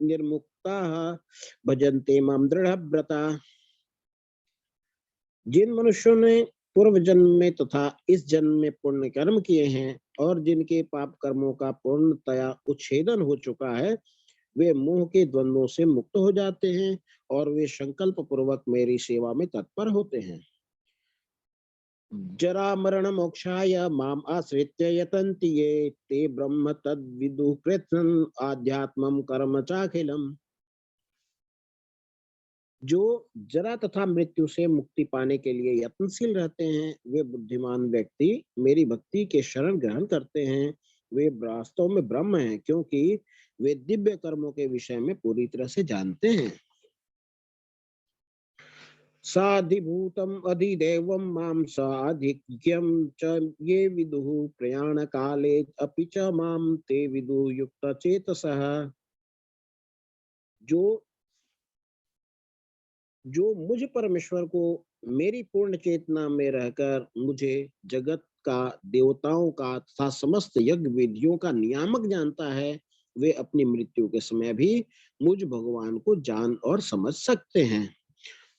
निर्मुक्ताः भजन्ते मां दृढ़व्रता। जिन मनुष्यों ने पूर्व जन्म में तथा इस जन्म में पुण्य कर्म किए हैं और जिनके पाप कर्मों का पूर्णतया उच्छेदन हो चुका है, वे मोह के द्वंद्वों से मुक्त हो जाते हैं और वे संकल्प पूर्वक मेरी सेवा में तत्पर होते हैं। जरा मरण मोक्षाय माम आश्रित्य यतन्ति ये ते ब्रह्म तद्विदुः कृत्स्नं आध्यात्मं कर्म चाखिलम्। जो जरा तथा मृत्यु से मुक्ति पाने के लिए यत्नशील रहते हैं, वे बुद्धिमान व्यक्ति मेरी भक्ति के शरण ग्रहण करते हैं। वे वास्तव में ब्रह्म हैं, क्योंकि वे दिव्य कर्मों के विषय में पूरी तरह से जानते हैं। साधिभूतम अधिदेवम माम साधिक्यम च ये विदुः प्रयाण काले अपि च माम ते विदुः युक्त चेतसः। जो मुझ परमेश्वर को मेरी पूर्ण चेतना में रहकर मुझे जगत का, देवताओं का तथा समस्त यज्ञ विधियों का नियामक जानता है, वे अपनी मृत्यु के समय भी मुझ भगवान को जान और समझ सकते हैं।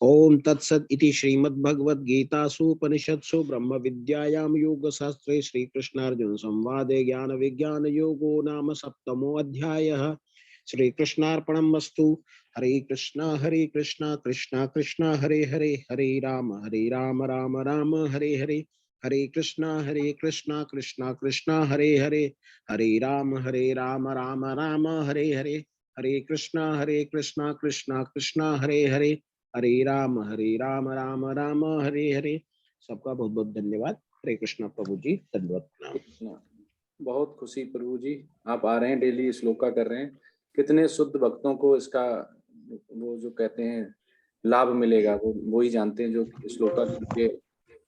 ओम तत्सत इति श्रीमद्भगवद गीतासु उपनिषत्सु ब्रह्म विद्यायां योग शास्त्रे श्री कृष्णार्जुन संवादे ज्ञान विज्ञान योगो नाम सप्तमो अध्यायः। श्री कृष्णार्पणमस्तु। हरे कृष्णा कृष्णा कृष्णा हरे हरे, हरे राम राम राम हरे हरे, हरे कृष्णा कृष्णा कृष्णा हरे हरे, हरे राम राम राम हरे हरे, हरे कृष्णा कृष्णा कृष्णा हरे हरे, हरे राम राम राम हरे हरे। सबका बहुत बहुत धन्यवाद। हरे कृष्णा प्रभु जी, धन्यवाद प्रणाम। बहुत खुशी प्रभु जी, आप आ रहे हैं, डेली श्लोका कर रहे हैं। कितने शुद्ध भक्तों को इसका वो जो कहते हैं लाभ मिलेगा, वो ही जानते हैं जो श्लोका करके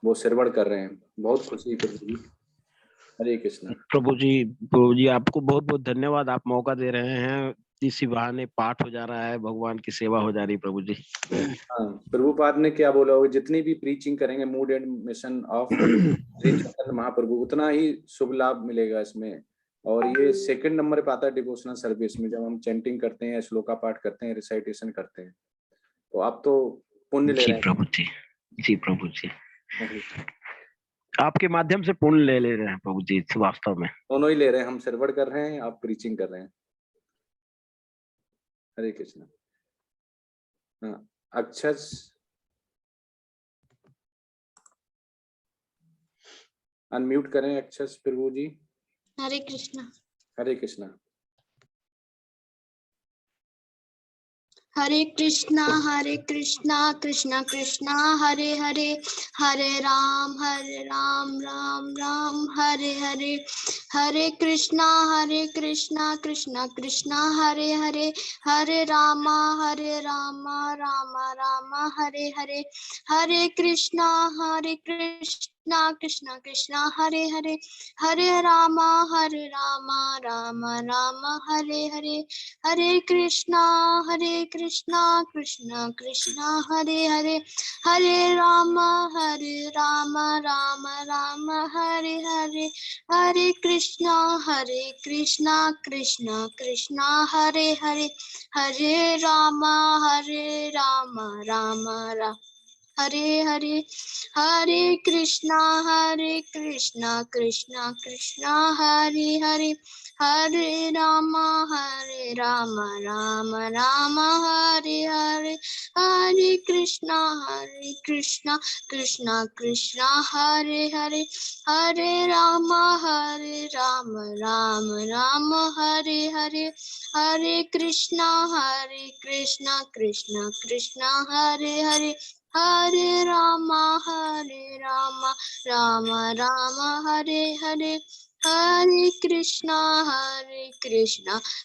वो श्रवण कर रहे हैं। बहुत खुशी प्रभु जी। हरे कृष्णा। प्रभु जी आपको बहुत बहुत धन्यवाद। आप मौका दे रहे हैं, इसी बहाने पाठ हो जा रहा है, भगवान की सेवा हो जा रही प्रभुपाद जी। हाँ, प्रभुपाद ने क्या बोला होगा, जितनी भी प्रीचिंग करेंगे mood and mission of Shri Chaitanya Mahaprabhu, उतना ही शुभ लाभ मिलेगा इसमें। और ये सेकंड नंबर पे आता है डिवोशनल सर्विस में, जब हम चैंटिंग करते हैं, श्लोका पाठ करते हैं, रिसाइटेशन करते हैं, तो आप तो पुण्य ले रहे हैं प्रभु जी। जी प्रभु जी, आपके माध्यम से पुण्य ले रहे हैं प्रभु जी, वास्तव में दोनों ही ले रहे हैं। हम सर्वर कर रहे हैं, आप प्रीचिंग कर रहे हैं। हरे कृष्णा। हाँ, अक्षस अनम्यूट करें। अक्षस प्रभु जी। हरे कृष्णा। हरे कृष्णा। हरे कृष्णा कृष्णा कृष्णा हरे हरे, हरे राम राम राम हरे हरे, हरे कृष्णा कृष्णा कृष्णा हरे हरे, हरे राम राम राम हरे हरे, हरे कृष्णा कृष्णा कृष्णा हरे हरे, हरे राम राम राम हरे हरे, हरे कृष्णा कृष्णा कृष्णा हरे हरे, हरे राम राम राम हरे हरे, हरे कृष्णा कृष्णा कृष्णा हरे हरे, हरे राम राम राम हरे हरे, हरे कृष्णा कृष्णा कृष्णा हरे हरे, हरे राम राम राम हरे हरे, हरे कृष्णा कृष्णा कृष्णा हरे हरे, हरे राम राम राम हरे हरे, हरे कृष्णा कृष्णा कृष्णा हरे हरे, हरे राम राम राम हरे हरे, हरे कृष्णा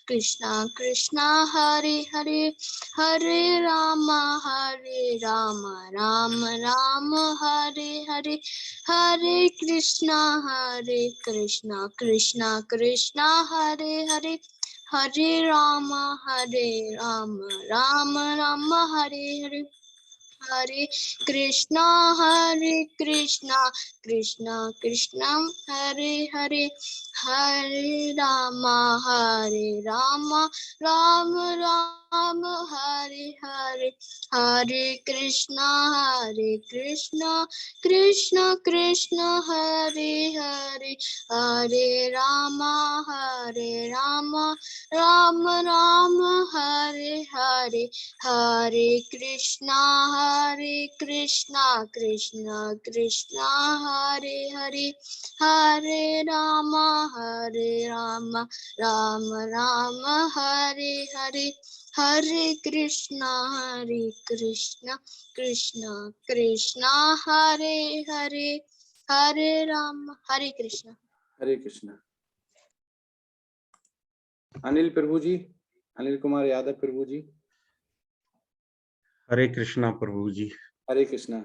कृष्णा कृष्णा हरे हरे, हरे राम राम राम हरे हरे, हरे कृष्णा कृष्णा कृष्णा हरे हरे, हरे राम राम राम हरे हरे, हरे कृष्णा कृष्णा कृष्णा हरे हरे हरे रामा राम राम हरे हरे हरे कृष्णा कृष्ण कृष्ण हरे हरे हरे रामा राम राम हरे हरे हरे कृष्णा कृष्णा कृष्णा हरे हरे हरे रामा राम राम हरे हरे हरे कृष्णा कृष्णा कृष्णा हरे हरे हरे राम हरे कृष्णा। हरे कृष्णा। अनिल प्रभु जी, अनिल कुमार यादव प्रभु जी। हरे कृष्णा प्रभु जी। हरे कृष्णा।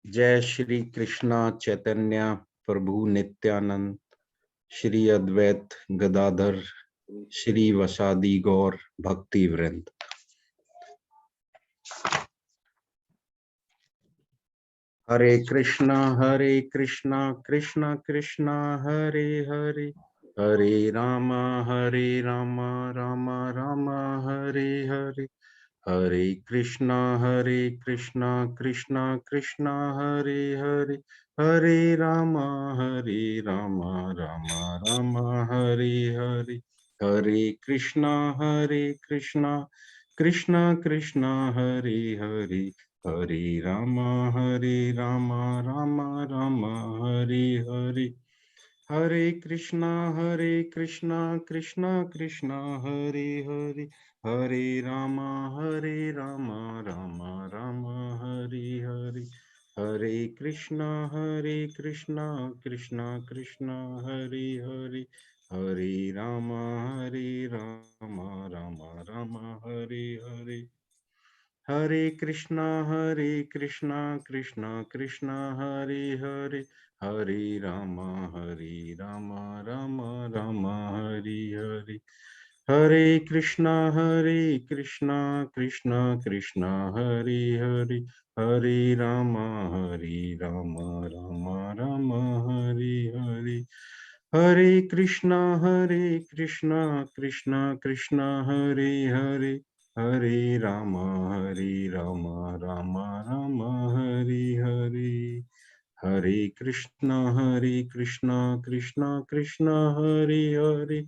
जय श्री कृष्णा चैतन्य प्रभु नित्यानंद, श्री अद्वैत गदाधर, श्री वसादी गौर भक्ति वृंद। हरे कृष्णा कृष्णा कृष्णा हरे हरे, हरे राम राम राम हरे हरे, हरे कृष्णा कृष्णा कृष्णा हरे हरे, हरे राम राम राम हरे हरे, हरे कृष्णा कृष्णा कृष्णा हरे हरे, हरे राम राम राम हरे हरे, हरे कृष्णा कृष्णा कृष्णा हरे हरे, हरे राम राम राम हरे हरे, हरे कृष्णा कृष्णा कृष्णा हरे हरे, हरे राम राम हरे हरे, हरे कृष्णा कृष्णा हरे हरे, हरे राम राम हरे हरे, हरे कृष्णा कृष्णा हरे हरे, हरे राम राम हरे हरे, हरे कृष्णा कृष्णा हरे हरे, हरे राम राम हरे हरे, हरे कृष्णा कृष्णा हरे हरे, हरे राम राम हरे हरे, हरे कृष्णा कृष्णा हरे हरे,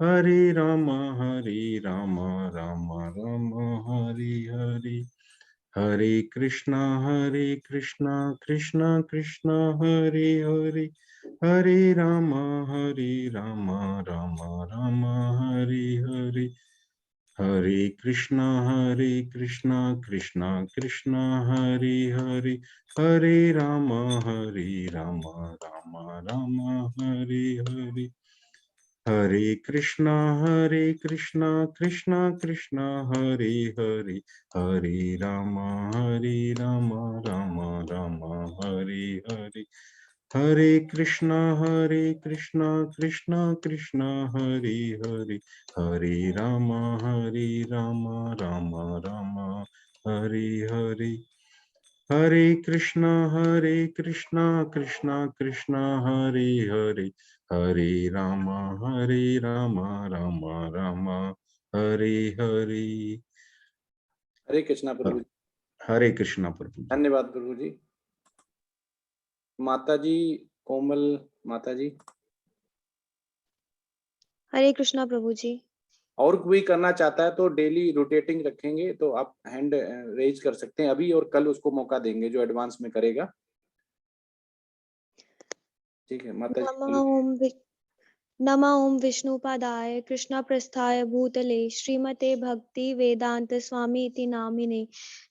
हरे राम राम हरे हरे, हरे कृष्णा कृष्णा हरे हरे, हरे राम राम हरे हरे, हरे कृष्णा कृष्णा हरे हरे, हरे राम राम हरे हरे, हरे कृष्णा कृष्णा हरे हरे, हरे राम राम हरे हरे, हरे कृष्णा कृष्णा हरे हरे, हरे राम राम हरे हरे। हरे कृष्णा प्रभु जी। हरे कृष्णा प्रभु जी। धन्यवाद प्रभु जी। माता जी, कोमल माता जी। हरे कृष्णा प्रभु जी। और कोई करना चाहता है तो डेली रोटेटिंग रखेंगे, तो आप हैंड रेज कर सकते हैं अभी, और कल उसको मौका देंगे जो एडवांस में करेगा। ठीक है माता जी। नमः ओम विष्णुपादाय कृष्णप्रस्थाय भूतले श्रीमते भक्ति वेदांत स्वामी इति नामिने,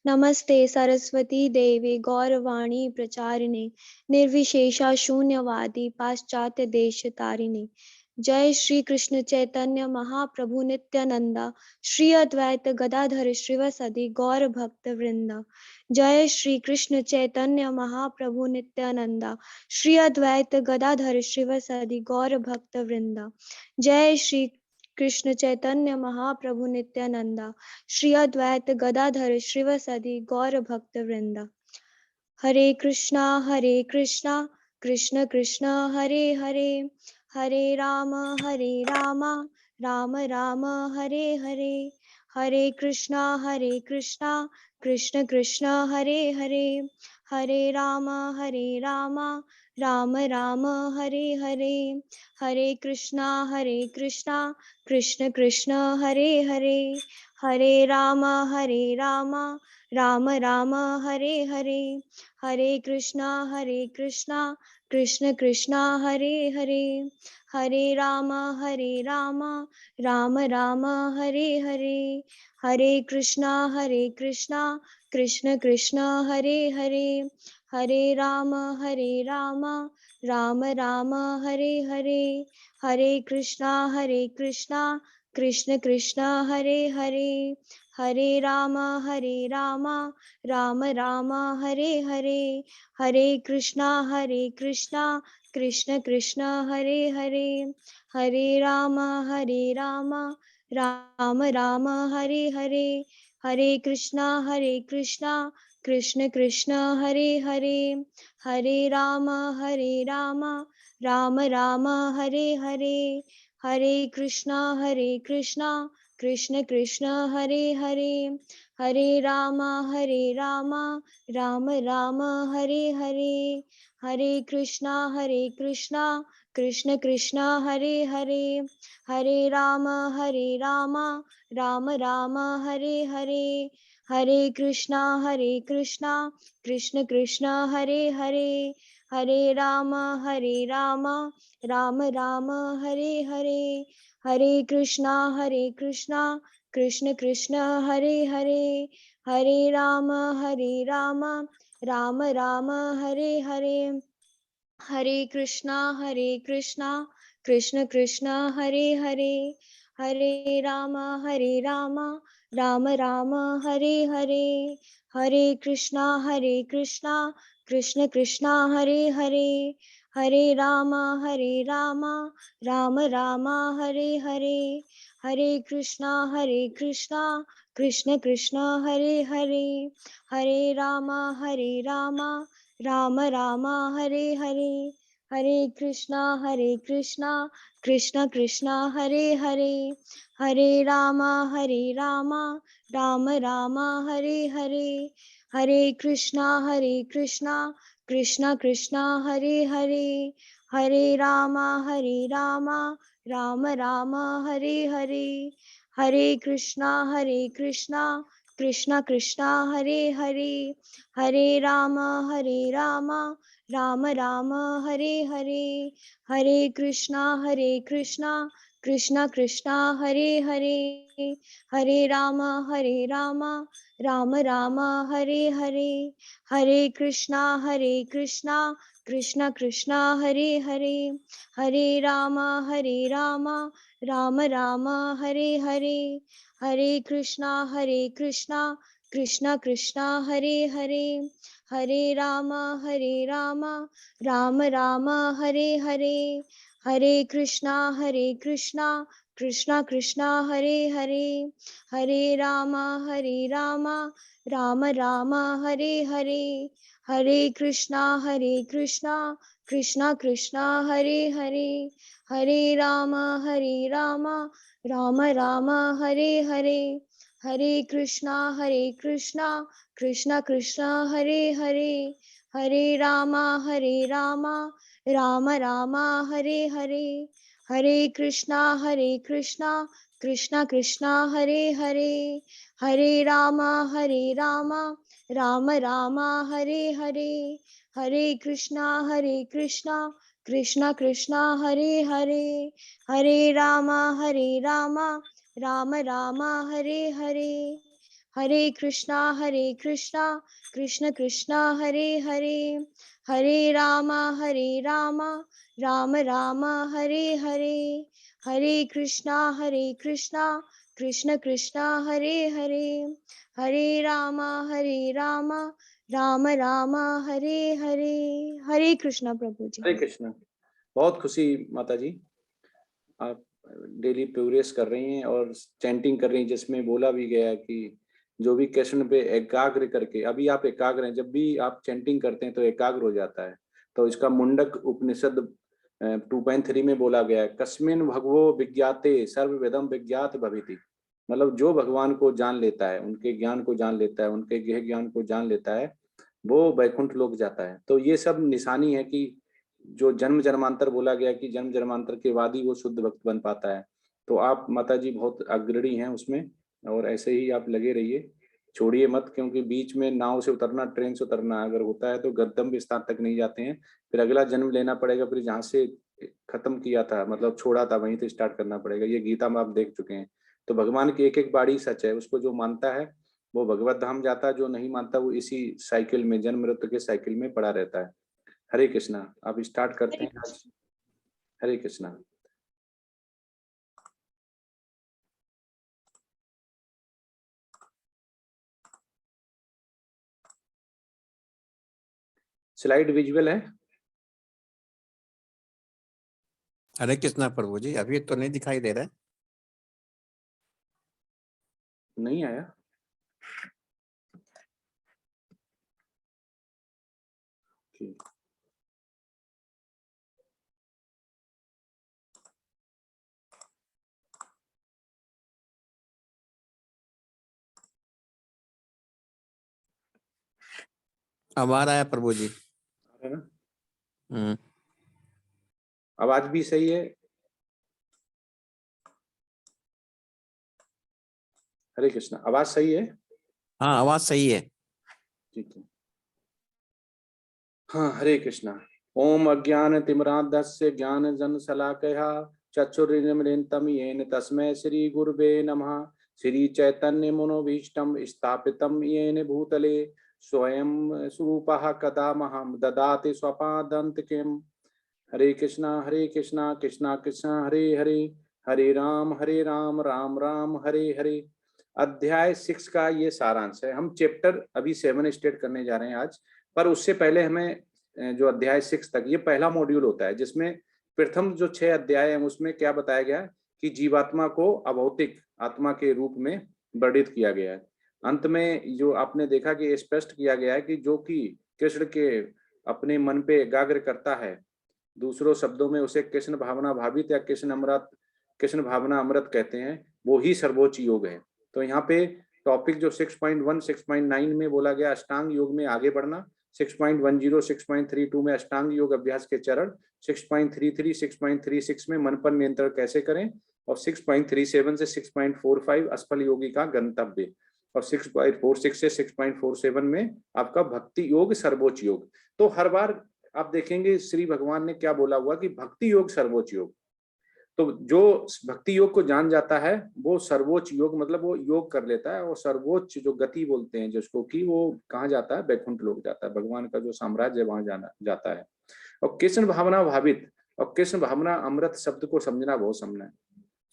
नमस्ते सरस्वती देवी गौरवाणी प्रचारिणे, निर्विशेषा शून्यवादी पाश्चात्य देश तारिणे। जय श्री कृष्ण चैतन्य महाप्रभु नित्यानंदा, श्री अद्वैत गदाधर श्रीवासदि गौर भक्त वृंदा। जय श्री कृष्ण चैतन्य महाप्रभु नित्यानंदा, श्री अद्वैत गदाधर श्रीवासदि गौर भक्त वृंदा। जय श्री कृष्ण चैतन्य महाप्रभु नित्यानंदा, श्री अद्वैत गदाधर श्रीवासदि गौर भक्त वृंदा। हरे कृष्णा कृष्ण कृष्ण हरे हरे, हरे राम राम राम हरे हरे, हरे कृष्णा कृष्ण कृष्ण हरे हरे, हरे राम राम राम हरे हरे, हरे कृष्णा कृष्ण कृष्ण हरे हरे, हरे राम राम राम हरे हरे, हरे कृष्णा कृष्ण कृष्ण हरे हरे, हरे राम राम राम हरे हरे, हरे कृष्णा कृष्ण कृष्ण हरे हरे, हरे राम राम राम हरे हरे, हरे कृष्णा कृष्ण कृष्ण हरे हरे, हरे राम राम राम हरे हरे, हरे कृष्णा कृष्ण कृष्ण हरे हरे, हरे राम राम राम हरे हरे, हरे कृष्णा कृष्ण कृष्ण हरे हरे, हरे राम राम राम हरे हरे, हरे कृष्णा कृष्ण कृष्ण हरे हरे, हरे राम राम राम हरे हरे, हरे कृष्णा कृष्ण कृष्ण हरे हरे, हरे राम राम राम हरे हरे, हरे कृष्णा कृष्ण कृष्ण हरे हरे, हरे राम राम राम हरे हरे, हरे कृष्णा कृष्ण कृष्ण हरे हरे, हरे राम राम राम हरे हरे, हरे कृष्णा कृष्ण कृष्ण हरे हरे, हरे राम राम राम हरे हरे, हरे कृष्णा कृष्ण कृष्ण हरे हरे, हरे राम राम राम हरे हरे, हरे कृष्णा कृष्ण कृष्ण हरे हरे, हरे राम राम राम हरे हरे, हरे कृष्णा कृष्ण कृष्ण हरे हरे, हरे राम राम राम हरे हरे, हरे कृष्णा कृष्ण कृष्ण हरे हरे, हरे राम राम राम हरे हरे, हरे कृष्णा कृष्ण कृष्ण हरे हरे, हरे राम राम राम हरे हरे, हरे कृष्णा कृष्ण कृष्ण हरे हरे, हरे राम राम राम हरे हरे, हरे कृष्णा कृष्ण कृष्ण हरे हरे, हरे राम राम राम हरे हरे, हरे कृष्णा कृष्ण कृष्ण हरे हरे, हरे राम राम राम हरे हरे, हरे कृष्णा कृष्ण कृष्ण हरे हरे, हरे राम राम राम हरे हरे, हरे कृष्णा कृष्ण कृष्ण हरे हरे, हरे राम राम राम हरे हरे, हरे कृष्णा कृष्ण कृष्ण हरे हरे, हरे राम राम राम हरे हरे, हरे कृष्णा कृष्ण कृष्ण हरे हरे, हरे राम राम राम हरे हरे, हरे कृष्णा कृष्ण कृष्ण हरे हरे, हरे राम राम राम हरे हरे, हरे कृष्णा कृष्ण कृष्ण हरे हरे, हरे राम राम राम हरे हरे, हरे कृष्णा कृष्ण कृष्ण हरे हरे, हरे राम राम राम हरे हरे। हरे कृष्णा प्रभु जी। हरे कृष्ण। बहुत खुशी माता जी, आप डेली प्रोग्रेस कर रही हैं और चैंटिंग कर रही हैं, जिसमें बोला भी गया है कि जो भी कृष्ण पे एकाग्र करके, अभी आप एकाग्र हैं, जब भी आप चैंटिंग करते हैं तो एकाग्र हो जाता है। तो इसका मुंडक उपनिषद 2.3 में बोला गया है, कस्मिन भगवो विज्ञाते सर्वविदम विज्ञात भविति। मतलब जो भगवान को जान लेता है, उनके ज्ञान को जान लेता है, उनके गहरे ज्ञान को जान लेता है, वो वैकुंठ लोक जाता है। तो ये सब निशानी है कि जो जन्म जन्मांतर बोला गया कि जन्म जन्मांतर के बाद ही वो शुद्ध भक्त बन पाता है। तो आप माता जी बहुत अग्रणी हैं उसमें, और ऐसे ही आप लगे रहिए, छोड़िए मत, क्योंकि बीच में नाव से उतरना, ट्रेन से उतरना अगर होता है तो गंतव्य स्थान तक नहीं जाते हैं, फिर अगला जन्म लेना पड़ेगा, फिर जहाँ से खत्म किया था, मतलब छोड़ा था, वहीं से स्टार्ट करना पड़ेगा। ये गीता में आप देख चुके हैं। तो भगवान की एक एक बाणी सच है, उसको जो मानता है वो भगवत धाम जाता है, जो नहीं मानता वो इसी साइकिल में, जन्म मृत्यु के साइकिल में पड़ा रहता है। हरे कृष्णा। आप स्टार्ट करते हरे हैं आज। हरे कृष्णा। स्लाइड विजुअल है? हरे कृष्णा प्रभु जी, अभी तो नहीं दिखाई दे रहा है। नहीं आया? ठीक। अब आ रहा है प्रभु जी। है ना? हम्म। आवाज भी सही है? हरे कृष्णा। आवाज सही है? हाँ, आवाज सही है। ठीक है। हाँ, हरे कृष्णा। ओम अज्ञान तिमिरान्धस्य ज्ञान जन शलाकया चक्षुरुन्मीलितं येन तस्मै श्री गुरुवे नमः। श्री चैतन्य मनोभीष्टं स्थापितं येन भूतले स्वयं स्वरूपः कदा मह्यं ददाति स्वपदान्तिकम्। हरे कृष्णा कृष्णा कृष्णा हरे हरे, हरे राम राम राम हरे हरे। अध्याय 6 का ये सारांश है। हम चैप्टर अभी 7 स्टार्ट करने जा रहे हैं आज, पर उससे पहले हमें जो अध्याय 6 तक, ये पहला मॉड्यूल होता है जिसमें प्रथम जो 6 अध्याय हैं उसमें क्या बताया गया कि जीवात्मा को अभौतिक आत्मा के रूप में वर्णित किया गया है। अंत में जो आपने देखा कि स्पष्ट किया गया है कि जो कि कृष्ण के अपने मन पे एकाग्र करता है, दूसरों शब्दों में उसे कृष्ण भावना भावित या कृष्ण भावना अमृत कहते हैं, वो ही सर्वोच्च योग है। तो यहाँ पे टॉपिक जो 6.1 6.9 में बोला गया अष्टांग योग में आगे बढ़ना, 6.10 6.32 में अष्टांग योग अभ्यास के चरण, 6.33 6.36 में मन पर नियंत्रण कैसे करें, और 6.37 से 6.45 असफल योगी का गंतव्य, और 6.46 से 6.47 में आपका भक्ति योग सर्वोच्च योग। तो हर बार आप देखेंगे श्री भगवान ने क्या बोला हुआ कि भक्ति योग सर्वोच्च योग। तो जो भक्ति योग को जान जाता है वो सर्वोच्च योग, मतलब वो योग कर लेता है, और सर्वोच्च जो गति बोलते हैं जिसको, कि वो कहाँ जाता है, वैकुंठ लोक जाता है, भगवान का जो साम्राज्य है वहां जाना जाता है। और कृष्ण भावना भावित और कृष्ण भावना अमृत शब्द को समझना बहुत समझना है,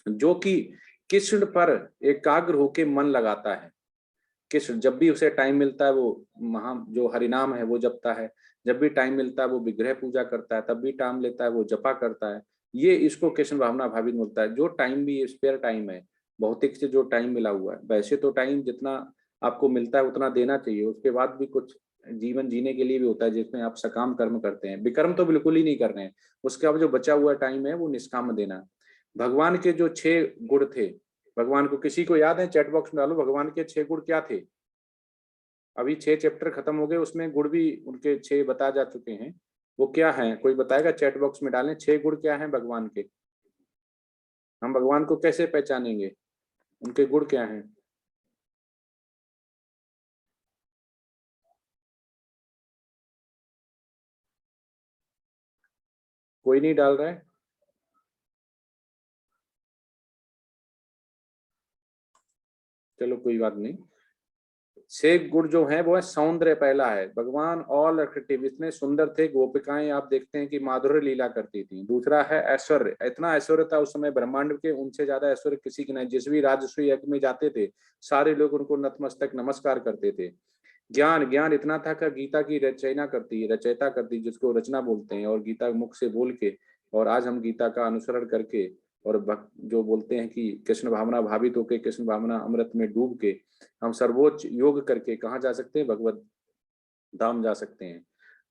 जो कि कृष्ण पर एकाग्र होके मन लगाता है। कृष्ण जब भी उसे टाइम मिलता है वो जो हरिनाम है वो जपता है, जब भी टाइम मिलता है वो विग्रह पूजा करता है, तब भी टाइम लेता है वो जपा करता है। ये इसको कृष्ण भावना भावित मिलता है। जो टाइम भी स्पेयर टाइम है, भौतिक से जो टाइम मिला हुआ है, वैसे तो टाइम जितना आपको मिलता है उतना देना चाहिए, उसके बाद भी कुछ जीवन जीने के लिए भी होता है जिसमें आप सकाम कर्म करते हैं। विकर्म तो बिल्कुल ही नहीं कर रहे हैं, उसके बाद जो बचा हुआ टाइम है वो निष्काम देना। भगवान के जो 6 गुण थे, भगवान को किसी को याद है? चैट बॉक्स में डालो, भगवान के 6 गुण क्या थे? अभी 6 चैप्टर खत्म हो गए, उसमें गुण भी उनके 6 बता जा चुके हैं। वो क्या है, कोई बताएगा? चैट बॉक्स में डालें 6 गुण क्या हैं भगवान के। हम भगवान को कैसे पहचानेंगे, उनके गुण क्या हैं? कोई नहीं डाल रहा है? चलो कोई बात नहीं। 6 गुण जो है वो है सौंदर्य, पहला है भगवान ऑल अट्रैक्टिव, इतने सुंदर थे, गोपिकाएं आप देखते हैं कि माधुर्य लीला करती थी। दूसरा है ऐश्वर्य, इतना ऐश्वर्य था उस समय ब्रह्मांड के, उनसे ज्यादा ऐश्वर्य किसी के नहीं। जिस भी राजस्वी यज्ञ में जाते थे सारे लोग उनको नतमस्तक नमस्कार करते थे। ज्ञान, ज्ञान इतना था कि गीता की रचयिता करती, जिसको रचना बोलते हैं, और गीता मुख से बोल के, और आज हम गीता का अनुसरण करके और भक्त जो बोलते हैं कि कृष्ण भावना भावित होके कृष्ण भावना अमृत में डूब के हम सर्वोच्च योग करके कहाँ जा सकते हैं, भगवत धाम जा सकते हैं।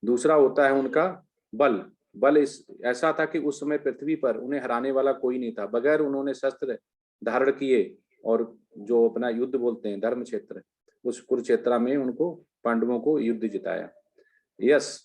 दूसरा होता है उनका बल। बल इस ऐसा था कि उस समय पृथ्वी पर उन्हें हराने वाला कोई नहीं था। बगैर उन्होंने शस्त्र धारण किए और जो अपना युद्ध बोलते हैं धर्म क्षेत्र, उस कुरुक्षेत्र में उनको पांडवों को युद्ध जिताया। यश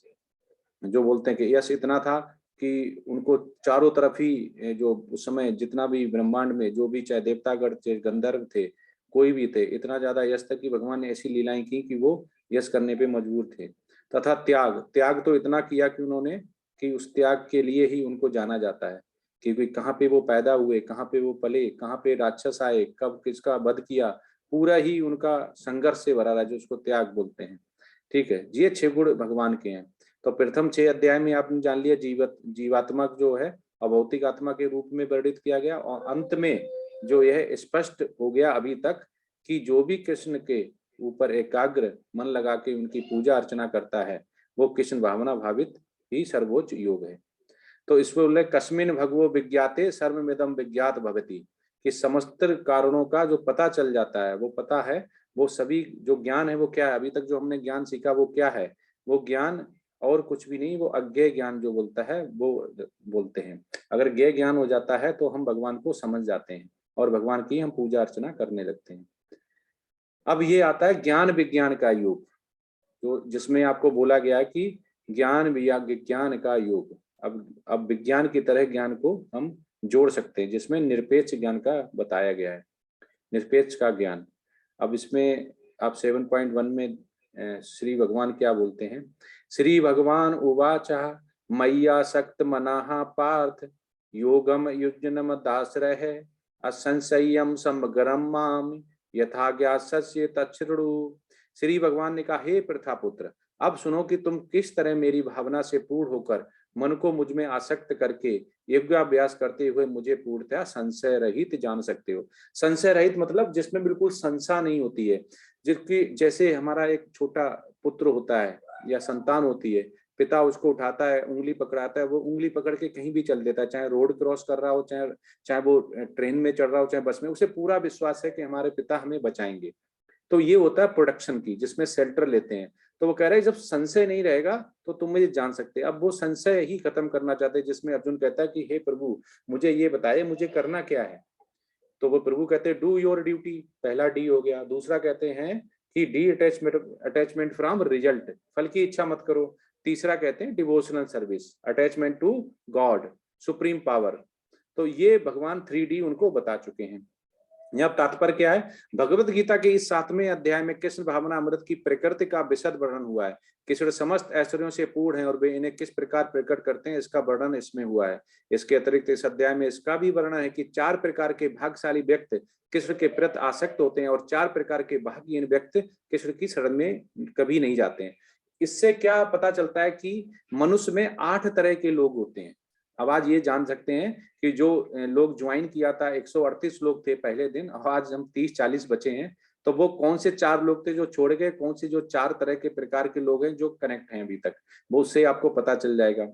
जो बोलते हैं कि यश इतना था कि उनको चारों तरफ ही जो उस समय जितना भी ब्रह्मांड में जो भी चाहे देवतागण थे, गंधर्व थे, कोई भी थे, इतना ज्यादा यश तक कि भगवान ने ऐसी लीलाएं की कि वो यश करने पे मजबूर थे। तथा त्याग, त्याग तो इतना किया कि उन्होंने कि उस त्याग के लिए ही उनको जाना जाता है कि कहाँ पे वो पैदा हुए, कहाँ पे वो पले, कहाँ पे राक्षस आए, कब किसका वध किया, पूरा ही उनका संघर्ष से भरा रहा, जो उसको त्याग बोलते हैं। ठीक है, ये 6 गुण भगवान के हैं। तो प्रथम 6 अध्याय में आपने जान लिया जीवात्मा जो है अभौतिक आत्मा के रूप में वर्णित किया गया, और अंत में जो यह स्पष्ट हो गया अभी तक कि जो भी कृष्ण के ऊपर एकाग्र मन लगा के उनकी पूजा अर्चना करता है वो कृष्ण भावना भावित ही सर्वोच्च योग है। तो इसमें उल्लेख कस्मिन भगवो विज्ञाते सर्वमिदं विज्ञात भवति, कि समस्त कारणों का जो पता चल जाता है वो पता है, वो सभी जो ज्ञान है वो क्या है, अभी तक जो हमने ज्ञान सीखा वो क्या है, वो ज्ञान और कुछ भी नहीं, वो अज्ञेय ज्ञान जो बोलता है वो बोलते हैं। अगर ज्ञेय ज्ञान हो जाता है तो हम भगवान को समझ जाते हैं और भगवान की हम पूजा अर्चना करने लगते हैं। अब ये आता है ज्ञान विज्ञान का योग, जो जिसमें आपको बोला गया है कि ज्ञान विज्ञान का योग। अब विज्ञान की तरह ज्ञान को हम जोड़ सकते हैं, जिसमें निरपेक्ष ज्ञान का बताया गया है, निरपेक्ष का ज्ञान। अब इसमें आप 7.1 में श्री भगवान क्या बोलते हैं। श्री भगवान उवाच मय्या सक्त मनाः पार्थ योगम युज्यनम दाश्रय असंशयम समग्रम माम यथा ज्ञास्य तच्छृणु। श्री भगवान ने कहा, हे प्रथापुत्र, अब सुनो कि तुम किस तरह मेरी भावना से पूर्ण होकर मन को मुझ में आसक्त करके योगाभ्यास करते हुए मुझे पूर्णतः संशय रहित जान सकते हो। संशय रहित मतलब जिसमें बिल्कुल संशय नहीं होती है, जिसकी जैसे हमारा एक छोटा पुत्र होता है या संतान होती है, पिता उसको उठाता है, उंगली पकड़ाता है, वो उंगली पकड़ के कहीं भी चल देता है, चाहे रोड क्रॉस कर रहा हो, चाहे वो ट्रेन में चढ़ रहा हो, चाहे बस में, उसे पूरा विश्वास है कि हमारे पिता हमें बचाएंगे। तो ये होता है प्रोडक्शन की, जिसमें शेल्टर लेते हैं। तो वो कह रहे हैं जब संशय नहीं रहेगा तो तुम मुझे जान सकते। अब वो संशय ही खत्म करना चाहते हैं, जिसमें अर्जुन कहता है कि हे प्रभु मुझे ये बताइए मुझे करना क्या है। तो वो प्रभु कहते हैं डू योर ड्यूटी, पहला डी हो गया। दूसरा कहते हैं कि डी अटैचमेंट फ्रॉम रिजल्ट, फल की इच्छा मत करो। तीसरा कहते हैं devotional service, attachment to God, supreme power. तो ये भगवान 3D उनको बता चुके हैं। यह तात्पर्य क्या है, भगवत गीता के इस 7वें अध्याय में कृष्ण भावना अमृत की प्रकृति का विशद वर्णन हुआ है। कृष्ण समस्त ऐश्वर्यों से पूर्ण है और वे इन्हें किस प्रकार प्रकट करते हैं इसका वर्णन इसमें हुआ है। इसके अतिरिक्त इस अध्याय में इसका भी वर्णन है कि 4 प्रकार के भाग्यशाली व्यक्ति कृष्ण के प्रति आसक्त होते हैं और 4 प्रकार के भाग्यहीन व्यक्ति कृष्ण की शरण में कभी नहीं जाते हैं। इससे क्या पता चलता है कि मनुष्य में 8 तरह के लोग होते हैं। अब आज ये जान सकते हैं कि जो लोग ज्वाइन किया था 138 लोग थे पहले दिन, और आज हम 30-40 बचे हैं, तो वो कौन से 4 लोग थे जो छोड़ गए, कौन से जो 4 तरह के प्रकार के लोग हैं जो कनेक्ट हैं अभी तक, वो उससे आपको पता चल जाएगा।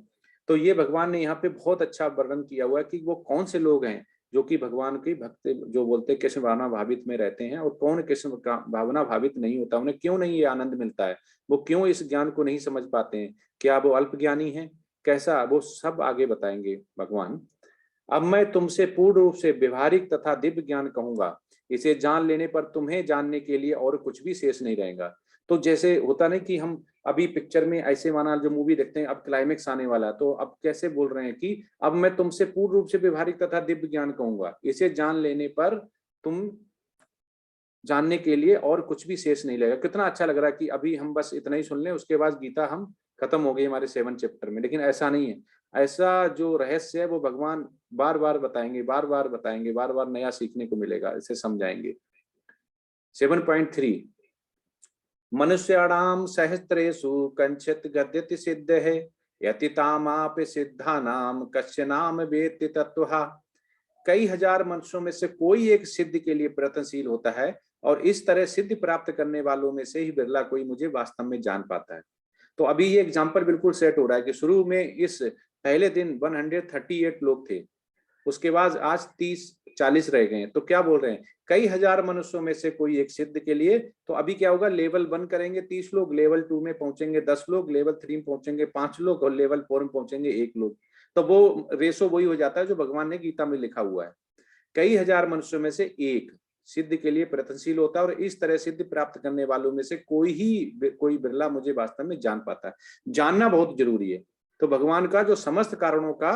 तो ये भगवान ने यहाँ पे बहुत अच्छा वर्णन किया हुआ है कि वो कौन से लोग हैं जो कि भगवान की भक्ति जो बोलते हैं कृष्ण भावना भावित में रहते हैं, और कौन कृष्ण भावना भावित नहीं होता, उन्हें क्यों नहीं ये आनंद मिलता है, वो क्यों इस ज्ञान को नहीं समझ पाते हैं, क्या वो अल्प ज्ञानी है, कैसा, वो सब आगे बताएंगे भगवान। अब मैं तुमसे पूर्ण रूप से व्यवहारिक तथा दिव्य ज्ञान कहूंगा, इसे जान लेने पर तुम्हें जानने के लिए और कुछ भी शेष नहीं रहेगा। तो जैसे होता नहीं कि हम अभी पिक्चर में ऐसे माना जो मूवी देखते हैं, अब क्लाइमेक्स आने वाला, तो अब कैसे बोल रहे हैं कि अब मैं तुमसे पूर्ण रूप से व्यवहारिक तथा दिव्य ज्ञान कहूंगा, इसे जान लेने पर तुम जानने के लिए और कुछ भी शेष नहीं लगेगा। कितना अच्छा लग रहा है कि अभी हम बस इतना ही सुन लें, उसके बाद गीता हम खत्म हो गई हमारे 7 चैप्टर में, लेकिन ऐसा नहीं है। ऐसा जो रहस्य है वो भगवान बार बार बताएंगे, बार बार बताएंगे, बार बार नया सीखने को मिलेगा, इसे समझाएंगे। 7.3 मनुष्याणाम सहस्त्रेषु कंचित गद्यति सिद्ध है यतितामापि सिद्धानाम कश्चनाम वेत्ति तत्वः। कई हजार मनुष्यों में से कोई एक सिद्ध के लिए प्रयत्नशील होता है, और इस तरह सिद्धि प्राप्त करने वालों में से ही बिरला कोई मुझे वास्तव में जान पाता है। तो अभी ये एग्जाम्पल बिल्कुल सेट हो रहा है कि शुरू में इस पहले दिन 138 लोग थे, उसके बाद आज 30-40 रह गए। तो क्या बोल रहे हैं, कई हजार मनुष्यों में से कोई एक सिद्ध के लिए। तो अभी क्या होगा, लेवल 1 करेंगे 30 लोग, लेवल 2 में पहुंचेंगे 10 लोग, लेवल 3 में पहुंचेंगे 5 लोग, और लेवल 4 में पहुंचेंगे 1 लोग। तो वो रेशो वही हो जाता है जो भगवान ने गीता में लिखा हुआ है, कई हजार मनुष्यों में से एक सिद्ध के लिए प्रयत्नशील होता है, और इस तरह सिद्ध प्राप्त करने वालों में से कोई बिरला मुझे वास्तव में जान पाता है। जानना बहुत जरूरी है। तो भगवान का जो समस्त कारणों का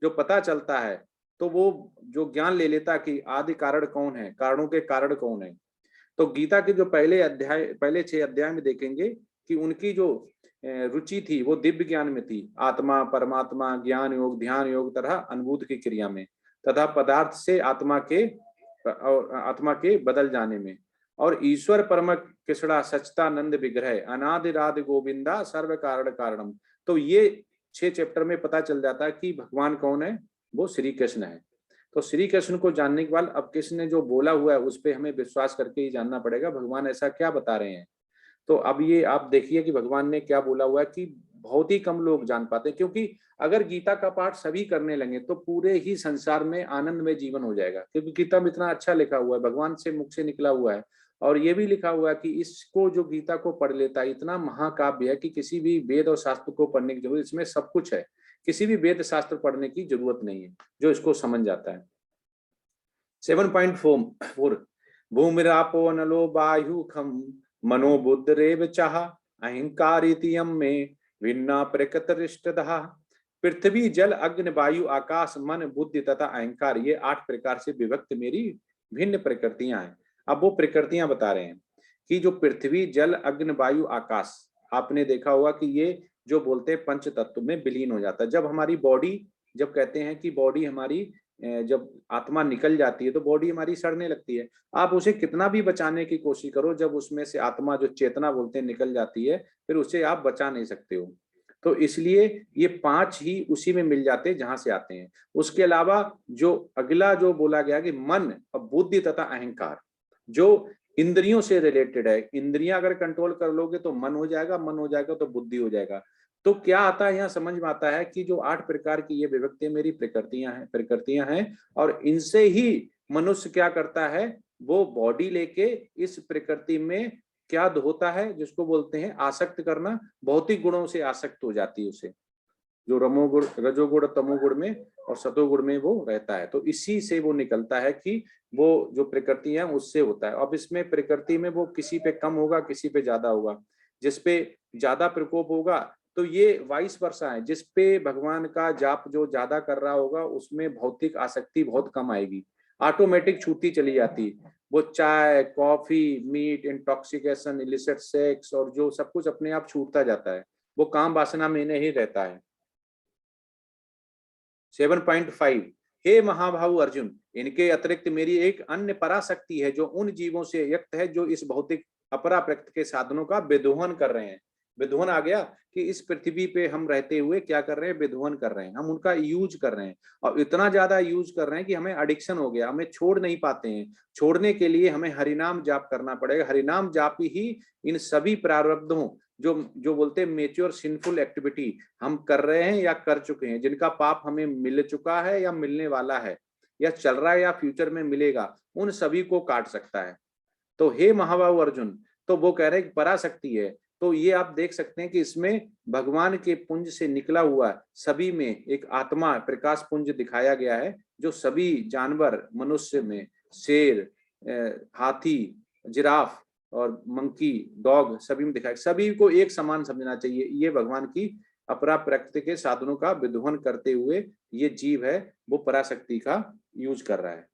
जो पता चलता है, तो वो जो ज्ञान ले लेता कि आदि कारण कौन है, कारणों के कारण कौन है। तो गीता के जो पहले 6 अध्याय में देखेंगे कि उनकी जो रुचि थी वो दिव्य ज्ञान में थी, आत्मा, परमात्मा, ज्ञान योग, ध्यान योग तरह अनुभूत की क्रिया में, तथा पदार्थ से आत्मा के बदल जाने में, और ईश्वर परम कृष्णा सच्चिदानंद विग्रह अनादिरादि गोविंदा सर्व कारण कारणम। तो ये 6 चैप्टर में पता चल जाता है कि भगवान कौन है, वो श्री कृष्ण है। तो श्री कृष्ण को जानने के बाद अब कृष्ण ने जो बोला हुआ है उस पर हमें विश्वास करके ही जानना पड़ेगा भगवान ऐसा क्या बता रहे हैं। तो अब ये आप देखिए कि भगवान ने क्या बोला हुआ है कि बहुत ही कम लोग जान पाते हैं, क्योंकि अगर गीता का पाठ सभी करने लगे तो पूरे ही संसार में आनंदमय जीवन हो जाएगा, क्योंकि गीता में इतना अच्छा लिखा हुआ है, भगवान से मुख से निकला हुआ है। और ये भी लिखा हुआ है कि इसको जो गीता को पढ़ लेता है, इतना महाकाव्य है कि किसी भी वेद और शास्त्र को पढ़ने की जरूरत, इसमें सब कुछ है, किसी भी वेद शास्त्र पढ़ने की जरूरत नहीं है जो इसको समझ जाता है। 7.4 भूमिरापो नलो वायु खम मनो बुद्ध रेव चाह अहंकारितियम में भिन्ना प्रकृतिष्ठदः। पृथ्वी, जल, अग्नि, वायु, आकाश, मन, बुद्धि तथा अहंकार, ये 8 प्रकार से विभक्त मेरी भिन्न प्रकृतियां हैं। अब वो प्रकृतियां बता रहे हैं कि जो पृथ्वी, जल, अग्नि, वायु, आकाश, आपने देखा होगा कि ये जो बोलते हैं पंच तत्व में विलीन हो जाता है। जब हमारी बॉडी, जब कहते हैं कि बॉडी हमारी, जब आत्मा निकल जाती है तो बॉडी हमारी सड़ने लगती है। आप उसे कितना भी बचाने की कोशिश करो, जब उसमें से आत्मा जो चेतना बोलते हैं निकल जाती है, फिर उसे आप बचा नहीं सकते हो। तो इसलिए ये 5 ही उसी में मिल जाते हैं जहां से आते हैं। उसके अलावा जो अगला जो बोला गया कि मन, बुद्धि तथा अहंकार, जो इंद्रियों से रिलेटेड है। इंद्रियां अगर कंट्रोल कर लोगे तो मन हो जाएगा, मन हो जाएगा तो बुद्धि हो जाएगा। तो क्या आता है, यहाँ समझ में आता है कि जो 8 प्रकार की ये विभक्ति मेरी प्रकृतियां हैं, और इनसे ही मनुष्य क्या करता है, वो बॉडी लेके इस प्रकृति में क्या होता है, जिसको बोलते हैं आसक्त करना, भौतिक गुणों से आसक्त हो जाती है उसे, जो रमोगुण, रजोगुण, तमोगुण में और सतोगुण में वो रहता है। तो इसी से वो निकलता है कि वो जो प्रकृति है उससे होता है। अब इसमें प्रकृति में वो किसी पे कम होगा, किसी पे ज्यादा होगा। जिसपे ज्यादा प्रकोप होगा तो ये वाइस वर्सा है, जिसपे भगवान का जाप जो ज्यादा कर रहा होगा उसमें भौतिक आसक्ति बहुत कम आएगी, ऑटोमेटिक छूटती चली जाती। वो चाय, coffee, meat, intoxication, illicit sex और जो सब कुछ अपने आप छूटता जाता है, वो काम वासना में नहीं रहता है। 7.5 हे महाभाव अर्जुन, इनके अतिरिक्त मेरी एक अन्य पराशक्ति है जो उन जीवों से युक्त है जो इस भौतिक अपरा प्रकृति के साधनों का विध्वंस कर रहे हैं। विध्वंस आ गया कि इस पृथ्वी पे हम रहते हुए क्या कर रहे हैं, विध्वंस कर रहे हैं, हम उनका यूज कर रहे हैं, और इतना ज्यादा यूज कर रहे हैं कि हमें एडिक्शन हो गया, हमें छोड़ नहीं पाते हैं। छोड़ने के लिए हमें हरिनाम जाप करना पड़ेगा। हरिनाम जाप ही इन सभी प्रारब्धों, जो बोलते हैं मेच्योर सिंफुल एक्टिविटी हम कर रहे हैं या कर चुके हैं, जिनका पाप हमें मिल चुका है या मिलने वाला है या चल रहा है या फ्यूचर में मिलेगा, उन सभी को काट सकता है। तो हे महाबाहु अर्जुन, तो वो कह रहे हैं पराशक्ति है। तो ये आप देख सकते हैं कि इसमें भगवान के पुंज से निकला हुआ सभी में एक आत्मा प्रकाश पुंज दिखाया गया है, जो सभी जानवर, मनुष्य में शेर, हाथी, जिराफ और मंकी, डॉग, सभी में दिखाया। सभी को एक समान समझना चाहिए। ये भगवान की अपरा प्रकृति के साधनों का विध्वंस करते हुए ये जीव है, वो पराशक्ति का यूज कर रहा है।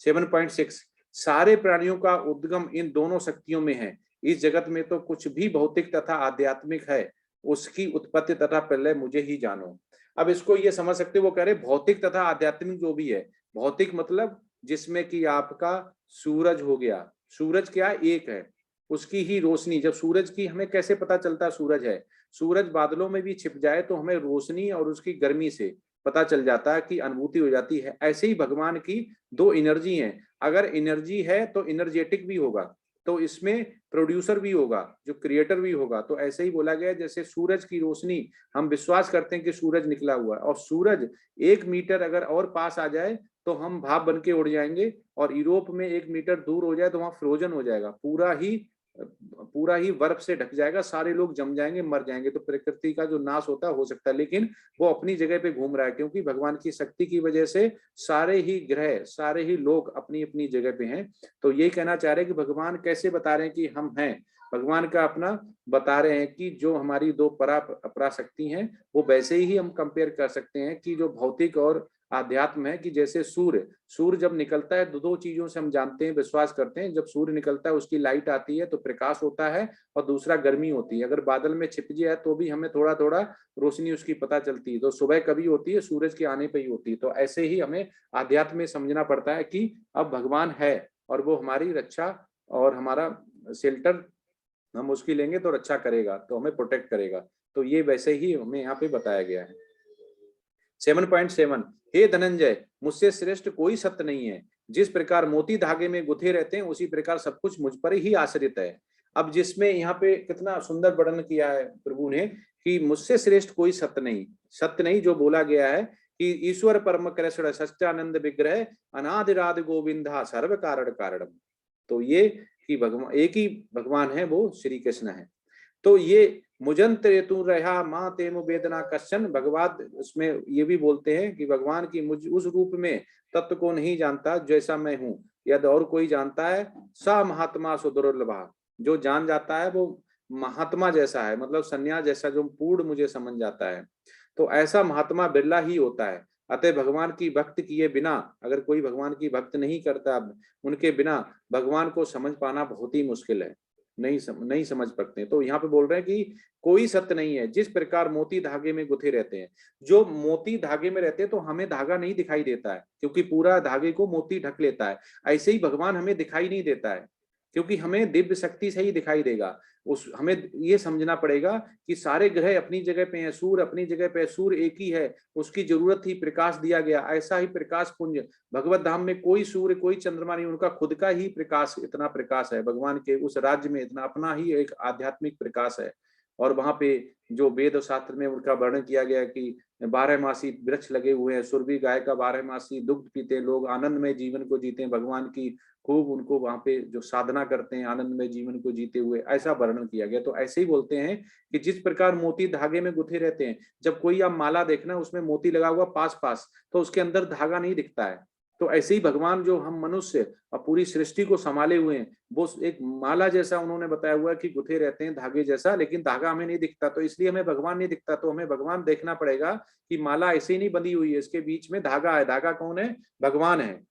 7.6 सारे प्राणियों का उद्गम इन दोनों शक्तियों में है। इस जगत में तो कुछ भी भौतिक तथा आध्यात्मिक है, उसकी उत्पत्ति तथा प्रलय मुझे ही जानो। अब इसको ये समझ सकते, वो कह रहे भौतिक तथा आध्यात्मिक जो भी है, भौतिक मतलब जिसमें कि आपका सूरज हो गया। सूरज क्या एक है, उसकी ही रोशनी, जब सूरज की हमें कैसे पता चलता सूरज है, सूरज बादलों में भी छिप जाए तो हमें रोशनी और उसकी गर्मी से पता चल जाता है कि अनुभूति हो जाती है। ऐसे ही भगवान की 2 एनर्जी हैं। अगर एनर्जी है तो एनर्जेटिक भी होगा, तो इसमें प्रोड्यूसर भी होगा, जो क्रिएटर भी होगा। तो ऐसे ही बोला गया जैसे सूरज की रोशनी, हम विश्वास करते हैं कि सूरज निकला हुआ है, और सूरज 1 मीटर अगर और पास आ जाए तो हम भाप बन के उड़ जाएंगे, और यूरोप में 1 मीटर दूर हो जाए तो वहां फ्रोजन हो जाएगा, पूरा ही बर्फ से ढक जाएगा, सारे लोग जम जाएंगे, मर जाएंगे। तो प्रकृति का जो नाश होता है हो सकता है, लेकिन वो अपनी जगह पे घूम रहा है, क्योंकि भगवान की शक्ति की वजह से सारे ही ग्रह, सारे ही लोग अपनी अपनी जगह पे हैं। तो ये कहना चाह रहे हैं कि भगवान कैसे बता रहे हैं कि हम हैं, भगवान का अपना बता रहे हैं कि जो हमारी दो पराशक्ति हैं वो वैसे ही हम कंपेयर कर सकते हैं कि जो भौतिक और आध्यात्म है, कि जैसे सूर्य जब निकलता है, दो चीजों से हम जानते हैं, विश्वास करते हैं। जब सूर्य निकलता है उसकी लाइट आती है तो प्रकाश होता है, और दूसरा गर्मी होती है। अगर बादल में छिप जाए तो भी हमें थोड़ा थोड़ा रोशनी उसकी पता चलती है। तो सुबह कभी होती है, सूरज के आने पर ही होती है। तो ऐसे ही हमें आध्यात्म में समझना पड़ता है कि अब भगवान है और वो हमारी रक्षा और हमारा शेल्टर, हम उसकी लेंगे तो रक्षा करेगा, तो हमें प्रोटेक्ट करेगा। तो ये वैसे ही हमें यहाँ पे बताया गया है। 7.7, हे धनंजय, मुझसे श्रेष्ठ कोई सत्य नहीं है। जिस प्रकार मोती धागे में गुथे रहते हैं उसी प्रकार सब कुछ मुझ पर ही आश्रित है। अब जिसमें यहाँ पे कितना सुंदर वर्णन किया है प्रभु ने कि मुझसे श्रेष्ठ कोई सत्य नहीं जो बोला गया है कि ईश्वर परम कृष्ण सच्चानंद विग्रह अनादिराद गोविंदा सर्व कारण कारणम। तो ये कि भगवान एक ही भगवान है, वो श्री कृष्ण है। तो ये मुजंत्र तू रहा माँ तेमु वेदना कश्चन, भगवान उसमें ये भी बोलते हैं कि भगवान की मुझ उस रूप में तत्व को नहीं जानता जैसा मैं हूँ, यदि और कोई जानता है सा महात्मा सुदुर्लभा, जो जान जाता है वो महात्मा जैसा है, मतलब संन्यास जैसा, जो पूर्ण मुझे समझ जाता है। तो ऐसा महात्मा बिरला ही होता है। अतः भगवान की भक्त किए बिना, अगर कोई भगवान की भक्त नहीं करता, उनके बिना भगवान को समझ पाना बहुत ही मुश्किल है, नहीं समझ सकते। तो यहाँ पे बोल रहे हैं कि कोई सत्य नहीं है। जिस प्रकार मोती धागे में गुथे रहते हैं, जो मोती धागे में रहते हैं तो हमें धागा नहीं दिखाई देता है, क्योंकि पूरा धागे को मोती ढक लेता है। ऐसे ही भगवान हमें दिखाई नहीं देता है, क्योंकि हमें दिव्य शक्ति से ही दिखाई देगा। हमें ये समझना पड़ेगा कि सारे ग्रह अपनी जगह पे हैं, सूर्य अपनी जगह पे है, सूर्य एक ही है, उसकी जरूरत ही प्रकाश दिया गया। ऐसा ही प्रकाश पुंज भगवत धाम में कोई सूर्य कोई चंद्रमा नहीं, उनका खुद का ही प्रकाश, इतना प्रकाश है भगवान के उस राज्य में, इतना अपना ही एक आध्यात्मिक प्रकाश है। और वहां पे जो वेद शास्त्र में उनका वर्णन किया गया कि 12 मासी वृक्ष लगे हुए हैं, सुरभि गाय का 12 मासी दुग्ध पीते, लोग आनंद में जीवन को जीते हैं, भगवान की खूब उनको वहां पे जो साधना करते हैं आनंद में जीवन को जीते हुए, ऐसा वर्णन किया गया। तो ऐसे ही बोलते हैं कि जिस प्रकार मोती धागे में गुथे रहते हैं, जब कोई आप माला देखना उसमें मोती लगा हुआ पास पास, तो उसके अंदर धागा नहीं दिखता है। तो ऐसे ही भगवान जो हम मनुष्य और पूरी सृष्टि को संभाले हुए हैं, वो एक माला जैसा उन्होंने बताया हुआ है कि गुथे रहते हैं धागे जैसा, लेकिन धागा हमें नहीं दिखता। तो इसलिए हमें भगवान नहीं दिखता, तो हमें भगवान देखना पड़ेगा कि माला ऐसे ही नहीं बंधी हुई है, इसके बीच में धागा है। धागा कौन है? भगवान है।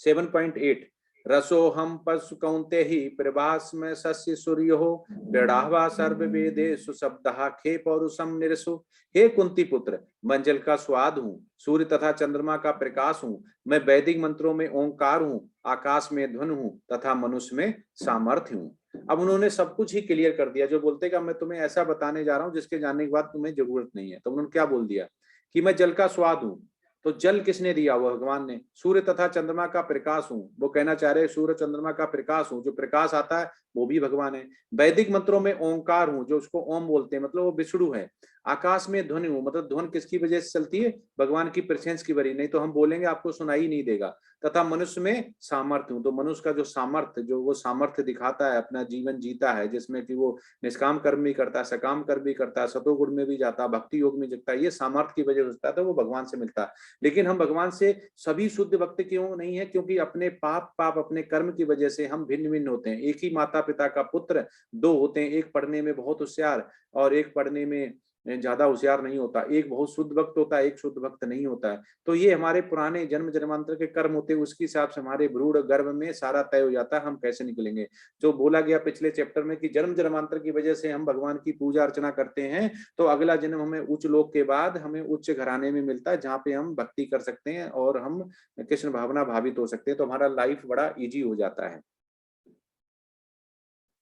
सेवन 7.8, रसोहम पशु कौंते ही प्रभास में सस्य सूर्य हो बेढ़ावा सर्व वेदे सुशब्दहा खे पौरुषम निरसु। हे कुंती पुत्र, मैं जल का स्वाद हूँ, सूर्य तथा चंद्रमा का प्रकाश हूँ, मैं वैदिक मंत्रों में ओंकार हूँ, आकाश में ध्वन हूँ तथा मनुष्य में सामर्थ्य हूँ। अब उन्होंने सब कुछ ही क्लियर कर दिया। जो बोलते कि मैं तुम्हें ऐसा बताने जा रहा हूँ जिसके जानने के बाद तुम्हें जरूरत नहीं है, तो उन्होंने क्या बोल दिया कि मैं जल का स्वाद हूँ। तो जल किसने दिया? वो भगवान ने। सूर्य तथा चंद्रमा का प्रकाश हूं, वो कहना चाह रहे सूर्य चंद्रमा का प्रकाश हूं, जो प्रकाश आता है वो भी भगवान है। वैदिक मंत्रों में ओंकार हूं, जो उसको ओम बोलते हैं, मतलब वो विष्णु है। आकाश में ध्वनि हूं, मतलब ध्वनि किसकी वजह से चलती है? भगवान की प्रेजेंस की वजह, नहीं तो हम बोलेंगे आपको सुनाई नहीं देगा। तथा मनुष्य में सामर्थ्य हूं, तो मनुष्य का जो सामर्थ्य, जो वो सामर्थ्य दिखाता है, अपना जीवन जीता है, जिसमें कि वो निष्काम कर्म भी करता है, सकाम कर्म भी करता है, सतोगुण में भी जाता है, भक्ति योग में जगता है, ये सामर्थ्य की वजह से होता है, तो वो भगवान से मिलता है। लेकिन हम भगवान से सभी शुद्ध भक्त क्यों नहीं है? क्योंकि अपने पाप अपने कर्म की वजह से हम भिन्न भिन्न होते हैं। एक ही माता पिता का पुत्र दो होते हैं, एक पढ़ने में बहुत होशियार और एक पढ़ने में ज्यादा होशियार नहीं होता, एक बहुत शुद्ध भक्त होता है, एक शुद्ध भक्त नहीं होता है। तो ये हमारे पुराने जन्म जन्मांतर के कर्म होते हैं, उसके हिसाब से हमारे भ्रूण गर्भ में सारा तय हो जाता है हम कैसे निकलेंगे। जो बोला गया पिछले चैप्टर में कि जन्म जन्मांतर की वजह से हम भगवान की पूजा अर्चना करते हैं, तो अगला जन्म हमें उच्च लोक के बाद हमें उच्च घराने में मिलता है, जहाँ पे हम भक्ति कर सकते हैं और हम कृष्ण भावना भावित हो सकते हैं, तो हमारा लाइफ बड़ा इजी हो जाता है।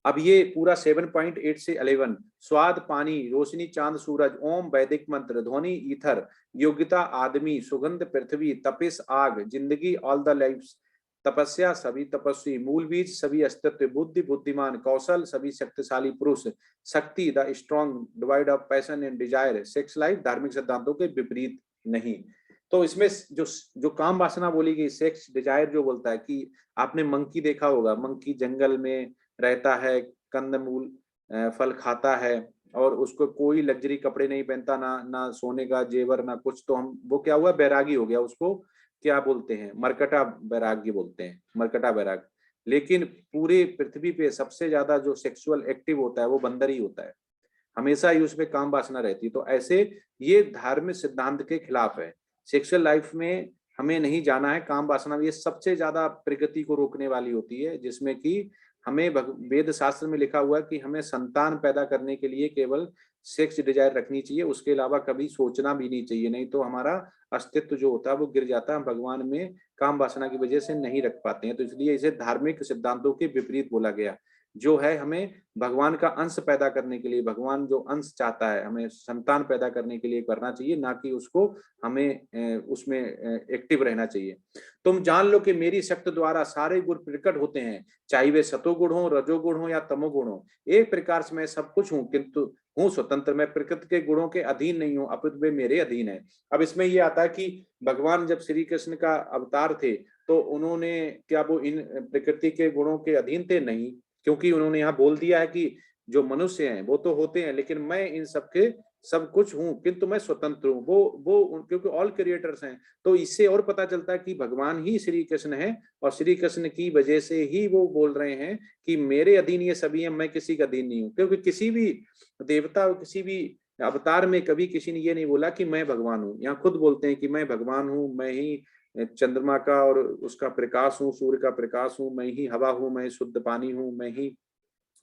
अब ये पूरा 7.8 से 11, स्वाद पानी, रोशनी चांद सूरज, ओम वैदिक मंत्र, ध्वनि ईथर, योग्यता आदमी, सुगंध पृथ्वी, तपिस आग, जिंदगी ऑल द लाइफ्स, तपस्या सभी तपस्वी, मूल बीज सभी अस्तित्व, बुद्धि बुद्धिमान, कौशल सभी शक्तिशाली पुरुष, शक्ति the strong, divide of passion and desire, sex life धार्मिक सिद्धांतों के विपरीत नहीं। तो इसमें जो जो काम वासना बोली गई, सेक्स डिजायर जो बोलता है कि आपने मंकी देखा होगा, मंकी जंगल में रहता है, कंदमूल फल खाता है और उसको कोई लग्जरी कपड़े नहीं पहनता, ना सोने का जेवर ना कुछ, तो हम वो क्या हुआ, बैरागी हो गया। उसको क्या बोलते हैं, मरकटा बैराग्य बोलते हैं, मरकटा बैराग। लेकिन पूरे पृथ्वी पे सबसे ज्यादा जो सेक्सुअल एक्टिव होता है वो बंदर ही होता है, हमेशा ही उसमें काम वासना रहती है। तो ऐसे ये धार्मिक सिद्धांत के खिलाफ है। सेक्सुअल लाइफ में हमें नहीं जाना है, काम वासना ये सबसे ज्यादा प्रगति को रोकने वाली होती है, जिसमें कि हमें वेद शास्त्र में लिखा हुआ है कि हमें संतान पैदा करने के लिए केवल सेक्स डिजायर रखनी चाहिए, उसके अलावा कभी सोचना भी नहीं चाहिए, नहीं तो हमारा अस्तित्व जो होता है वो गिर जाता है, हम भगवान में काम वासना की वजह से नहीं रख पाते हैं। तो इसलिए इसे धार्मिक सिद्धांतों के विपरीत बोला गया। जो है हमें भगवान का अंश पैदा करने के लिए, भगवान जो अंश चाहता है हमें संतान पैदा करने के लिए करना चाहिए, ना कि उसको हमें उसमें एक्टिव रहना चाहिए। तुम जान लो कि मेरी शक्ति द्वारा सारे गुण प्रकट होते हैं, चाहे वे सतोगुण हो, रजोगुण हो या तमोगुण हो। एक प्रकार से मैं सब कुछ हूँ, किंतु हूँ स्वतंत्र, मैं प्रकृति के गुणों के अधीन नहीं हूँ, अपितु वे मेरे अधीन है। अब इसमें ये आता है कि भगवान जब श्री कृष्ण का अवतार थे तो उन्होंने क्या वो इन प्रकृति के गुणों के अधीन थे? नहीं, क्योंकि उन्होंने यहाँ बोल दिया है कि जो मनुष्य हैं वो तो होते हैं, लेकिन मैं इन सबके सब कुछ हूँ, किंतु मैं स्वतंत्र हूँ। वो क्योंकि ऑल क्रिएटर्स हैं। तो इससे और पता चलता है कि भगवान ही श्री कृष्ण है, और श्री कृष्ण की वजह से ही वो बोल रहे हैं कि मेरे अधीन ये सभी हैं, मैं किसी का अधीन नहीं हूँ। क्योंकि किसी भी देवता, किसी भी अवतार में कभी किसी ने ये नहीं बोला कि मैं भगवान हूँ। यहाँ खुद बोलते हैं कि मैं भगवान हूँ, मैं ही चंद्रमा का और उसका प्रकाश हूँ, सूर्य का प्रकाश हूँ, मैं ही हवा हूँ, मैं शुद्ध पानी हूँ, मैं ही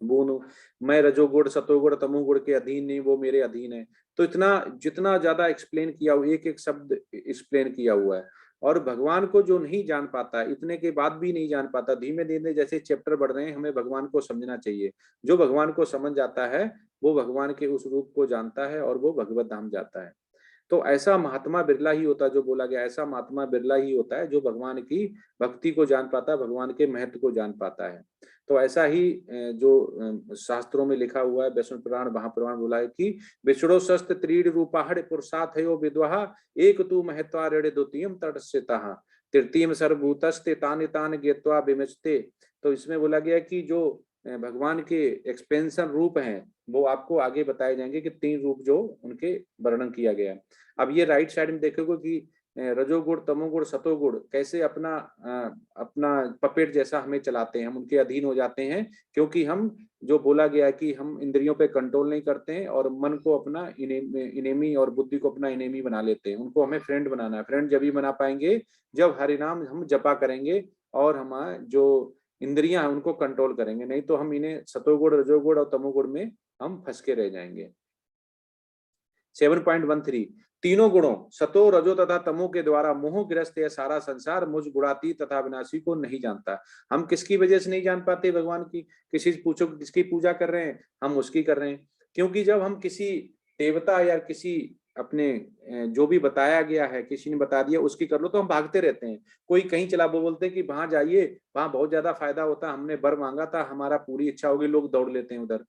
बूंद हूँ, मैं रजोगुण सतोगुण तमोगुण के अधीन नहीं, वो मेरे अधीन है। तो इतना जितना ज्यादा एक्सप्लेन किया हुआ, एक एक शब्द एक्सप्लेन किया हुआ है। और भगवान को जो नहीं जान पाता, इतने के बाद भी नहीं जान पाता, धीमे धीमे जैसे चैप्टर बढ़ रहे हैं हमें भगवान को समझना चाहिए। जो भगवान को समझ जाता है वो भगवान के उस रूप को जानता है और वो भगवत धाम जाता है। तो ऐसा महात्मा बिरला ही होता है, जो बोला गया ऐसा महात्मा बिरला ही होता है जो भगवान की भक्ति को जान पाता है, भगवान के महत्व को जान पाता है। तो ऐसा ही जो शास्त्रों में लिखा हुआ है, वैष्णव पुराण महापुराण बोला है कि विष्णु शस्त्र त्रीड रूपाहड़ पुरुषार्थ विद्वाहा एक तू महत्वा ऋण द्वितीयम तटस्थितः तृतीयम सर्वभूतस्ते तानि तानि ज्ञत्वा विमचते। तो इसमें बोला गया कि जो भगवान के एक्सपेंशन रूप हैं वो आपको आगे बताए जाएंगे कि 3 रूप जो उनके वर्णन किया गया है। अब ये राइट साइड में देखोगे कि रजोगुण तमोगुण सतोगुण कैसे अपना अपना पपेट जैसा हमें चलाते हैं, हम उनके अधीन हो जाते हैं, क्योंकि हम जो बोला गया है कि हम इंद्रियों पे कंट्रोल नहीं करते हैं और मन को अपना इनेमी और बुद्धि को अपना इनेमी बना लेते हैं। उनको हमें फ्रेंड बनाना है। फ्रेंड जब ही बना पाएंगे जब हरि नाम हम जपा करेंगे और हमारा जो इंद्रियां हैं उनको कंट्रोल करेंगे, नहीं तो हम इन्हें सतोगुण रजोगुण और तमोगुण में हम फंस के रह जाएंगे। 7.13 तीनों गुणों सतो रजो तथा तमो के द्वारा मोहग्रस्त यह सारा संसार मुझ गुणाती तथा विनाशी को नहीं जानता। हम किसकी वजह से नहीं जान पाते भगवान की? किसी से पूछो किसकी पूजा कर रहे हैं, हम उसकी कर रहे हैं। क्योंकि जब हम किसी देवता या किसी अपने जो भी बताया गया है, किसी ने बता दिया उसकी कर लो, तो हम भागते रहते हैं। कोई कहीं चला बोलते हैं कि वहां जाइए, वहां बहुत ज्यादा फायदा होता है, हमने वर मांगा था, हमारा पूरी इच्छा होगी, लोग दौड़ लेते हैं उधर।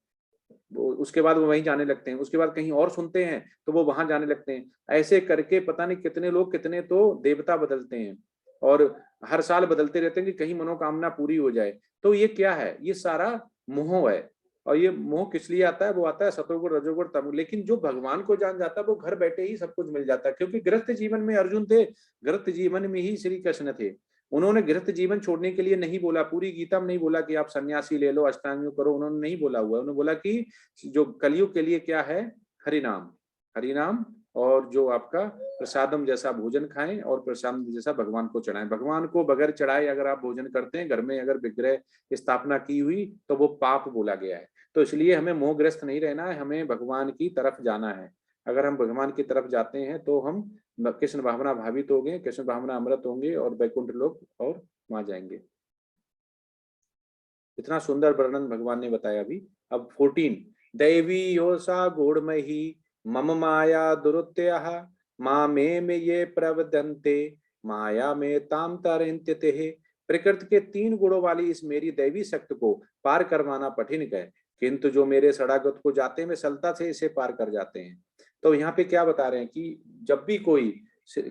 उसके बाद वो वहीं जाने लगते हैं। उसके बाद कहीं और सुनते हैं तो वो वहां जाने लगते हैं। ऐसे करके पता नहीं कितने लोग कितने तो देवता बदलते हैं और हर साल बदलते रहते हैं कि कहीं मनोकामना पूरी हो जाए। तो ये क्या है? ये सारा मोह है। और ये मोह किस लिए आता है? वो आता है सतोगुण रजोगुण तमोगुण। लेकिन जो भगवान को जान जाता है वो घर बैठे ही सब कुछ मिल जाता है। क्योंकि गृहस्थ जीवन में अर्जुन थे, गृहस्थ जीवन में ही श्री कृष्ण थे। उन्होंने गृहस्थ जीवन छोड़ने के लिए नहीं बोला, पूरी गीता में नहीं बोला कि आप सन्यासी ले लो, अष्टांग योग करो, उन्होंने नहीं बोला हुआ। उन्होंने बोला कि जो कलयुग के लिए क्या है, हरिनाम, हरिनाम, और जो आपका प्रसादम जैसा भोजन खाएं और प्रसाद जैसा भगवान को चढ़ाएं। भगवान को बगैर चढ़ाए अगर आप भोजन करते हैं, घर में अगर विग्रह स्थापना की हुई, तो वो पाप बोला गया है। तो इसलिए हमें मोहग्रस्त नहीं रहना है, हमें भगवान की तरफ जाना है। अगर हम भगवान की तरफ जाते हैं तो हम कृष्ण भावना भावित होंगे, कृष्ण भावना अमृत होंगे और वैकुंठ लोक और वहां जाएंगे। इतना सुंदर वर्णन भगवान ने बताया अभी। अब 14, दैवी योसा गूढ़मयी मम माया दुरुत्यः माँ में ये प्रवदन्ते माया में ताम तरन्त्यते। प्रकृति के 3 गुणों वाली इस मेरी दैवी शक्ति को पार करवाना कठिन है, किंतु जो मेरे सड़ागत को जाते में सरलता से इसे पार कर जाते हैं। तो यहाँ पे क्या बता रहे हैं कि जब भी कोई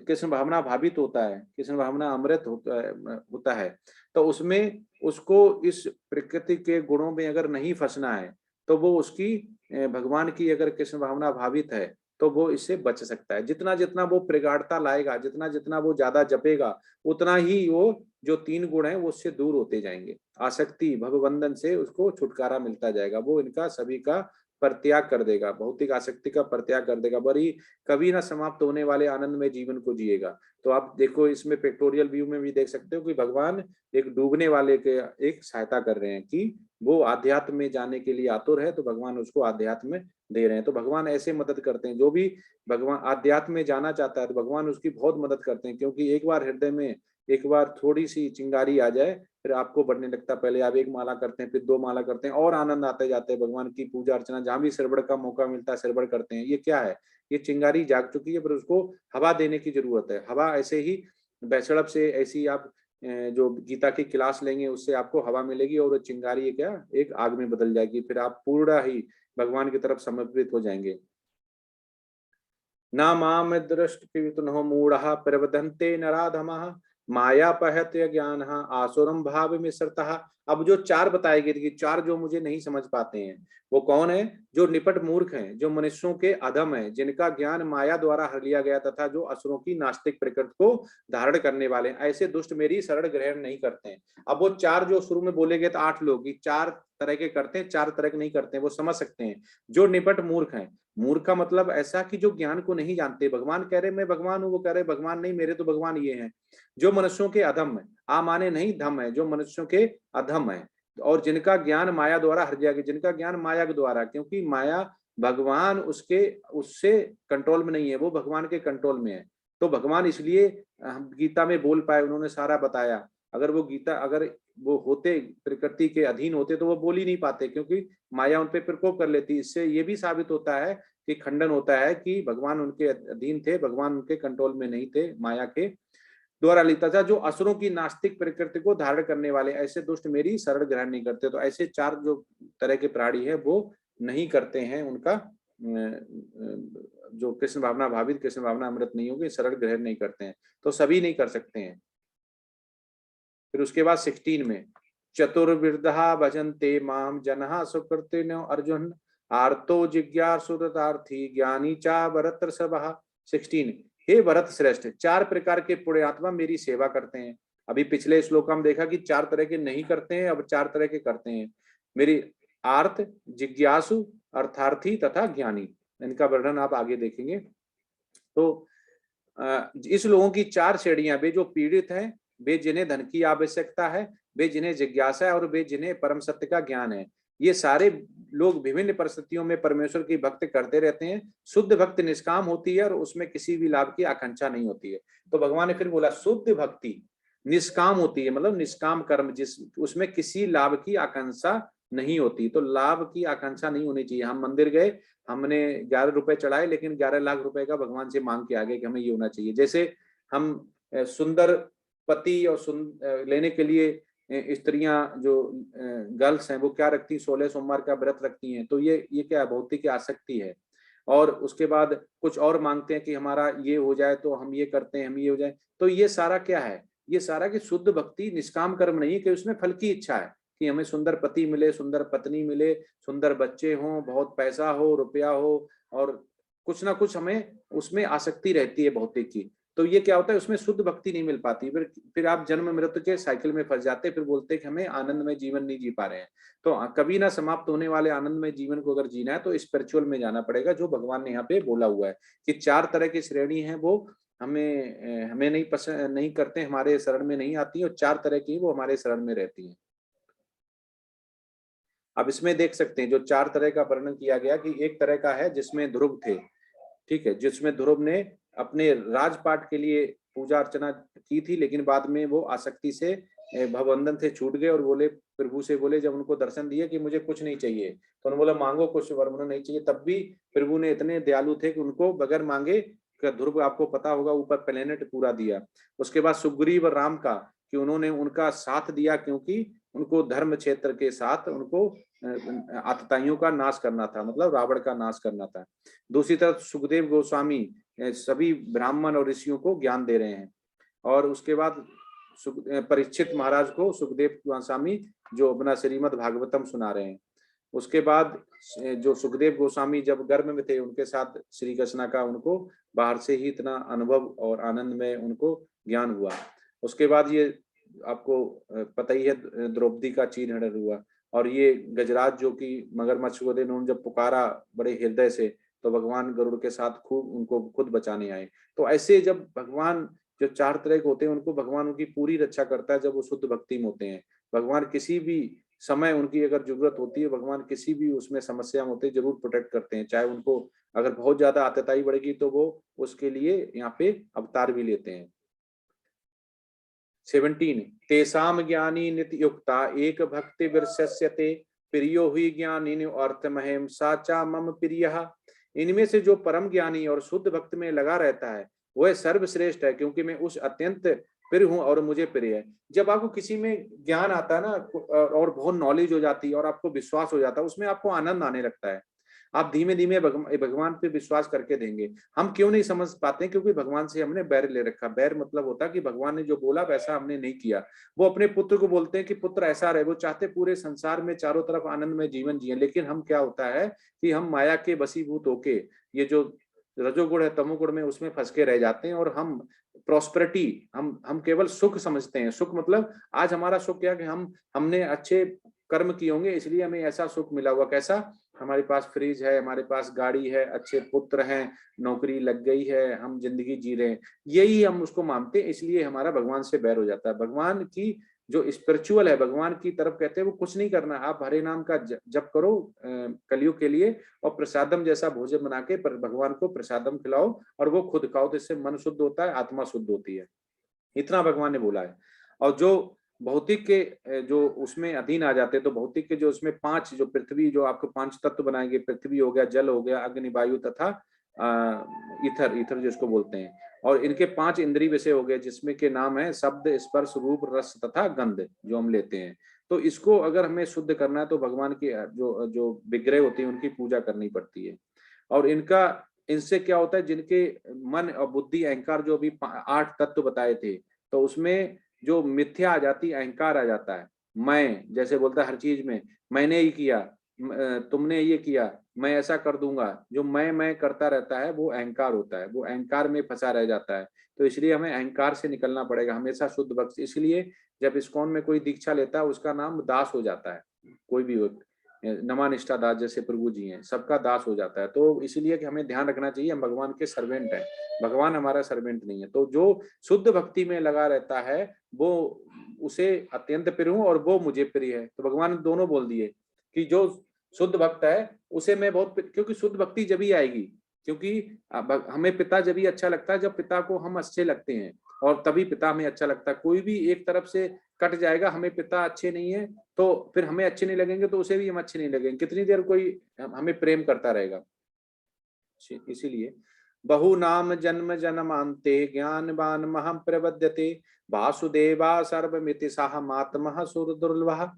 कृष्ण भावना भावित होता है, कृष्ण भावना अमृत होता है, तो उसमें उसको इस प्रकृति के गुणों में अगर नहीं फंसना है, तो वो उसकी भगवान की अगर कृष्ण भावना भावित है तो वो इससे बच सकता है। जितना जितना वो प्रगाढ़ता लाएगा, जितना जितना वो ज्यादा जपेगा, उतना ही वो जो 3 गुण है वो उससे दूर होते जाएंगे। आसक्ति भवबंधन से उसको छुटकारा मिलता जाएगा, वो इनका सभी का परित्याग कर देगा, भौतिक आसक्ति का परित्याग कर देगा, बड़ी कभी ना समाप्त होने वाले आनंदमय जीवन को जिएगा। तो आप देखो इसमें पिक्टोरियल व्यू में भी देख सकते हो कि भगवान एक डूबने वाले के एक सहायता कर रहे हैं कि वो आध्यात्म में जाने के लिए आतुर है, तो भगवान उसको आध्यात्म में दे रहे हैं। तो भगवान ऐसे मदद करते हैं, जो भी भगवान आध्यात्म में जाना चाहता है तो भगवान उसकी बहुत मदद करते हैं, क्योंकि एक बार हृदय में एक बार थोड़ी सी चिंगारी आ जाए, फिर आपको बढ़ने लगता। पहले आप 1 माला करते हैं, फिर 2 माला करते हैं, और आनंद आते जाते हैं। भगवान की पूजा अर्चना जहां भी श्रवण का मौका मिलता है श्रवण करते हैं। ये क्या है, ये चिंगारी जाग चुकी है, पर उसको हवा देने की जरूरत है। हवा ऐसे ही बैसड़प से ऐसी आप जो गीता की क्लास लेंगे उससे आपको हवा मिलेगी, और वो चिंगारी है क्या एक आग में बदल जाएगी, फिर आप पूरा ही भगवान की तरफ समर्पित हो जाएंगे। न माम दृष्टिनो मूढ़ः प्रवदन्ते नराधमः मायापहत्य ज्ञान आसुरम भाव मिश्रतः। अब जो 4 बताए गए कि 4 जो मुझे नहीं समझ पाते हैं, वो कौन है? जो निपट मूर्ख हैं, जो मनुष्यों के अधम हैं, जिनका ज्ञान माया द्वारा हर लिया गया, तथा जो असुरों की नास्तिक प्रकृति को धारण करने वाले हैं, ऐसे दुष्ट मेरी शरण ग्रहण नहीं करते हैं। अब वो 4 जो शुरू में बोले गए तो 8 लोग 4 तरह के करते हैं, 4 तरह के नहीं करते हैं, वो समझ सकते हैं। जो निपट मूर्ख हैं, मूर्ख का मतलब ऐसा कि जो ज्ञान को नहीं जानते। भगवान कह रहे मैं भगवान हूं, वो कह रहे भगवान नहीं, मेरे तो भगवान ये हैं। जो मनुष्यों के अधम है, आ माने नहीं धम है, जो मनुष्यों के अधम है, और जिनका ज्ञान माया द्वारा हर दिया गया, जिनका ज्ञान माया के द्वारा, क्योंकि माया भगवान उससे कंट्रोल में नहीं है, वो भगवान के कंट्रोल में है। तो भगवान इसलिए गीता में बोल पाए, उन्होंने सारा बताया। अगर वो गीता अगर वो होते प्रकृति के अधीन होते तो वो बोल ही नहीं पाते, क्योंकि माया उन पे प्रकोप कर लेती। इससे ये भी साबित होता है कि खंडन होता है कि भगवान उनके अधीन थे, भगवान उनके कंट्रोल में नहीं थे, माया के द्वारा लिखता था। जो असुरों की नास्तिक प्रकृति को धारण करने वाले, ऐसे दुष्ट मेरी शरण ग्रहण नहीं करते। तो ऐसे 4 जो तरह के प्राणी है वो नहीं करते हैं, उनका जो कृष्ण भावना भावित, कृष्ण भावना अमृत नहीं होगी, शरण ग्रहण नहीं करते हैं। तो सभी नहीं कर सकते हैं। फिर उसके बाद 16 में चतुर्विधा भजन्ते माम जनः सुकृतिनो अर्जुन आर्तो जिज्ञासुरतार्थी ज्ञानी चा भरत सभा। 16, हे भरत श्रेष्ठ, 4 प्रकार के पुण्यात्मा मेरी सेवा करते हैं। अभी पिछले श्लोक हम देखा कि 4 तरह के नहीं करते हैं, अब 4 तरह के करते हैं। मेरी आर्त, जिज्ञासु, अर्थार्थी तथा ज्ञानी, इनका वर्णन आप आगे देखेंगे। तो इस लोगों की 4 श्रेणियां, वे जो पीड़ित हैं, वे जिन्हें धन की आवश्यकता है, वे जिन्हें जिज्ञासा है, और वे जिन्हें परम सत्य का ज्ञान है। ये सारे लोग विभिन्न परिस्थितियों में परमेश्वर की भक्ति करते रहते हैं। शुद्ध भक्ति निष्काम होती है और उसमें किसी भी लाभ की आकांक्षा नहीं होती है। तो भगवान ने फिर बोला शुद्ध भक्ति निष्काम होती है, मतलब निष्काम कर्म, जिस उसमें किसी लाभ की आकांक्षा नहीं होती। तो लाभ की आकांक्षा नहीं होनी चाहिए। हम मंदिर गए, हमने 11 रुपए चढ़ाए, लेकिन 11 लाख रुपए का भगवान से मांग के आ गए कि हमें ये होना चाहिए। जैसे हम सुंदर पति और लेने के लिए स्त्रियां जो गर्ल्स हैं वो क्या रखती, 16 सोमवार का व्रत रखती हैं। तो ये क्या भौतिक आसक्ति है। और उसके बाद कुछ और मांगते हैं कि हमारा ये हो जाए, तो हम ये करते हैं, हम ये हो जाए। तो ये सारा क्या है? ये सारा कि शुद्ध भक्ति निष्काम कर्म नहीं है, कि उसमें फल की इच्छा है कि हमें सुंदर पति मिले, सुंदर पत्नी मिले, सुंदर बच्चे हों, बहुत पैसा हो, रुपया हो, और कुछ ना कुछ हमें उसमें आसक्ति रहती है भौतिक की। तो ये क्या होता है, उसमें शुद्ध भक्ति नहीं मिल पाती। फिर आप जन्म मृत्यु के साइकिल में फंस जाते, फिर बोलते हैं कि हमें आनंदमय जीवन नहीं जी पा रहे हैं। तो कभी ना समाप्त होने वाले आनंदमय जीवन को अगर जीना है तो स्पिरिचुअल में जाना पड़ेगा, जो भगवान ने यहाँ पे बोला हुआ है कि 4 तरह की श्रेणी है, वो हमें नहीं पसंद नहीं करते, हमारे शरण में नहीं आती, और 4 तरह की वो हमारे शरण में रहती है। अब इसमें देख सकते हैं जो 4 तरह का वर्णन किया गया कि एक तरह का है जिसमें ध्रुव थे, ठीक है, जिसमें ध्रुव ने अपने राजपाट के लिए पूजा अर्चना की थी, लेकिन बाद में वो आसक्ति से भवबंधन थे छूट गए और बोले प्रभु से बोले, जब उनको दर्शन दिए कि मुझे कुछ नहीं चाहिए, तो उन्होंने बोला मांगो कुछ, वर मुझे नहीं चाहिए। तब भी प्रभु ने इतने दयालु थे कि उनको बगैर मांगे का ध्रुव, आपको पता होगा, ऊपर प्लेनेट पूरा दिया। उसके बाद सुग्रीव और राम का, कि उन्होंने उनका साथ दिया, क्योंकि उनको धर्म क्षेत्र के साथ उनको आतताइयों का नाश करना था, मतलब रावण का नाश करना था। दूसरी तरफ सुखदेव गोस्वामी सभी ब्राह्मण और ऋषियों को ज्ञान दे रहे हैं। और उसके बाद परीक्षित महाराज को सुखदेव गोस्वामी जो अपना श्रीमद् भागवतम सुना रहे हैं। उसके बाद जो सुखदेव गोस्वामी जब गर्भ में थे, उनके साथ श्री कृष्ण का उनको बाहर से ही इतना अनुभव और आनंद में उनको ज्ञान हुआ। उसके बाद ये आपको पता ही है, द्रौपदी का चीरहरण हुआ। और ये गजराज जो कि मगरमच्छ को दे, उन्होंने जब पुकारा बड़े हृदय से, तो भगवान गरुड़ के साथ खूब उनको खुद बचाने आए। तो ऐसे जब भगवान जो चार तरह के होते हैं, उनको भगवान उनकी पूरी रक्षा करता है जब वो शुद्ध भक्ति में होते हैं। भगवान किसी भी समय उनकी अगर जरूरत होती है, भगवान किसी भी उसमें समस्या में होते हैं, जरूर प्रोटेक्ट करते हैं। चाहे उनको अगर बहुत ज्यादा आतताई बढ़ेगी तो वो उसके लिए यहाँ पे अवतार भी लेते हैं। 17 तेसाम ज्ञानी नित्य युक्ता एक भक्ति विरस्यते प्रियो हुई ज्ञानी अर्थ महेम साचा मम प्रिय। इनमें से जो परम ज्ञानी और शुद्ध भक्त में लगा रहता है वह सर्वश्रेष्ठ है, क्योंकि मैं उस अत्यंत प्रिय हूँ और मुझे प्रिय है। जब आपको किसी में ज्ञान आता है ना, और बहुत नॉलेज हो जाती है और आपको विश्वास हो जाता है, उसमें आपको आनंद आने लगता है। आप धीमे धीमे भगवान पे विश्वास करके देंगे। हम क्यों नहीं समझ पाते? क्योंकि भगवान से हमने बैर ले रखा। बैर मतलब होता है कि भगवान ने जो बोला वैसा हमने नहीं किया। वो अपने पुत्र को बोलते हैं कि पुत्र ऐसा रहे, वो चाहते पूरे संसार में चारों तरफ आनंद में जीवन जिए, लेकिन हम क्या होता है कि हम माया के वशीभूत होके, ये जो रजोगुण है तमोगुण में, उसमें फंस के रह जाते हैं। और हम प्रॉस्पेरिटी, हम केवल सुख समझते हैं। सुख मतलब आज हमारा सुख क्या कि हमने अच्छे कर्म किए होंगे, इसलिए हमें ऐसा सुख मिला हुआ। कैसा? हमारे पास फ्रिज है, हमारे पास गाड़ी है, अच्छे पुत्र हैं, नौकरी लग गई है, हम जिंदगी जी रहे हैं, यही हम उसको मानते हैं। इसलिए हमारा भगवान से बैर हो जाता है। भगवान की जो स्पिरिचुअल है, भगवान की तरफ कहते हैं, वो कुछ नहीं करना। आप हरे नाम का जप करो कलयुग के लिए, और प्रसादम जैसा भोजन बना के भगवान को प्रसादम खिलाओ, और वो खुद खाओ, तो इससे मन शुद्ध होता है, आत्मा शुद्ध होती है। इतना भगवान ने बोला है। और जो भौतिक के जो उसमें अधीन आ जाते हैं, तो भौतिक के जो उसमें 5 जो पृथ्वी, जो आपको 5 तत्व बनाएंगे, पृथ्वी हो गया, जल हो गया, अग्नि, वायु तथा ईथर जिसको बोलते हैं। और इनके 5 इंद्रिय विषय हो गए, जिसमें के नाम है शब्द, स्पर्श, रूप, रस तथा गंध, जो हम लेते हैं। तो इसको अगर हमें शुद्ध करना है तो भगवान की जो विग्रह होती है उनकी पूजा करनी पड़ती है। और इनसे क्या होता है, जिनके मन और बुद्धि, अहंकार, जो अभी 8 तत्व बताए थे, तो उसमें जो मिथ्या आ जाती, अहंकार आ जाता है। मैं जैसे बोलता है हर चीज में, मैंने ही किया, तुमने ये किया, मैं ऐसा कर दूंगा, जो मैं करता रहता है वो अहंकार होता है। वो अहंकार में फंसा रह जाता है। तो इसलिए हमें अहंकार से निकलना पड़ेगा, हमेशा शुद्ध भक्त। इसलिए जब इस्कॉन में कोई दीक्षा लेता है, उसका नाम दास हो जाता है। कोई भी नमानिष्ठा दास, जैसे प्रभु जी हैं, सबका दास हो जाता है। तो इसलिए कि हमें ध्यान रखना चाहिए, हम भगवान के सर्वेंट हैं, भगवान हमारा सर्वेंट नहीं है। तो जो शुद्ध भक्ति में लगा रहता है, वो उसे अत्यंत प्रिय हूँ और वो मुझे प्रिय है। तो भगवान ने दोनों बोल दिए कि जो शुद्ध भक्त है उसे मैं बहुत, क्योंकि शुद्ध भक्ति जब ही आएगी, क्योंकि हमें पिता जब ही अच्छा लगता है जब पिता को हम अच्छे लगते हैं, और तभी पिता हमें अच्छा लगता है। कोई भी एक तरफ से कट जाएगा, हमें पिता अच्छे नहीं है तो फिर हमें अच्छे नहीं लगेंगे, तो उसे भी हम अच्छे नहीं लगेंगे। कितनी देर कोई हमें प्रेम करता रहेगा? इसीलिए बहु नाम जन्म जन्मांते ज्ञानवान महम प्रबध्यते वासुदेवा सर्वमिति साह मात्मः सुर दुर्लभः।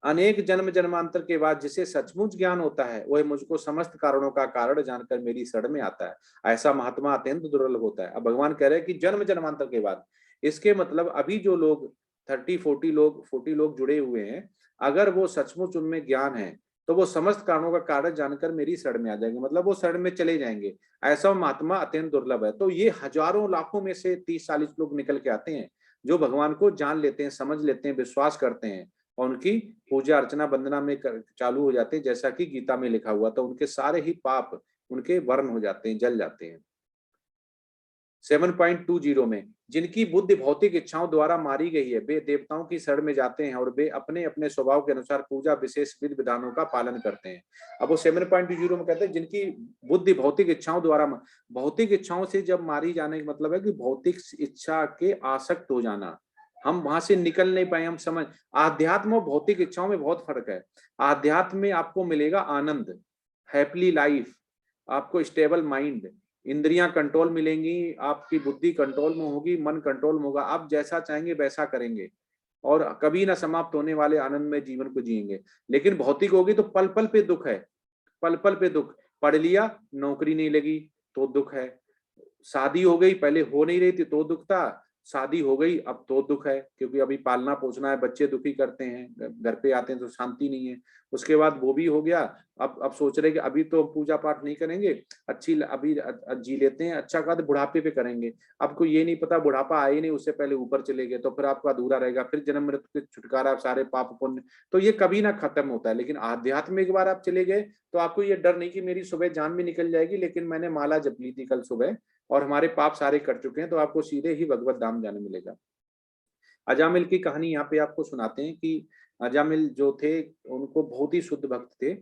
अनेक जन्म जन्मांतर के बाद जिसे सचमुच ज्ञान होता है, वह मुझको समस्त कारणों का कारण जानकर मेरी शरण में आता है। ऐसा महात्मा अत्यंत दुर्लभ होता है। अब भगवान कह रहे हैं कि जन्म जन्मांतर के बाद, इसके मतलब अभी जो लोग 40 लोग जुड़े हुए हैं, अगर वो सचमुच उनमें ज्ञान है तो वो समस्त कारणों का कारण जानकर मेरी शरण में आ जाएंगे, मतलब वो शरण में चले जाएंगे। ऐसा महात्मा अत्यंत दुर्लभ है। तो ये हजारों लाखों में से 30-40 लोग निकल के आते हैं जो भगवान को जान लेते हैं, समझ लेते हैं, विश्वास करते हैं, और उनकी पूजा अर्चना वंदना में चालू हो जाते हैं, जैसा कि गीता में लिखा हुआ। तो उनके सारे ही पाप उनके वर्ण हो जाते हैं, जल जाते हैं। 7.20 में जिनकी बुद्धि भौतिक इच्छाओं द्वारा मारी गई है, वे देवताओं की शरण में जाते हैं और वे अपने अपने स्वभाव के अनुसार पूजा विशेष विधि विधानों का पालन करते हैं। अब वो 7.20 में कहते हैं जिनकी बुद्धि भौतिक इच्छाओं द्वारा, भौतिक इच्छाओं से जब मारी जाने का मतलब है कि भौतिक इच्छा के आसक्त हो जाना, हम वहां से निकल नहीं पाए। हम समझ, आध्यात्म और भौतिक इच्छाओं में बहुत फर्क है। आध्यात्म में आपको मिलेगा आनंद, हैप्पी लाइफ, आपको स्टेबल माइंड, इंद्रियां कंट्रोल मिलेंगी, आपकी बुद्धि कंट्रोल में होगी, मन कंट्रोल में होगा, आप जैसा चाहेंगे वैसा करेंगे और कभी ना समाप्त होने वाले आनंद में जीवन को जिएंगे। लेकिन भौतिक होगी तो पल पल पे दुख है, पल पल पे दुख। पढ़ लिया, नौकरी नहीं लगी तो दुख है, शादी हो गई, पहले हो नहीं रही थी तो दुख था, शादी हो गई अब तो दुख है, क्योंकि अभी पालना पोसना है, बच्चे दुखी करते हैं, घर पे आते हैं तो शांति नहीं है। उसके बाद वो भी हो गया, अब सोच रहे कि अभी तो पूजा पाठ नहीं करेंगे, अभी जी लेते हैं, अच्छा कहा तो बुढ़ापे पे करेंगे। आपको ये नहीं पता बुढ़ापा आए नहीं, उससे पहले ऊपर चले गए तो फिर आपका अधूरा रहेगा, फिर जन्म मृत्यु से छुटकारा, सारे पाप पुण्य, तो ये कभी ना खत्म होता है। लेकिन आध्यात्मिक बार आप चले गए तो आपको ये डर नहीं कि मेरी सुबह जान भी निकल जाएगी, लेकिन मैंने माला जप ली थी कल सुबह और हमारे पाप सारे कट चुके हैं, तो आपको सीधे ही भगवत धाम जाने मिलेगा। अजामिल की कहानी यहाँ पे आपको सुनाते हैं कि अजामिल जो थे उनको बहुत ही शुद्ध भक्त थे,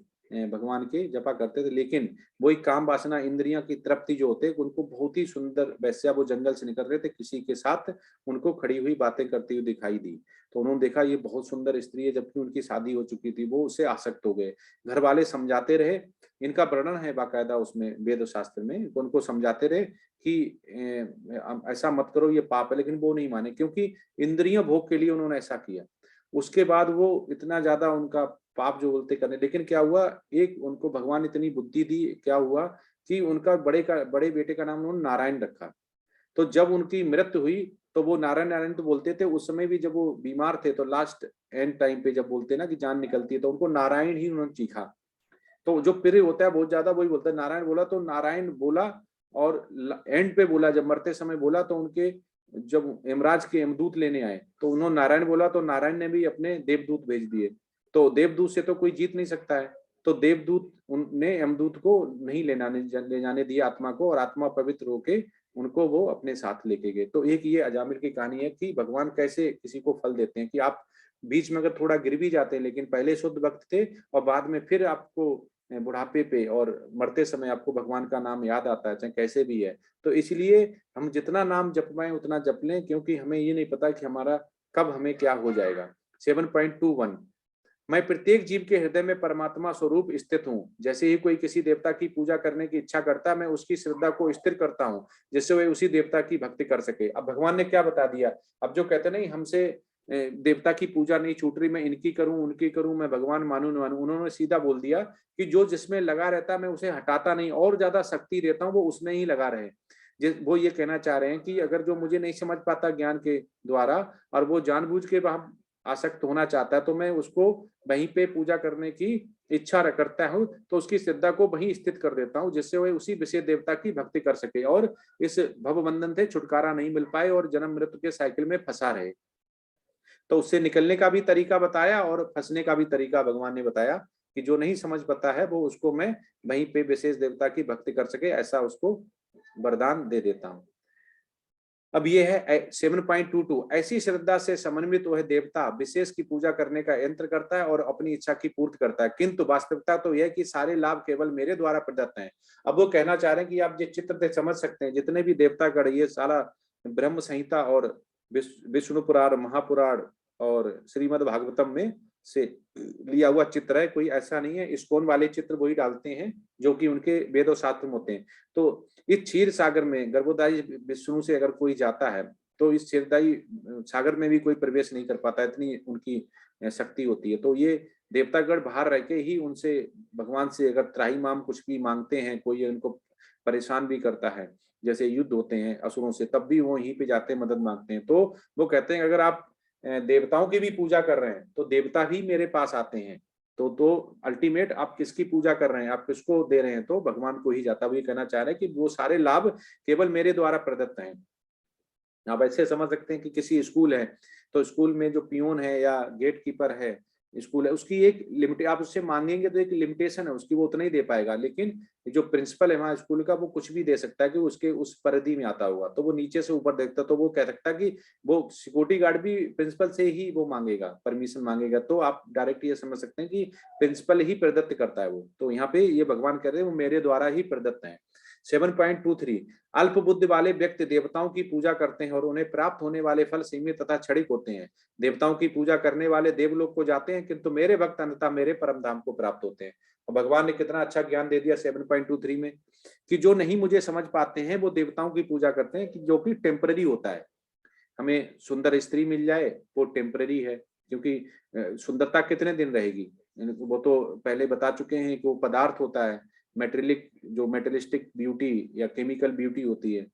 भगवान के जपा करते थे, लेकिन वही काम वासना इंद्रियां की तृप्ति जो होते उनको बहुत ही सुंदर वैश्या, वो जंगल से निकल रहे थे, किसी के साथ उनको खड़ी हुई बातें करती हुई दिखाई दी। तो उन्होंने देखा ये बहुत सुंदर स्त्री है, जबकि उनकी शादी हो चुकी थी, वो उससे आसक्त हो गए। घर वाले समझाते रहे, इनका वर्णन है बाकायदा उसमें वेद शास्त्र में, उनको समझाते रहे कि ऐसा मत करो, ये पाप है, लेकिन वो नहीं माने, क्योंकि इंद्रिय भोग के लिए उन्होंने ऐसा किया। उसके बाद वो इतना ज्यादा उनका पाप जो बोलते करने, लेकिन क्या हुआ, एक उनको भगवान इतनी बुद्धि दी, क्या हुआ कि उनका बड़े बेटे का नाम उन्होंने नारायण रखा। तो जब उनकी मृत्यु हुई तो वो नारायण नारायण तो बोलते थे, उस समय भी जब वो बीमार थे तो लास्ट एंड टाइम पे जब बोलते ना कि जान निकलती है, तो उनको नारायण ही उन्होंने चीखा। तो जो प्रिय होता है बहुत ज्यादा वही बोलता है नारायण बोला, तो नारायण बोला और एंड पे बोला, जब मरते समय बोला तो उनके जब यमराज के यमदूत लेने आए तो उन्होंने नारायण बोला, तो नारायण ने भी अपने देवदूत भेज दिए। तो देवदूत से तो कोई जीत नहीं सकता है, तो देवदूत ने यमदूत को नहीं ले जाने दिया आत्मा को, और आत्मा पवित्र होके उनको वो अपने साथ लेके गए। तो एक ये अजामिल की कहानी है कि भगवान कैसे किसी को फल देते हैं, कि आप बीच में अगर थोड़ा गिर भी जाते हैं, लेकिन पहले शुद्ध भक्त थे और बाद में फिर आपको बुढ़ापे पे और मरते समय आपको भगवान का नाम याद आता है, चाहे कैसे भी है। तो इसलिए हम जितना नाम जप पाए उतना जप लें, क्योंकि हमें ये नहीं पता कि हमारा कब हमें क्या हो जाएगा। 7.21 मैं प्रत्येक जीव के हृदय में परमात्मा स्वरूप स्थित हूँ। जैसे ही कोई किसी देवता की पूजा करने की इच्छा करता है, मैं उसकी श्रद्धा को स्थिर करता हूँ, जिससे वह उसी देवता की भक्ति कर सके। अब भगवान ने क्या बता दिया, अब जो कहते नहीं हमसे देवता की पूजा नहीं छूट रही, मैं इनकी करूं उनकी करूं, मैं भगवान मानूं न मानूं, उन्होंने सीधा बोल दिया कि जो जिसमें लगा रहता है मैं उसे हटाता नहीं, और ज्यादा शक्ति देता हूं, वो उसमें ही लगा रहे। वो ये कहना चाह रहे हैं कि अगर जो मुझे नहीं समझ पाता ज्ञान के द्वारा और वो जानबूझ के वहां आसक्त होना चाहता है, तो मैं उसको वहीं पे पूजा करने की इच्छा करता हूँ, तो उसकी श्रद्धा को वहीं स्थित कर देता हूँ, जिससे वह उसी विशेष देवता की भक्ति कर सके और इस भवबंधन से छुटकारा नहीं मिल पाए और जन्म मृत्यु के साइकिल में फंसा रहे। तो उससे निकलने का भी तरीका बताया और फंसने का भी तरीका भगवान ने बताया कि जो नहीं समझ पाता है वो उसको मैं वहीं पे विशेष देवता की भक्ति कर सके, ऐसा उसको वरदान दे देता हूं। अब ये है 7.22 ऐसी श्रद्धा से समन्वित वह देवता विशेष की पूजा करने का यंत्र करता है और अपनी इच्छा की पूर्ति करता है, किंतु वास्तविकता तो यह कि सारे लाभ केवल मेरे द्वारा प्रदत्त हैं। अब वो कहना चाह रहे हैं कि आप जिस चित्र से समझ सकते हैं, जितने भी देवतागण, ये सारा ब्रह्म संहिता और विष्णु पुराण, महापुराण और श्रीमद् भागवतम में से लिया हुआ चित्र है, कोई ऐसा नहीं है। इस्कॉन वाले चित्र वही डालते हैं जो कि उनके वेदों शास्त्र में होते हैं। तो इस क्षीर सागर में गर्भोदायी विष्णु से अगर कोई जाता है तो इस क्षीरदायी सागर में भी कोई प्रवेश नहीं कर पाता, इतनी उनकी शक्ति होती है। तो ये देवतागण बाहर रह के ही उनसे भगवान से अगर त्राही माम कुछ भी मांगते हैं, कोई उनको परेशान भी करता है, जैसे युद्ध होते हैं असुरों से, तब भी वो यहीं पे जाते हैं, मदद मांगते हैं। तो वो कहते हैं अगर आप देवताओं की भी पूजा कर रहे हैं तो देवता ही मेरे पास आते हैं। तो अल्टीमेट आप किसकी पूजा कर रहे हैं, आप किसको दे रहे हैं, तो भगवान को ही जाता। वो ये कहना चाह रहे हैं कि वो सारे लाभ केवल मेरे द्वारा प्रदत्त हैं। आप ऐसे समझ सकते हैं कि किसी स्कूल है तो स्कूल में जो पियोन है या गेट कीपर है स्कूल है, उसकी एक लिमिट, आप उससे मांगेंगे तो एक लिमिटेशन है उसकी, वो उतना ही दे पाएगा। लेकिन जो प्रिंसिपल है वहाँ स्कूल का, वो कुछ भी दे सकता है कि उसके उस परिधि में आता हुआ, तो वो नीचे से ऊपर देखता, तो वो कह सकता है कि वो सिक्योरिटी गार्ड भी प्रिंसिपल से ही वो मांगेगा, परमिशन मांगेगा। तो आप डायरेक्ट ये समझ सकते हैं कि प्रिंसिपल ही प्रदत्त करता है वो। तो यहाँ पे ये भगवान कह रहे हैं वो मेरे द्वारा ही प्रदत्त है। 7.23 अल्प बुद्धि वाले व्यक्ति देवताओं की पूजा करते हैं और उन्हें प्राप्त होने वाले फल सीमित तथा क्षणिक होते हैं। देवताओं की पूजा करने वाले देवलोक को जाते हैं, किंतु मेरे भक्त अंततः मेरे परम धाम को प्राप्त होते हैं। और भगवान ने कितना अच्छा ज्ञान दे दिया 7.23 में, कि जो नहीं मुझे समझ पाते हैं वो देवताओं की पूजा करते हैं, कि जो कि टेम्पररी होता है। हमें सुंदर स्त्री मिल जाए वो टेम्पररी है, क्योंकि सुंदरता कितने दिन रहेगी, वो तो पहले बता चुके हैं कि वो पदार्थ होता है, मेटेरियलिस्टिक ब्यूटी या केमिकल ब्यूटी होती है।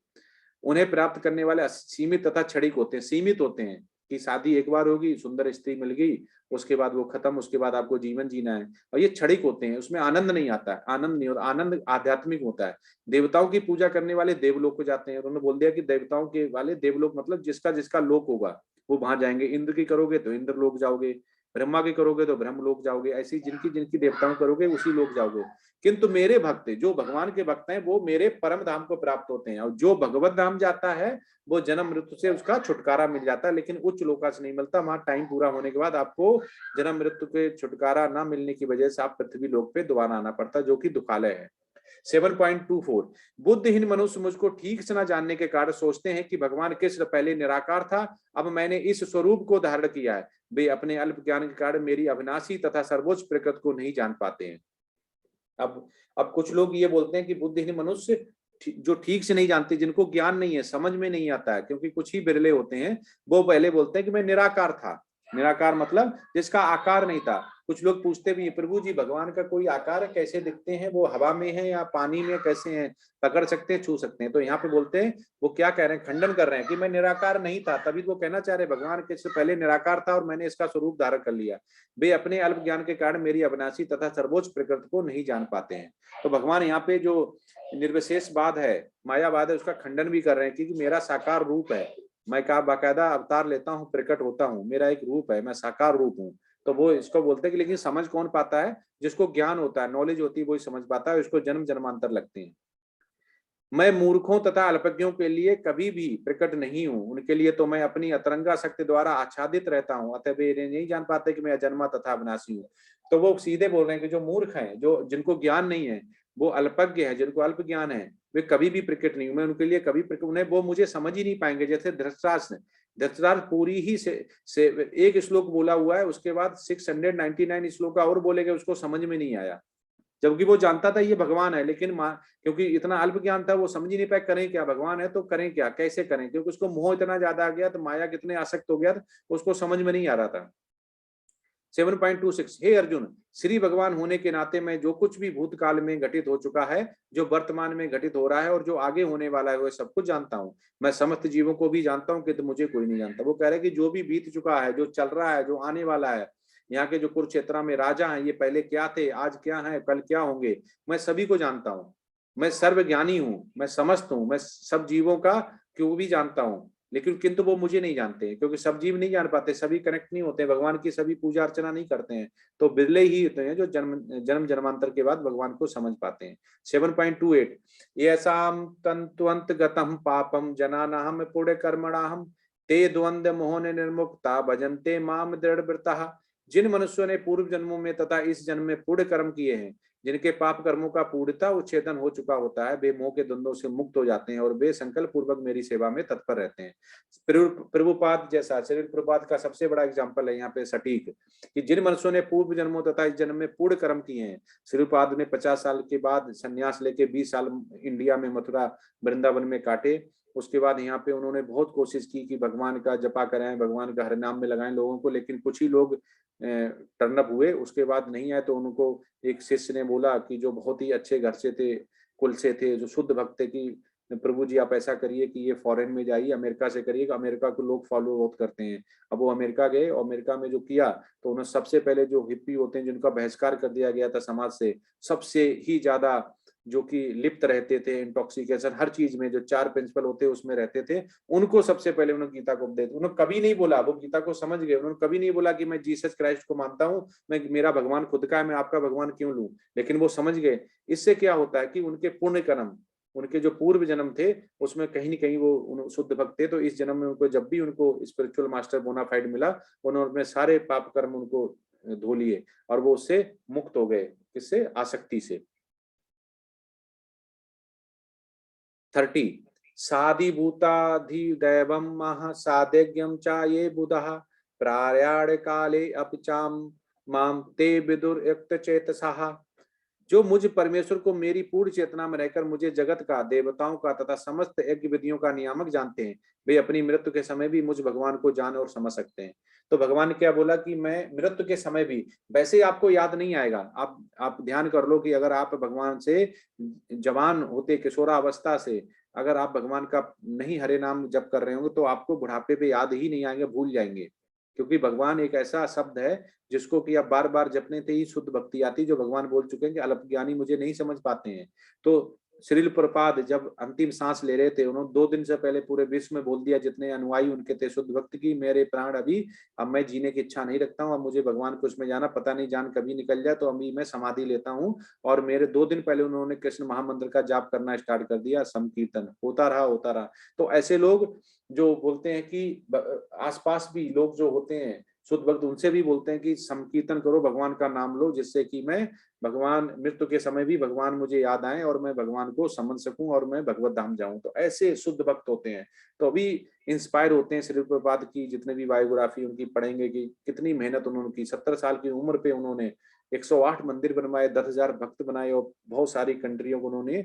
उन्हें प्राप्त करने वाले सीमित तथा क्षणिक होते हैं, सीमित होते हैं, कि शादी एक बार होगी, सुंदर स्त्री मिल गई, उसके बाद वो खत्म, उसके बाद आपको जीवन जीना है। और ये क्षणिक होते हैं, उसमें आनंद नहीं आता है, आनंद नहीं होता, आनंद आध्यात्मिक होता है। देवताओं की पूजा करने वाले देवलोक को जाते हैं। उन्होंने बोल दिया कि देवताओं के वाले देवलोक मतलब जिसका जिसका लोक होगा वो वहां जाएंगे। इंद्र की करोगे तो इंद्र लोक जाओगे, ब्रह्मा की करोगे तो ब्रह्म लोक जाओगे, ऐसी जिनकी जिनकी देवताओं करोगे उसी लोक जाओगे। किंतु मेरे भक्त, जो भगवान के भक्त हैं, वो मेरे परम धाम को प्राप्त होते हैं। और जो भगवत धाम जाता है वो जन्म मृत्यु से उसका छुटकारा मिल जाता है, लेकिन उच्च लोका से नहीं मिलता। वहां टाइम पूरा होने के बाद आपको जन्म मृत्यु के छुटकारा ना मिलने की वजह से आप पृथ्वी लोक पे दोबारा आना पड़ता है, जो कि दुखालय है। 7.24 बुद्धिहीन मनुष्य मुझको ठीक से न जानने के कारण सोचते हैं कि भगवान कृष्ण पहले निराकार था, अब मैंने इस स्वरूप को धारण किया है। वे अपने अल्प ज्ञान के कारण मेरी अविनाशी तथा सर्वोच्च प्रकृति को नहीं जान पाते हैं। अब कुछ लोग ये बोलते हैं कि बुद्धिहीन मनुष्य जो ठीक से नहीं जानते, जिनको ज्ञान नहीं है, समझ में नहीं आता है, क्योंकि कुछ ही बिरले होते हैं, वो पहले बोलते हैं कि मैं निराकार था। निराकार मतलब जिसका आकार नहीं था। कुछ लोग पूछते भी, प्रभु जी भगवान का कोई आकार है, कैसे दिखते हैं, वो हवा में है या पानी में, कैसे हैं, पकड़ सकते हैं, छू सकते हैं? तो यहाँ पे बोलते हैं, वो क्या कह रहे हैं, खंडन कर रहे हैं कि मैं निराकार नहीं था। तभी वो कहना चाह रहे भगवान के पहले निराकार था और मैंने इसका स्वरूप धारण कर लिया। वे अपने अल्प ज्ञान के कारण मेरी अविनाशी तथा सर्वोच्च प्रकृति को नहीं जान पाते हैं। तो भगवान यहाँ पे जो निर्विशेषवाद है, मायावाद है, उसका खंडन भी कर रहे हैं, क्योंकि मेरा साकार रूप है, मैं का बाकायदा अवतार लेता हूँ, प्रकट होता हूँ, मेरा एक रूप है, मैं साकार रूप हूँ। तो वो इसको बोलते हैं कि लेकिन समझ कौन पाता है? जिसको ज्ञान होता है, नॉलेज होती है, वही समझ पाता है, उसको जन्म जन्मांतर लगते हैं। मैं मूर्खों तथा अल्पज्ञों के लिए कभी भी प्रकट नहीं हूँ, उनके लिए तो मैं अपनी अतरंगा शक्ति द्वारा आच्छादित रहता हूँ, अतः वे नहीं जान पाते कि मैं अजन्मा तथा अविनाशी हूँ। तो वो सीधे बोल रहे हैं कि जो मूर्ख हैं, जो जिनको ज्ञान नहीं है, वो अल्पज्ञ है, जिनको अल्प ज्ञान है, वे कभी भी प्रकट नहीं हूँ, मैं उनके लिए कभी प्रकट, उन्हें वो मुझे समझ ही नहीं पाएंगे। जैसे धृतराष्ट्र पूरी ही से एक श्लोक बोला हुआ है, उसके बाद 699 श्लोक और बोलेगा, उसको समझ में नहीं आया, जबकि वो जानता था ये भगवान है, लेकिन क्योंकि इतना अल्प ज्ञान था, वो समझ ही नहीं पाए करें क्या, भगवान है तो करें क्या, कैसे करें, क्योंकि उसको मोह इतना ज्यादा आ गया, तो माया कितने आसक्त हो गया था, उसको समझ में नहीं आ रहा था। 7.26 हे अर्जुन, श्री भगवान होने के नाते मैं जो कुछ भी भूतकाल में घटित हो चुका है, जो वर्तमान में घटित हो रहा है और जो आगे होने वाला है, वह सब कुछ जानता हूँ। मैं समस्त जीवों को भी जानता हूँ, कि तो मुझे कोई नहीं जानता। वो कह रहे कि जो भी बीत चुका है, जो चल रहा है, जो आने वाला है, यहाँ के जो कुरुक्षेत्र में राजा हैं, ये पहले क्या थे, आज क्या है, कल क्या होंगे, मैं सभी को जानता हूँ। मैं सर्वज्ञानी हूँ, मैं समस्त हूँ, मैं सब जीवों का क्यों भी जानता हूँ, लेकिन किंतु वो मुझे नहीं जानते, क्योंकि सब जीव नहीं जान पाते, सभी कनेक्ट नहीं होते, भगवान की सभी पूजा अर्चना नहीं करते हैं। तो बिरले ही होते हैं जो जन्म जन्मांतर के बाद भगवान को समझ पाते हैं। 7.28 येषां तंत्वंत गतम पापम जनानाहम पुण्य कर्मणाहम ते द्वंद्व मोहन निर्मुक्ता भजन्ते माम दृढ़व्रतः। जिन मनुष्यों ने पूर्व जन्मों में तथा इस जन्म में पुण्य कर्म किए हैं, जिनके पाप कर्मों का पूर्णतः उच्छेदन हो चुका होता है, वे मोह के द्वंद्वों से मुक्त हो जाते हैं और वे संकल्प पूर्वक मेरी सेवा में तत्पर रहते हैं। प्रभुपाद जैसा, श्री प्रभुपाद का सबसे बड़ा एग्जाम्पल है यहाँ पे सटीक, कि जिन मनुष्यों ने पूर्व जन्मों तथा इस जन्म में पुण्य कर्म किए हैं। श्री प्रभुपाद ने 50 साल के बाद संन्यास लेके 20 साल इंडिया में मथुरा वृंदावन में काटे। उसके बाद यहाँ पे उन्होंने बहुत कोशिश की कि भगवान का जपा कराएं, भगवान का हर नाम में लगाएं लोगों को, लेकिन कुछ ही लोग टर्नअप हुए। उसके बाद नहीं आए तो उनको एक शिष्य ने बोला, कि जो बहुत ही अच्छे घर से थे, कुल से थे, जो शुद्ध भक्त थे, कि प्रभु जी आप ऐसा करिए कि ये फॉरेन में जाइए, अमेरिका से करिएगा, अमेरिका को लोग फॉलो बहुत करते हैं। अब वो अमेरिका गए, और अमेरिका में जो किया, तो उन्होंने सबसे पहले जो हिप्पी होते हैं, जिनका बहिष्कार कर दिया गया था समाज से, सबसे ही ज्यादा जो कि लिप्त रहते थे इंटॉक्सिकेशन हर चीज में, जो 4 प्रिंसिपल होते उसमें रहते थे, उनको सबसे पहले उन्होंने गीता को उपदेश। उन्होंने कभी नहीं बोला, वो गीता को समझ गए, उन्होंने कभी नहीं बोला कि मैं जीसस क्राइस्ट को मानता हूँ, मैं मेरा भगवान खुद का है, मैं आपका भगवान क्यों लूं, लेकिन वो समझ गए। इससे क्या होता है कि उनके पुण्य कर्म, उनके जो पूर्व जन्म थे, उसमें कहीं न कहीं वो शुद्ध भक्त थे। तो इस जन्म में उनको जब भी उनको स्पिरिचुअल मास्टर बोनाफाइड मिला, उन्होंने अपने सारे पाप कर्म उनको धो लिए और वो उससे मुक्त हो गए। किससे? आसक्ति से। 30 साधिभूताधिदैवं मह साध्यज्ञं च ये बुधः प्रायाण काले अपचाम माम ते विदुर युक्त चेतसः। जो मुझ परमेश्वर को मेरी पूर्ण चेतना में रहकर मुझे जगत का, देवताओं का तथा समस्त यज्ञ विधियों का नियामक जानते हैं, वे अपनी मृत्यु के समय भी मुझ भगवान को जान और समझ सकते हैं। तो भगवान ने क्या बोला कि मैं मृत्यु के समय भी, वैसे ही आपको याद नहीं आएगा। आप ध्यान कर लो कि अगर आप भगवान से जवान होते किशोरावस्था से अगर आप भगवान का नहीं हरे नाम जप कर रहे होंगे तो आपको बुढ़ापे पे याद ही नहीं आएंगे, भूल जाएंगे। क्योंकि भगवान एक ऐसा शब्द है जिसको कि आप बार बार जपने से ही शुद्ध भक्ति आती है, जो भगवान बोल चुके हैं कि अल्पज्ञानी मुझे नहीं समझ पाते हैं। तो श्रील प्रपाद जब अंतिम सांस ले रहे थे, उन्होंने 2 दिन से पहले पूरे विश्व में बोल दिया, जितने अनुयायी उनके थे शुद्ध भक्त की, मेरे प्राण अभी, अब मैं जीने की इच्छा नहीं रखता हूँ, अब मुझे भगवान को उसमें जाना, पता नहीं जान कभी निकल जाए, तो अभी मैं समाधि लेता हूँ। और मेरे 2 दिन पहले उन्होंने कृष्ण महामंत्र का जाप करना स्टार्ट कर दिया, संकीर्तन होता रहा होता रहा। तो ऐसे लोग जो बोलते हैं कि आसपास भी लोग जो होते हैं शुद्ध भक्त, उनसे भी बोलते हैं कि संकीर्तन करो, भगवान का नाम लो, जिससे कि मैं भगवान मृत्यु के समय भी भगवान मुझे याद आए और मैं भगवान को समझ सकूं और मैं भगवत धाम जाऊं। तो ऐसे शुद्ध भक्त होते हैं। तो अभी इंस्पायर होते हैं श्री प्रभुपाद की जितने भी बायोग्राफी उनकी पढ़ेंगे कि कितनी मेहनत उन्होंने की। 70 साल की उम्र पे उन्होंने 108 मंदिर बनवाए, 10,000 भक्त बनाए और बहुत सारी कंट्रियों को उन्होंने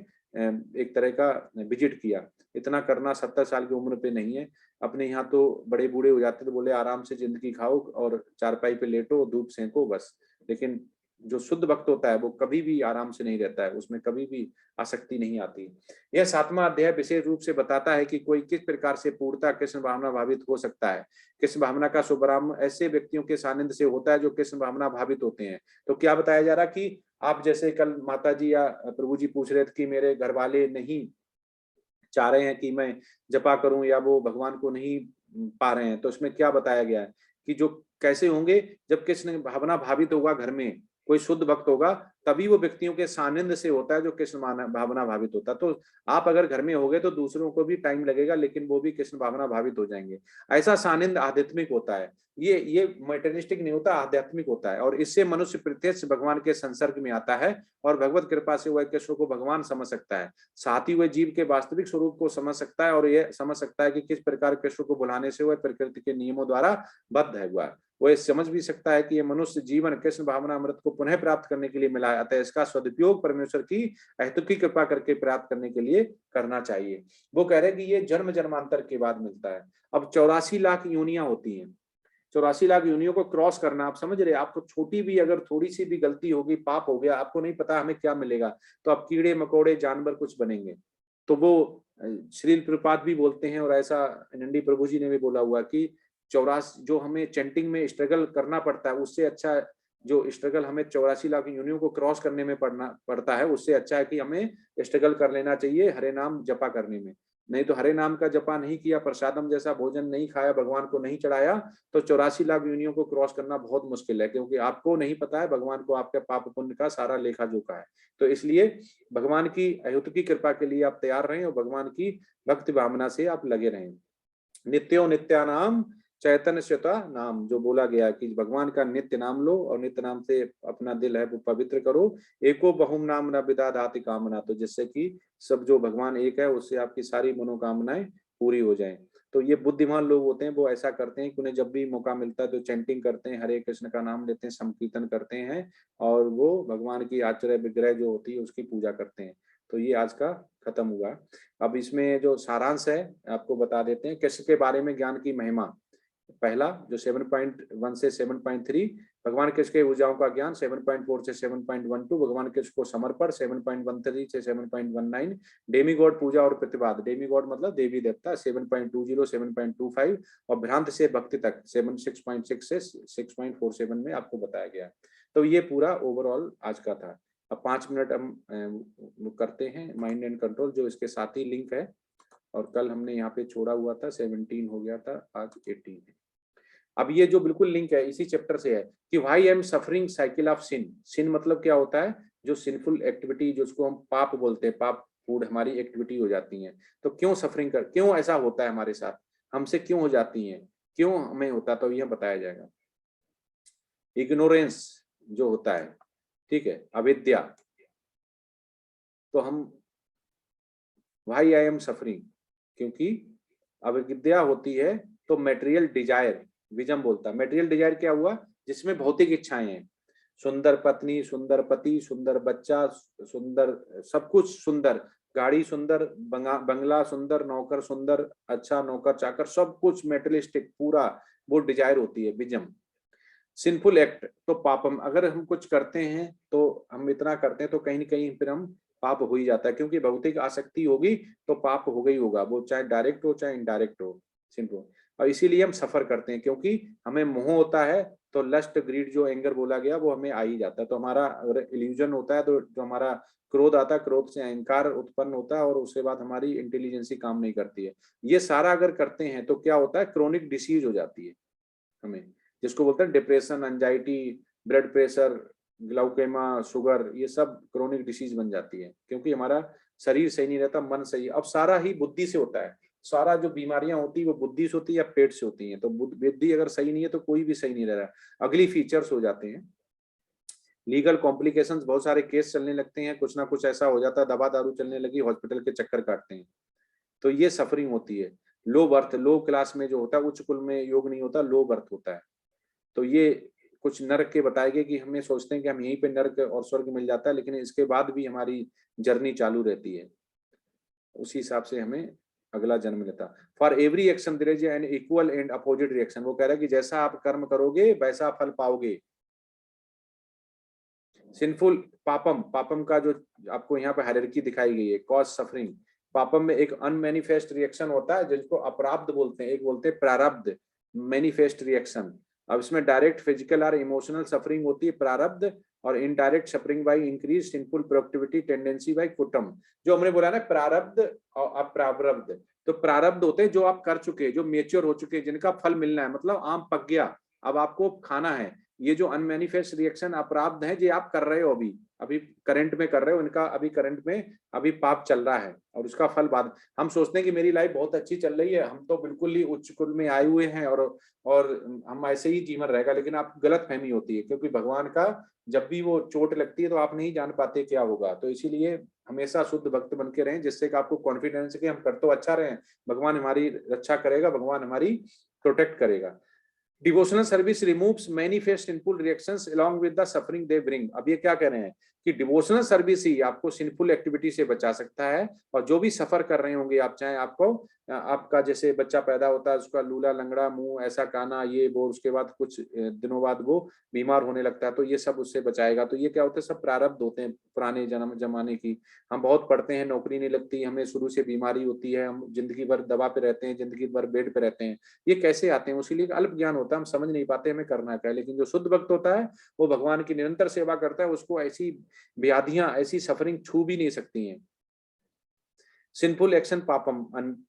एक तरह का विजिट किया। इतना करना 70 साल की उम्र पे नहीं है। अपने यहाँ तो बड़े बूढ़े हो जाते तो बोले आराम से जिंदगी खाओ और चारपाई पे लेटो, धूप सेंको बस। लेकिन जो शुद्ध भक्त होता है वो कभी भी आराम से नहीं रहता है, उसमें कभी भी आसक्ति नहीं आती। यह 7वां अध्याय विशेष रूप से बताता है कि कोई किस प्रकार से पूर्णता कृष्ण भावना भावित हो सकता है। कृष्ण भावना का शुभारंभ ऐसे व्यक्तियों के सानिध्य से होता है जो कृष्ण भावना भावित होते हैं। तो क्या बताया जा रहा कि आप जैसे कल माता जी या प्रभु जी पूछ रहे थे कि मेरे घर वाले नहीं चाह रहे हैं कि मैं जपा करूं या वो भगवान को नहीं पा रहे हैं, तो इसमें क्या बताया गया है कि जो कैसे होंगे, जब कृष्ण भावना भावित होगा, घर में कोई शुद्ध भक्त होगा, तभी वो व्यक्तियों के सानिध्य से होता है जो कृष्ण भावना भावित होता है। तो आप अगर घर में होगे तो दूसरों को भी टाइम लगेगा, लेकिन वो भी कृष्ण भावना भावित हो जाएंगे। ऐसा सानिध्य आध्यात्मिक होता है, ये मटेरियलिस्टिक नहीं होता, आध्यात्मिक होता है। और इससे मनुष्य प्रत्यक्ष भगवान के संसर्ग में आता है और भगवत कृपा से वह कृष्ण को भगवान समझ सकता है। साथ ही वह जीव के वास्तविक स्वरूप को समझ सकता है और यह समझ सकता है कि किस प्रकार कृष्ण को बुलाने से वह प्रकृति के नियमों द्वारा बद्ध है हुआ। वह समझ भी सकता है कि यह मनुष्य जीवन कृष्ण भावना अमृत को पुनः प्राप्त करने के लिए मिला है, अतः इसका सदुपयोग परमेश्वर की अहेतुकी कृपा करके प्राप्त करने के लिए करना चाहिए। वो कह रहे हैं कि ये जन्म जन्मांतर के बाद मिलता है। अब 84 लाख योनियां होती हैं, 84 लाख योनियों को क्रॉस करना, आप समझ रहे, आपको छोटी भी अगर थोड़ी सी भी गलती होगी, पाप हो गया, आपको नहीं पता हमें क्या मिलेगा, तो आप कीड़े मकोड़े जानवर कुछ बनेंगे। तो वो श्रील प्रपात भी बोलते हैं और ऐसा नंदी प्रभु जी ने भी बोला हुआ कि 84 जो हमें चैंटिंग में स्ट्रगल करना पड़ता है, उससे अच्छा जो स्ट्रगल हमें 84 लाख योनियों को क्रॉस करने में पड़ता है, उससे अच्छा है कि हमें स्ट्रगल कर लेना चाहिए हरे नाम जपा करने में। नहीं तो हरे नाम का जपा नहीं किया, प्रसादम जैसा भोजन नहीं खाया, भगवान को नहीं चढ़ाया, तो 84 लाख योनियों को क्रॉस करना बहुत मुश्किल है, क्योंकि आपको नहीं पता है, भगवान को आपके पाप पुण्य का सारा लेखा जोखा है। तो इसलिए भगवान की अहेतुकी कृपा के लिए आप तैयार रहें और भगवान की भक्ति भावना से आप लगे रहें। नित्यो नित्यानाम चैतन्य श्वेता नाम, जो बोला गया कि भगवान का नित्य नाम लो और नित्य नाम से अपना दिल है वो पवित्र करो। एको बहुम नाम न विदाधाति कामना, तो जिससे कि सब जो भगवान एक है उससे आपकी सारी मनोकामनाएं पूरी हो जाएं। तो ये बुद्धिमान लोग होते हैं, वो ऐसा करते हैं कि उन्हें जब भी मौका मिलता है तो चैंटिंग करते हैं, हरे कृष्ण का नाम लेते हैं, संकीर्तन करते हैं और वो भगवान की आश्चर्य विग्रह जो होती है उसकी पूजा करते हैं। तो ये आज का खत्म हुआ। अब इसमें जो सारांश है आपको बता देते हैं। कृष्ण के बारे में ज्ञान की महिमा, पहला जो 7.1 से 7.3 भगवान कृष्ण के ऊर्जाओं का ज्ञान, 7.4 से 7.12 भगवान कृष्ण को समर्पण, 7.13 से 7.19 डेमी गॉड पूजा और प्रतिवाद, डेमी गॉड मतलब देवी देवता, 7.20 7.25 और भ्रांत से भक्ति तक 6.6 से 6.47 में आपको बताया गया। तो ये पूरा ओवरऑल आज का था। अब 5 मिनट हम करते हैं माइंड एंड कंट्रोल, जो इसके साथ ही लिंक है, और कल हमने यहाँ पे छोड़ा हुआ था 17 हो गया था, आज 18 है। अब ये जो बिल्कुल लिंक है इसी चैप्टर से है कि why I am suffering cycle of sin. Sin मतलब क्या होता है, जो सिंफुल एक्टिविटी, जिसको हम पाप बोलते हैं, पाप फूड हमारी एक्टिविटी हो जाती है। तो क्यों सफरिंग कर, क्यों ऐसा होता है हमारे साथ, हमसे क्यों हो जाती है, क्यों हमें होता, तो यह बताया जाएगा। इग्नोरेंस जो होता है, ठीक है, अविद्या, तो हम व्हाई आई एम सफरिंग, क्योंकि अविद्या होती है तो मेटेरियल डिजायर, विजम बोलता है। मेटेरियल डिजायर क्या हुआ, जिसमें भौतिक इच्छाएं हैं, सुंदर पत्नी, सुंदर पति, सुंदर बच्चा, सुंदर सब कुछ सुंदर, गाड़ी सुंदर, बंगला सुंदर, नौकर सुंदर, अच्छा नौकर चाकर, सब कुछ मेटेरियलिस्टिक पूरा, वो डिजायर होती है विजम। सिंफुल एक्ट तो पापम, अगर हम कुछ करते हैं तो हम इतना करते हैं तो कहीं ना कहीं फिर हम पाप हो ही जाता है, क्योंकि भौतिक आसक्ति होगी तो पाप होगा ही होगा, वो चाहे डायरेक्ट हो चाहे इनडायरेक्ट हो, सिंपल। और इसीलिए हम सफर करते हैं, क्योंकि हमें मोह होता है तो लस्ट, ग्रीड, जो एंगर बोला गया वो हमें आ ही जाता है। तो हमारा अगर इल्यूजन होता है तो जो हमारा क्रोध आता है, क्रोध से अहंकार उत्पन्न होता है और उसके बाद हमारी इंटेलिजेंसी काम नहीं करती है। ये सारा अगर करते हैं तो क्या होता है, क्रोनिक डिसीज हो जाती है हमें, जिसको बोलते हैं depression, anxiety, blood pressure, glaucoma, sugar, ये सब क्रोनिक डिसीज बन जाती है, क्योंकि हमारा शरीर सही नहीं रहता, मन सही। अब सारा ही बुद्धि से होता है, सारा जो बीमारियां होती है वो बुद्धि से होती है या पेट से होती हैं। तो बुद्धि अगर सही नहीं है तो कोई भी सही नहीं रह रहा, अगली फीचर्स हो जाते हैं। लीगल कॉम्प्लिकेशंस, बहुत सारे केस चलने लगते हैं, कुछ ना कुछ ऐसा हो जाता है, दवा दारू चलने लगी, हॉस्पिटल के चक्कर काटते हैं, तो ये सफरिंग होती है। लो बर्थ, लो क्लास में जो होता है, उच्च कुल में योग नहीं होता, लो बर्थ होता है। तो ये कुछ नरक के बताए गए कि हमें सोचते हैं कि हम यहीं पे नरक और स्वर्ग मिल जाता है, लेकिन इसके बाद भी हमारी जर्नी चालू रहती है, उसी हिसाब से हमें अगला जन्म लेता। For every action there is an equal and opposite reaction, वो कह रहा है कि जैसा आप कर्म करोगे वैसा फल पाओगे। सिंफुल पापम, पापम का जो आपको यहाँ पे हायरार्की दिखाई गई है, कॉज सफरिंग। पापम में एक अनमैनिफेस्ट रिएक्शन होता है जिसको अपराब्ध बोलते हैं, एक बोलते हैं प्रारब्ध, मैनिफेस्ट रिएक्शन। अब इसमें डायरेक्ट फिजिकल और इमोशनल सफरिंग होती है प्रारब्ध, और indirect suffering by increase sinful productivity tendency by कुटम। जो हमने बोला ना प्रारब्ध और अप्रारब्ध, तो प्रारब्ध होते हैं जो आप कर चुके, जो मेच्योर हो चुके, जिनका फल मिलना है, मतलब आम पक गया अब आपको खाना है। ये जो अनमैनिफेस्ट रिएक्शन अपराध है, जो आप कर रहे हो अभी अभी करंट में कर रहे हो, इनका अभी करंट में अभी पाप चल रहा है और उसका फल बाद। हम सोचते हैं कि मेरी लाइफ बहुत अच्छी चल रही है, हम तो बिल्कुल ही उच्च कुल में आए हुए हैं और हम ऐसे ही जीवन रहेगा, लेकिन आप गलत फहमी होती है, क्योंकि भगवान का जब भी वो चोट लगती है तो आप नहीं जान पाते क्या होगा। तो इसीलिए हमेशा शुद्ध भक्त बन के रहें, जिससे कि आपको कॉन्फिडेंस है कि हम कर तो अच्छा रहे, भगवान हमारी रक्षा करेगा, भगवान हमारी प्रोटेक्ट करेगा। Devotional service removes manifest sinful reactions along with the suffering they bring. अब ये क्या कह रहे हैं कि डिवोशनल सर्विस ही आपको सिंफुल एक्टिविटी से बचा सकता है, और जो भी सफर कर रहे होंगे आप, चाहे आपको आपका जैसे बच्चा पैदा होता है उसका लूला लंगड़ा मुंह ऐसा काना ये वो, उसके बाद कुछ दिनों बाद वो बीमार होने लगता है, तो ये सब उससे बचाएगा। तो ये क्या होता है, सब प्रारब्ध होते हैं पुराने जन्म जमाने की। हम बहुत पढ़ते हैं, नौकरी नहीं लगती, हमें शुरू से बीमारी होती है, हम जिंदगी भर दवा पे रहते हैं, जिंदगी भर बेड पे रहते हैं, ये कैसे आते हैं? उसी लिए अल्प ज्ञान होता है, हम समझ नहीं पाते हमें करना क्या है। लेकिन जो शुद्ध भक्त होता है वो भगवान की निरंतर सेवा करता है, उसको ऐसी व्याधियां, ऐसी सफरिंग छू भी नहीं सकती हैं। सिंफुल एक्शन पापम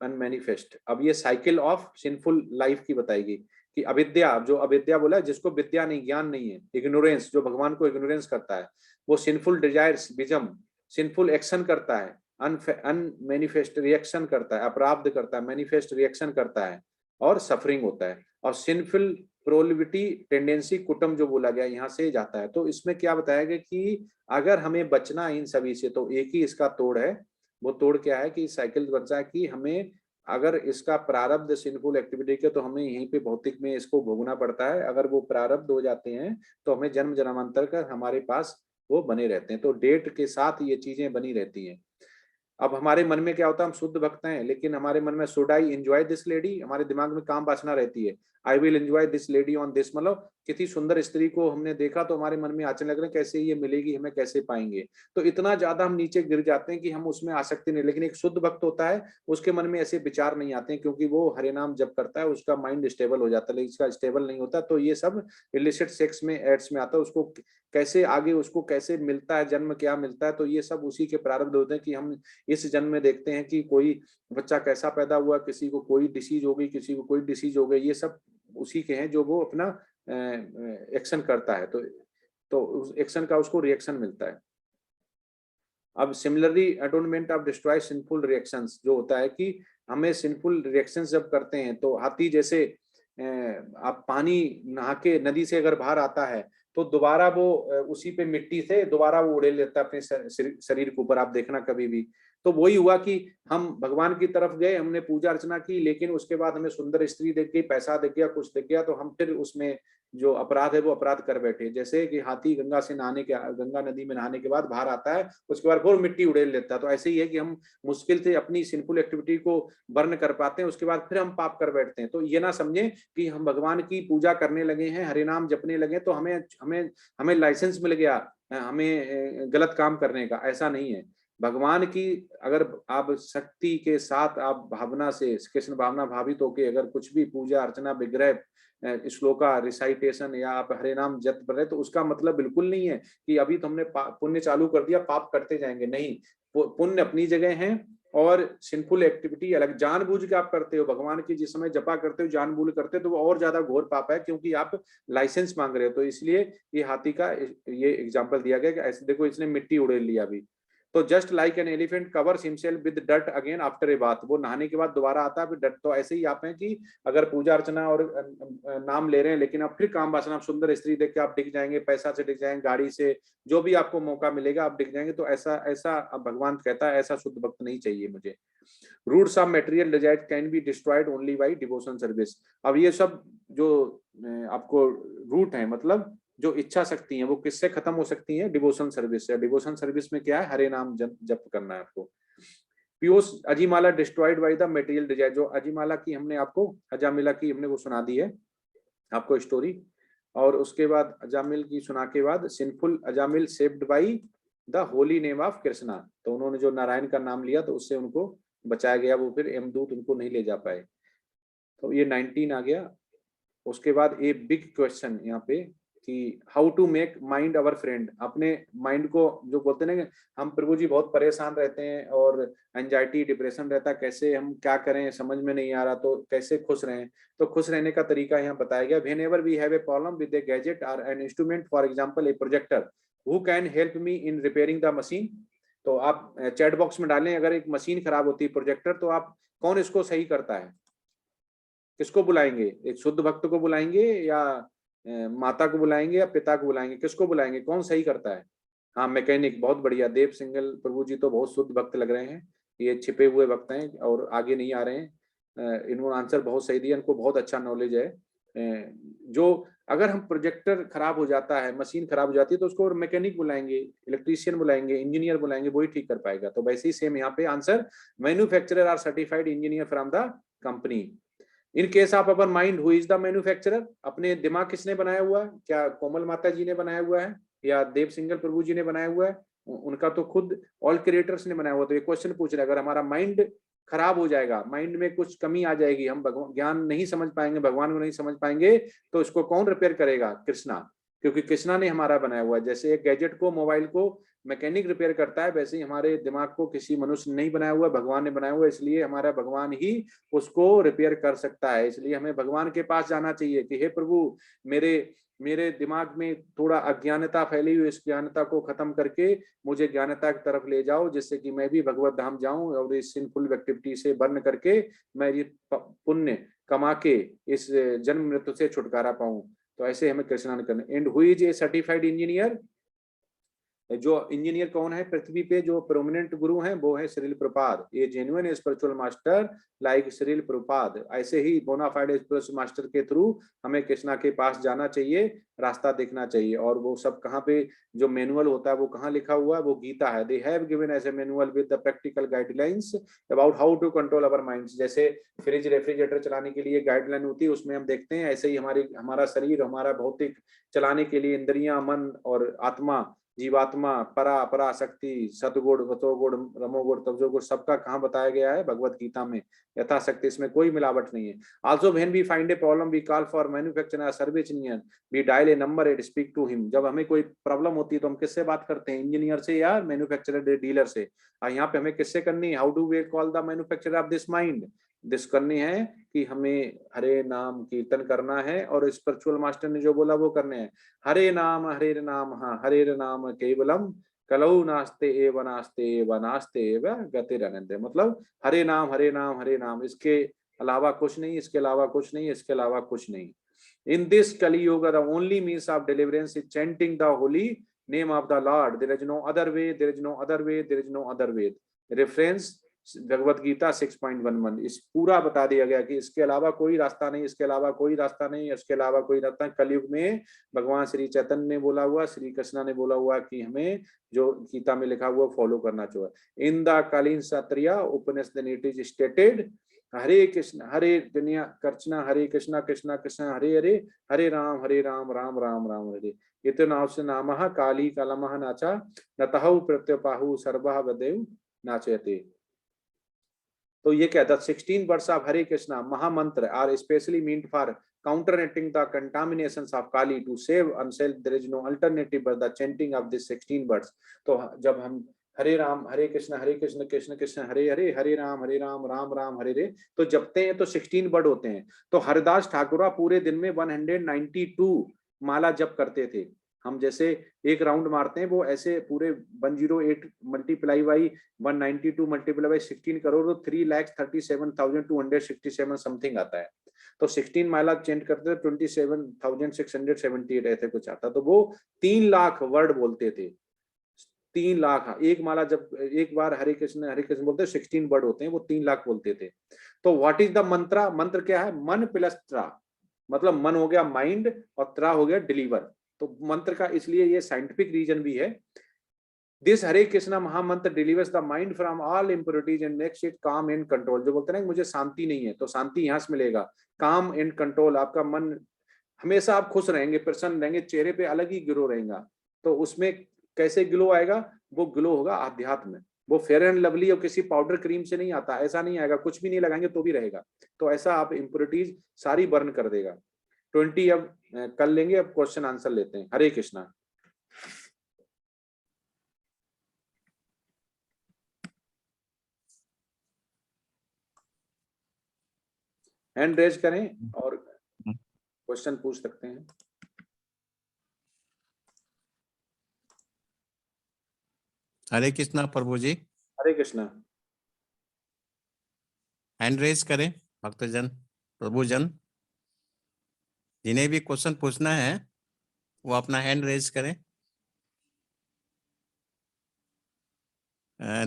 अनमैनिफेस्ट। अब ये साइकिल ऑफ सिंफुल लाइफ की बताएगी कि अविद्या, जो अविद्या बोला जिसको विद्या नहीं, ज्ञान नहीं है, इग्नोरेंस, जो भगवान को इग्नोरेंस करता है, वो सिंफुल डिजायर्स बीजम, सिंफुल एक्शन करता है, अनमैनिफेस्ट रिएक्शन करता है, अपराध करता है, मैनिफेस्ट रिएक्शन करता है, और सफरिंग होता है। और सिंफुल प्रोलिविटी टेंडेंसी कुटम जो बोला गया यहाँ से जाता है। तो इसमें क्या बताया गया कि अगर हमें बचना इन सभी से तो एक ही इसका तोड़ है। वो तोड़ क्या है कि साइकिल बचा है कि हमें अगर इसका प्रारब्ध सिंफुल एक्टिविटी के, तो हमें यहीं पे भौतिक में इसको भोगना पड़ता है। अगर वो प्रारब्ध हो जाते हैं तो हमें जन्म जन्मांतर का हमारे पास वो बने रहते हैं, तो डेट के साथ ये चीजें बनी रहती हैं। अब हमारे मन में क्या होता है, हम शुद्ध भक्त हैं, लेकिन हमारे मन में should I enjoy this lady, हमारे दिमाग में काम वासना रहती है, I will enjoy this lady on this, मतलब किसी सुंदर स्त्री को हमने देखा तो हमारे मन में आचरण लग रहे हैं कैसे ये मिलेगी, हमें कैसे पाएंगे। तो इतना ज्यादा हम नीचे गिर जाते हैं कि हम उसमें आसक्ति नहीं। लेकिन एक शुद्ध भक्त होता है, उसके मन में ऐसे विचार नहीं आते हैं, क्योंकि वो हरे नाम जप करता है, उसका माइंड स्टेबल हो जाता है। लेकिन इसका स्टेबल नहीं होता तो ये सब इलिसिट सेक्स में एड्स में आता है, उसको कैसे आगे उसको कैसे मिलता है, जन्म क्या मिलता है, तो ये सब उसी के प्रारब्ध होते हैं कि हम इस जन्म में देखते हैं कि कोई बच्चा कैसा पैदा हुआ, किसी को कोई डिसीज हो गई, किसी को कोई डिसीज हो गई, ये सब उसी के हैं जो वो अपना एक्शन करता है, तो उस एक्शन का उसको रिएक्शन मिलता है। अब similarly atonement of destroy sinful reactions जो होता है कि हमें सिंफुल रिएक्शंस जब करते हैं तो हाथी जैसे आप पानी नहा के नदी से अगर बाहर आता है तो दोबारा वो उसी पे मिट्टी से दोबारा वो उड़ेल लेता है अपने शरीर के ऊपर। आप देखना कभी भी। तो वही हुआ कि हम भगवान की तरफ गए, हमने पूजा अर्चना की, लेकिन उसके बाद हमें सुंदर स्त्री दिख गई, पैसा दिख गया, कुछ दिख गया, तो हम फिर उसमें जो अपराध है वो अपराध कर बैठे। जैसे कि हाथी गंगा से नहाने के, गंगा नदी में नहाने के बाद बाहर आता है, उसके बाद फिर मिट्टी उड़ेल लेता है। तो ऐसे ही है कि हम मुश्किल से अपनी सिंफुल एक्टिविटी को बर्न कर पाते हैं, उसके बाद फिर हम पाप कर बैठते हैं। तो ये ना समझें कि हम भगवान की पूजा करने लगे हैं, हरे नाम जपने लगे तो हमें हमें हमें लाइसेंस मिल गया हमें गलत काम करने का। ऐसा नहीं है। भगवान की अगर आप शक्ति के साथ, आप भावना से, कृष्ण भावना भावित होके अगर कुछ भी पूजा अर्चना, विग्रह, श्लोका रिसाइटेशन या आप हरे नाम जप कर रहे, तो उसका मतलब बिल्कुल नहीं है कि अभी तो हमने पुण्य चालू कर दिया, पाप करते जाएंगे। नहीं, पुण्य अपनी जगह है और सिंफुल एक्टिविटी अलग। जानबूझ के आप करते हो, भगवान की जिस समय जपा करते हो जानबूझ करते हो, तो वो और ज्यादा घोर पाप है, क्योंकि आप लाइसेंस मांग रहे हो। तो इसलिए ये हाथी का ये एग्जाम्पल दिया गया कि ऐसे देखो इसने मिट्टी उड़ेल लिया अभी। तो just like an elephant covers himself with dirt again after a bath, वो नहाने के बाद दोबारा आता है फिर डर्ट। तो ऐसे ही आप हैं कि अगर पूजा अर्चना और नाम ले रहे हैं, लेकिन आप फिर काम वासना, आप सुंदर स्त्री देख के आप दिख जाएंगे, पैसा से दिख जाएंगे, गाड़ी से, जो भी आपको मौका मिलेगा आप दिख जाएंगे। तो ऐसा अब भगवान कहता है ऐसा शुद्ध भक्त नहीं चाहिए मुझे। Roots of material desire can be destroyed only by devotion service. अब ये सब जो आपको रूट है, मतलब जो इच्छा शक्ति है, वो किससे खत्म हो सकती है? डिवोशन सर्विस से। डिवोशन सर्विस में क्या है? हरे नाम जप करना है आपको। पियूष अजीमाला destroyed by the material desire, जो अजीमाला की हमने आपको, अजामिला की हमने वो सुना दी है आपको स्टोरी, और उसके बाद अजामिल की सुना के बाद sinful Ajamil saved by the holy name of Krishna. तो उन्होंने जो नारायण का नाम लिया तो उससे उनको बचाया गया, वो फिर यमदूत उनको नहीं ले जा पाए। तो ये 19 आ गया। उसके बाद ए बिग क्वेश्चन यहाँ पे कि how to make mind our friend. अपने माइंड को, जो बोलते हैं ना कि हम प्रभु जी बहुत परेशान रहते हैं और एंजाइटी डिप्रेशन रहता है, कैसे हम क्या करें समझ में नहीं आ रहा, तो कैसे खुश रहें। तो खुश रहने का तरीका यहाँ बताया गया। Whenever we have a problem with a gadget और an instrument, for example a projector, who can help me in repairing the machine. तो आप चैट बॉक्स में डालें, अगर एक मशीन खराब होती है प्रोजेक्टर, तो आप कौन इसको सही करता है, किसको बुलाएंगे? एक शुद्ध भक्त को बुलाएंगे या माता को बुलाएंगे या पिता को बुलाएंगे? किसको बुलाएंगे? कौन सही करता है? हाँ, मैकेनिक। बहुत बढ़िया। देव सिंगल प्रभु जी तो बहुत शुद्ध भक्त लग रहे हैं, ये छिपे हुए भक्त हैं और आगे नहीं आ रहे हैं। इन्होंने आंसर बहुत सही दिया, इनको बहुत अच्छा नॉलेज है। जो अगर हम प्रोजेक्टर खराब हो जाता है, मशीन खराब हो जाती है, तो उसको मैकेनिक बुलाएंगे, इलेक्ट्रीशियन बुलाएंगे, इंजीनियर बुलाएंगे, वही ठीक कर पाएगा। तो वैसे ही सेम यहाँ पे answer, manufacturer are certified engineer from the company. In case of our mind, who is the manufacturer? अपने दिमाग किसने बनाया हुआ है? क्या कोमल माता जी ने बनाया हुआ है या देव सिंगल प्रभु जी ने बनाया हुआ है? उनका तो खुद ऑल क्रिएटर्स ने बनाया हुआ। तो ये क्वेश्चन पूछ रहे, अगर हमारा माइंड खराब हो जाएगा, माइंड में कुछ कमी आ जाएगी, हम भगवान ज्ञान नहीं समझ पाएंगे, भगवान को नहीं समझ पाएंगे, तो इसको कौन रिपेयर करेगा? कृष्णा, क्योंकि कृष्णा ने हमारा बनाया हुआ है। जैसे एक गैजेट को, मोबाइल को मैकेनिक रिपेयर करता है, वैसे ही हमारे दिमाग को किसी मनुष्य ने नहीं बनाया हुआ, भगवान ने बनाया हुआ, इसलिए हमारा भगवान ही उसको रिपेयर कर सकता है। इसलिए हमें भगवान के पास जाना चाहिए कि हे प्रभु, मेरे दिमाग में थोड़ा अज्ञानता फैली हुई, इस ज्ञानता को खत्म करके मुझे ज्ञानता की तरफ ले जाओ, जिससे कि मैं भी भगवत धाम जाऊं और इस सिंफुल एक्टिविटी से बर्न करके मैं ये पुण्य कमा के इस जन्म मृत्यु से छुटकारा पाऊं। तो ऐसे हमें कृष्णान करना। And who is a certified engineer? जो इंजीनियर कौन है पृथ्वी पे, जो प्रोमिनेंट गुरु हैं, वो है श्रील प्रभुपाद। ये genuine spiritual master like Srila Prabhupada. ऐसे ही बोनाफाइड स्पिरिचुअल मास्टर के थ्रू हमें कृष्णा के पास जाना चाहिए, रास्ता देखना चाहिए। और वो सब कहाँ पे जो मैनुअल होता है वो कहाँ लिखा हुआ है? वो गीता है। They have given as a manual with the practical guidelines about how to control our minds. जैसे फ्रिज रेफ्रिजरेटर चलाने के लिए गाइडलाइन होती है, उसमें हम देखते हैं, ऐसे ही हमारा शरीर, हमारा भौतिक चलाने के लिए इंद्रियां, मन और आत्मा, जीवात्मा, परा अपरा शक्ति, सतगुण, रतोगुण, रमोगुण, तमोगुण, सबका कहाँ बताया गया है? भगवत गीता में यथाशक्ति। इसमें कोई मिलावट नहीं है। Also when we find a problem we call for manufacturer service engineer, we dial a number and speak to him. जब हमें कोई प्रॉब्लम होती है तो हम किससे बात करते हैं? इंजीनियर से या मैन्युफैक्चरर डीलर से? यहाँ पे हमें किससे करनी है? How do we call the manufacturer of this mind? दिस करनी है कि हमें हरे नाम कीर्तन करना है, और स्पिरिचुअल मास्टर ने जो बोला वो करने हैं। हरे नाम, हाँ, हरे नाम केवलम कलौ नास्ते एव नास्ते एव नास्ते एव गतिरनन्ते। मतलब हरे नाम, हरे नाम, हरे नाम, इसके अलावा कुछ नहीं, इसके अलावा कुछ नहीं, इसके अलावा कुछ नहीं। In this Kali Yuga, the only means of deliverance is chanting the holy name of the Lord. There is no other way, there is no other way, there is no other way. Reference Bhagavad Gita 6.11। इस पूरा बता दिया गया कि इसके अलावा कोई रास्ता नहीं, इसके अलावा कोई रास्ता नहीं, इसके अलावा कोई रास्ता नहीं। कलयुग में भगवान श्री चैतन्य ने बोला हुआ, श्री कृष्णा ने बोला हुआ कि हमें जो गीता में लिखा हुआ फॉलो करना चाहिए। इन द कालीन सत्रिया उपनिषद इट इज स्टेटेड हरे कृष्ण हरे दुनिया कृष्णा हरे कृष्णा कृष्णा कृष्णा हरे हरे, हरे राम राम राम राम हरे। इतनावश्य नामः काली कलमः नाचा नतहु प्रत्यपाहु सर्वः वदेव नाचयते। तो ये क्या, the 16 words of Hare Krishna महामंत्र are specially meant for counteracting the contaminations of Kali to save oneself. There is no alternative but the chanting of this 16 words. तो जब हम हरे राम हरे कृष्ण कृष्ण कृष्ण हरे हरे, हरे राम राम राम हरे हरे तो जपते हैं तो 16 वर्ड होते हैं। तो हरिदास ठाकुर पूरे दिन में 192 माला जप करते थे। हम जैसे एक राउंड मारते हैं वो ऐसे पूरे 108 multiply by 192 multiply by 16 crore तो 3,37,267 समथिंग आता है। तो 16 माला चेंट करते थे 27,678 ऐसे कुछ आता। तो वो 3 लाख वर्ड बोलते थे, 3 लाख। एक माला जब एक बार हरे कृष्ण बोलते 16 वर्ड होते हैं, वो 3 लाख बोलते थे। तो व्हाट इज द मंत्रा? मंत्र क्या है? मन प्लस त्रा, मतलब मन हो गया माइंड और त्रा हो गया डिलीवर। तो मंत्र का इसलिए ये साइंटिफिक रीजन भी है। दिस हरे कृष्णा महामंत्र delivers the mind from all impurities and makes it काम एंड कंट्रोल। जो बोलते हैं ना मुझे शांति नहीं है, तो शांति यहाँ से मिलेगा। काम एंड कंट्रोल, आपका मन हमेशा आप खुश रहेंगे, प्रसन्न रहेंगे, चेहरे पे अलग ही ग्लो रहेगा। तो उसमें कैसे ग्लो आएगा? वो ग्लो होगा आध्यात्म। वो फेयर एंड लवली और किसी पाउडर क्रीम से नहीं आता, ऐसा नहीं आएगा। कुछ भी नहीं लगाएंगे तो भी रहेगा। तो ऐसा आप इम्प्योरिटीज सारी बर्न कर देगा। 20 अब कर लेंगे, अब क्वेश्चन आंसर लेते हैं। हरे कृष्णा। हैंड रेज करें और क्वेश्चन पूछ सकते हैं। हरे कृष्णा प्रभु जी। हरे कृष्णा। हैंड रेज करें भक्तजन प्रभुजन, जिन्हें भी क्वेश्चन पूछना है वो अपना हैंड रेज करें।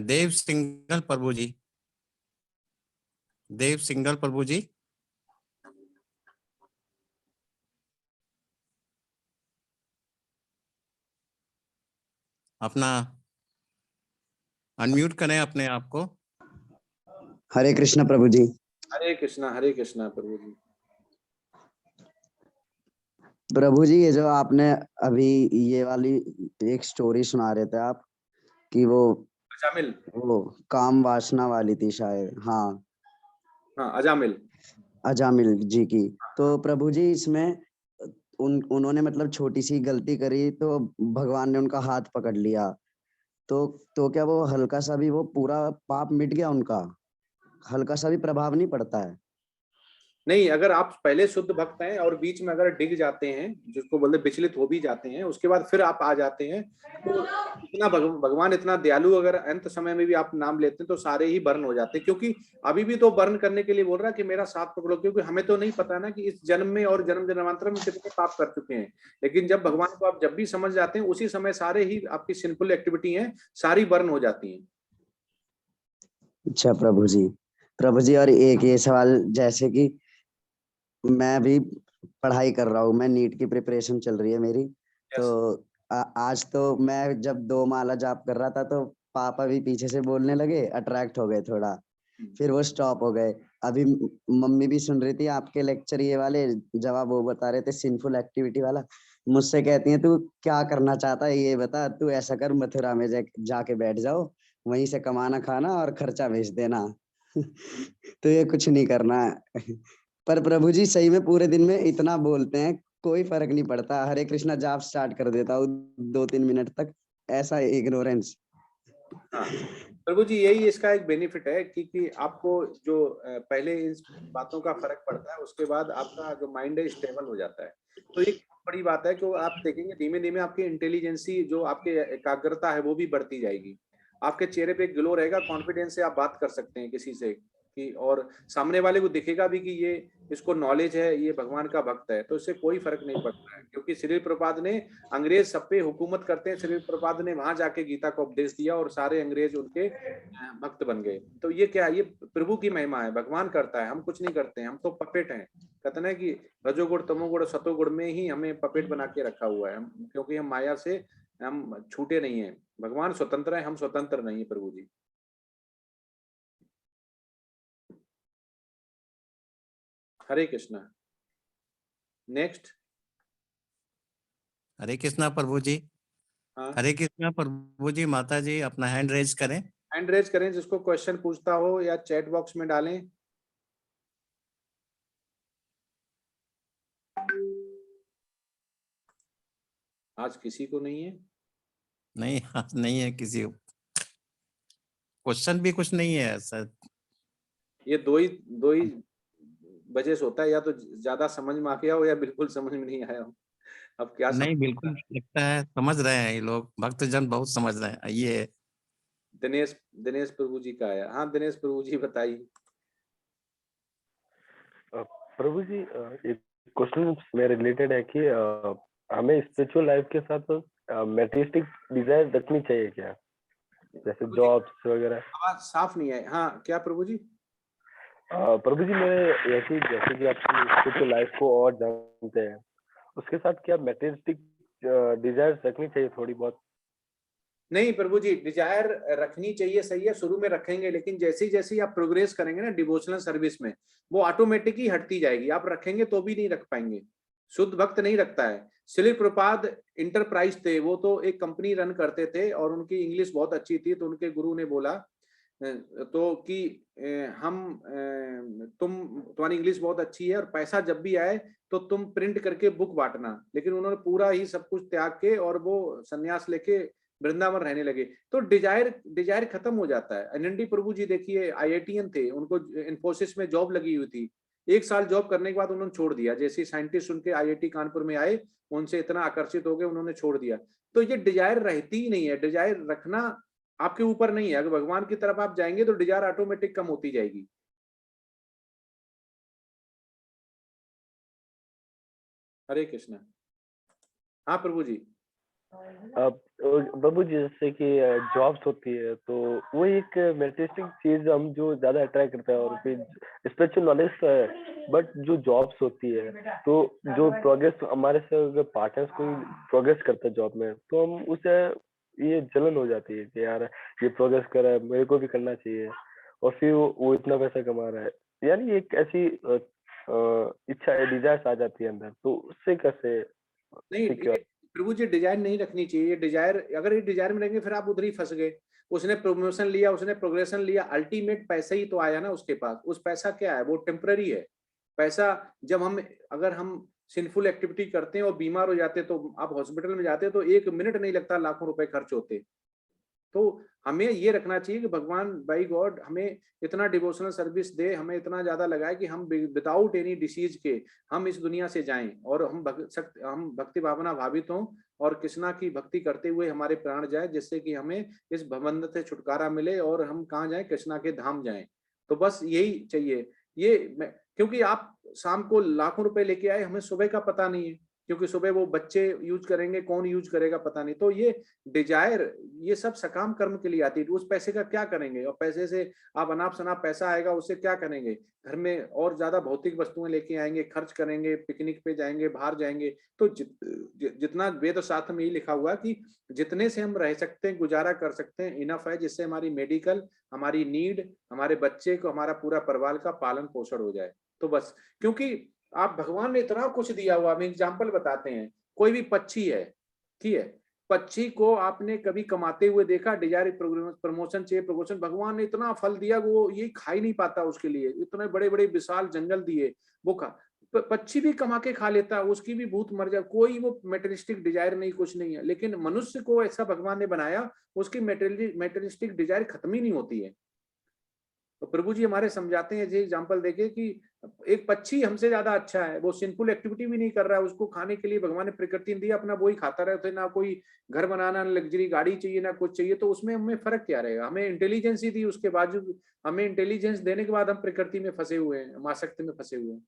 देव सिंगल प्रभु जी, देव सिंगल प्रभु जी। अपना अनम्यूट करें अपने आप को। हरे कृष्णा प्रभु जी। हरे कृष्णा प्रभु जी। प्रभु जी, ये जो आपने अभी ये वाली एक स्टोरी सुना रहे थे आप कि वो काम वासना वाली थी शायद। हाँ अजामिल जी की। तो प्रभु जी इसमें उन्होंने मतलब छोटी सी गलती करी तो भगवान ने उनका हाथ पकड़ लिया। तो क्या वो हल्का सा भी वो पूरा पाप मिट गया उनका? हल्का सा भी प्रभाव नहीं पड़ता है? नहीं, अगर आप पहले शुद्ध भक्त हैं और बीच में अगर डिग जाते हैं, जिसको बोलते विचलित हो भी जाते हैं, उसके बाद फिर आप आ जाते हैं, तो इतना भगवान इतना दयालु, अगर अंत समय में भी आप नाम लेते हैं तो सारे ही बर्न हो जाते हैं। क्योंकि अभी भी तो बर्न करने के लिए बोल रहा है कि मेरा साथ पकड़ो, क्योंकि हमें तो नहीं पता ना कि इस जन्म में और जन्म जन्मांतर में कितने पाप कर चुके हैं। लेकिन जब भगवान को आप जब भी समझ जाते हैं, उसी समय सारे ही आपकी सिंपल एक्टिविटी है सारी बर्न हो जाती है। अच्छा प्रभु जी, और एक ये सवाल, जैसे कि मैं भी पढ़ाई कर रहा हूँ, मैं नीट की प्रिपरेशन चल रही है मेरी। तो आज तो मैं जब 2 माला जाप कर रहा था तो पापा भी पीछे से बोलने लगे, अट्रैक्ट हो गए थोड़ा, फिर वो स्टॉप हो गए। अभी मम्मी भी सुन रही थी आपके लेक्चर, ये वाले जवाब वो बता रहे थे सिंफुल एक्टिविटी वाला। मुझसे कहती है तू क्या करना चाहता है ये बता, तू ऐसा कर मथुरा में जाके बैठ जाओ, वहीं से कमाना खाना और खर्चा भेज देना। तो ये कुछ नहीं करना। पर प्रभु जी सही में पूरे दिन में इतना बोलते हैं, कोई फर्क नहीं पड़ता। हरे कृष्णा जाप स्टार्ट कर देता हूँ 2-3 मिनट तक, ऐसा इग्नोरेंस। प्रभु जी यही इसका एक बेनिफिट है कि आपको जो पहले इन बातों का फर्क पड़ता है, उसके बाद आपका जो माइंड है स्टेबल हो जाता है। तो एक बड़ी बात है कि आप देखेंगे धीमे धीमे आपकी इंटेलिजेंसी, जो आपकी एकाग्रता है वो भी बढ़ती जाएगी। आपके चेहरे पे ग्लो रहेगा, कॉन्फिडेंस से आप बात कर सकते हैं किसी से कि और सामने वाले को दिखेगा भी कि ये इसको नॉलेज है, ये भगवान का भक्त है, तो इससे कोई फर्क नहीं पड़ता है, क्योंकि श्रील प्रभुपाद ने अंग्रेज सब पे हुकूमत करते हैं, श्रील प्रभुपाद ने वहां जाके गीता को उपदेश दिया और सारे अंग्रेज उनके भक्त बन गए। तो ये क्या है, ये प्रभु की महिमा है, भगवान करता है, हम कुछ नहीं करते हैं, हम तो पपेट हैं। कहते हैं कि रजोगुण तमोगुण सतोगुण में ही हमें पपेट बना के रखा हुआ है, क्योंकि हम माया से हम छूटे नहीं है। भगवान स्वतंत्र है, हम स्वतंत्र नहीं है प्रभु जी। हरे कृष्णा। नेक्स्ट। हरे कृष्णा प्रभु जी। हाँ, हरे कृष्णा प्रभु जी। माता जी अपना हैंड रेज करें। हैंड रेज करें जिसको क्वेश्चन पूछता हो, या चैट बॉक्स में डालें। आज किसी को नहीं है? नहीं, आज नहीं है किसी को। क्वेश्चन भी कुछ नहीं है सर। ये दो ही वजह से होता है, या तो ज्यादा समझ में आ गया हो या बिल्कुल समझ में नहीं आया हो। अब क्या नहीं, समझ बिल्कुल लगता है समझ रहे हैं ये लोग, भक्तजन बहुत समझ रहे हैं। ये दिनेश प्रभु जी का है। हाँ दिनेश प्रभु जी बताइए। प्रभु जी, एक क्वेश्चन में रिलेटेड है कि हमें स्पिरिचुअल लाइफ के साथ मैटेरियलिस्टिक डिजायर रखनी चाहिए क्या, जैसे जॉब्स वगैरह? आवाज साफ नहीं है। हाँ क्या प्रभु जी? प्रभु जी, मैं ऐसी जैसे कि आप स्पिरिचुअल लाइफ को और जानते हैं, उसके साथ क्या मैटेरियलिस्टिक डिजायर रखनी चाहिए थोड़ी बहुत? नहीं प्रभु जी, डिजायर रखनी चाहिए, सही है, शुरू में रखेंगे, लेकिन जैसे जैसे आप प्रोग्रेस करेंगे ना डिवोशनल सर्विस में, वो ऑटोमेटिक ही हटती जाएगी। आप रखेंगे तो भी नहीं रख पाएंगे। शुद्ध भक्त नहीं रखता है। श्रील प्रभुपाद इंटरप्राइज थे, वो तो एक कंपनी रन करते थे और उनकी इंग्लिश बहुत अच्छी थी, तो उनके गुरु ने बोला तो कि तुम्हारी इंग्लिश बहुत अच्छी है और पैसा जब भी आए तो तुम प्रिंट करके बुक बांटना। लेकिन उन्होंने पूरा ही सब कुछ त्याग के और वो सन्यास लेके वृंदावन रहने लगे। तो डिजायर खत्म हो जाता है। एनएनडी प्रभु जी देखिए, आईआईटीएन थे, उनको इन्फोसिस में जॉब लगी हुई थी। 1 साल जॉब करने के बाद उन्होंने छोड़ दिया। जैसे साइंटिस्ट उनके आईआईटी कानपुर में आए, उनसे इतना आकर्षित हो गए, उन्होंने छोड़ दिया। तो ये डिजायर रहती ही नहीं है। डिजायर रखना आपके ऊपर नहीं है। अगर भगवान की तरफ आप जाएंगे तो डिजायर ऑटोमेटिक कम होती जाएगी। हरे कृष्णा। हाँ प्रभु जी। प्रभु जी, जैसे कि जॉब्स होती है तो वो एक मैटेरियलिस्टिक चीज हम जो ज्यादा अट्रैक्ट करता है, और फिर स्पिरिचुअल नॉलेज तो है, बट जो जॉब्स होती है तो जो प्रोग्रेस हमारे से अगर पार्टनर्स कोई प्रोग्रेस करता है जॉब में, तो हम उसे ये जलन हो जाती है कि यार ये प्रोग्रेस कर रहा है, मेरे को भी करना चाहिए, और फिर वो इतना पैसा कमा रहा है, यानी एक ऐसी इच्छा डिजायर्स आ जाती है अंदर, तो उससे कैसे नहीं प्रभु जी, डिजायर नहीं रखनी चाहिए। डिजायर, अगर ये डिजायर में रहेंगे फिर आप उधर ही फंस गए। उसने प्रमोशन लिया, उसने प्रोग्रेशन लिया, अल्टीमेट पैसा ही तो आया ना उसके पास। उस पैसा क्या है, वो टेम्पररी है। पैसा जब अगर हम सिंफुल एक्टिविटी करते हैं और बीमार हो जाते हैं, तो आप हॉस्पिटल में जाते हैं तो 1 मिनट नहीं लगता, लाखों रुपए खर्च होते। तो हमें ये रखना चाहिए कि भगवान बाई गॉड हमें इतना डिवोशनल सर्विस दे, हमें इतना ज्यादा लगाए कि हम विदाउट एनी डिसीज के हम इस दुनिया से जाएं, और हम भक्ति भावना भावित हों और कृष्णा की भक्ति करते हुए हमारे प्राण जाए, जिससे कि हमें इस भवबंध से छुटकारा मिले और हम कहाँ जाएं, कृष्णा के धाम जाएं। तो बस यही चाहिए। क्योंकि आप शाम को लाखों रुपए लेके आए, हमें सुबह का पता नहीं है, क्योंकि सुबह वो बच्चे यूज करेंगे, कौन यूज करेगा पता नहीं। तो ये डिजायर, ये सब सकाम कर्म के लिए आती है। उस पैसे का क्या करेंगे? और पैसे से आप अनाप शनाप पैसा आएगा, उससे क्या करेंगे? घर में और ज्यादा भौतिक वस्तुएं लेके आएंगे, खर्च करेंगे, पिकनिक पे जाएंगे, बाहर जाएंगे। तो जितना वेद शास्त्र में ही लिखा हुआ कि जितने से हम रह सकते हैं, गुजारा कर सकते हैं, इनफ है, जिससे हमारी मेडिकल, हमारी नीड, हमारे बच्चे को, हमारा पूरा परिवार का पालन पोषण हो जाए। तो बस, क्योंकि आप भगवान ने इतना कुछ दिया हुआ। हम एग्जाम्पल बताते हैं। कोई भी पक्षी है, ठीक है, पक्षी को आपने कभी कमाते हुए देखा? डिजायर प्रमोशन चाहिए, प्रमोशन। भगवान ने इतना फल दिया, वो ये खा ही नहीं पाता। उसके लिए इतने बड़े बड़े विशाल जंगल दिए, वो पक्षी भी कमा के खा लेता, उसकी भी भूत मर जाए, कोई वो मेटेरियलिस्टिक डिजायर नहीं, कुछ नहीं है। लेकिन मनुष्य को ऐसा भगवान ने बनाया, उसकी मेटेरियलिस्टिक डिजायर खत्म ही नहीं होती है। तो प्रभु जी हमारे समझाते हैं, जी एग्जाम्पल देके कि एक पक्षी हमसे ज्यादा अच्छा है, वो सिंपल एक्टिविटी भी नहीं कर रहा है, उसको खाने के लिए भगवान ने प्रकृति ने दिया, अपना वही खाता रहते, ना कोई घर बनाना, ना लग्जरी गाड़ी चाहिए, ना कुछ चाहिए, तो उसमें हमें फर्क क्या रहेगा? हमें इंटेलिजेंस ही दी, उसके बावजूद हमें इंटेलिजेंस देने के बाद हम प्रकृति में फंसे हुए हैं, मासक्ति में फंसे हुए हैं।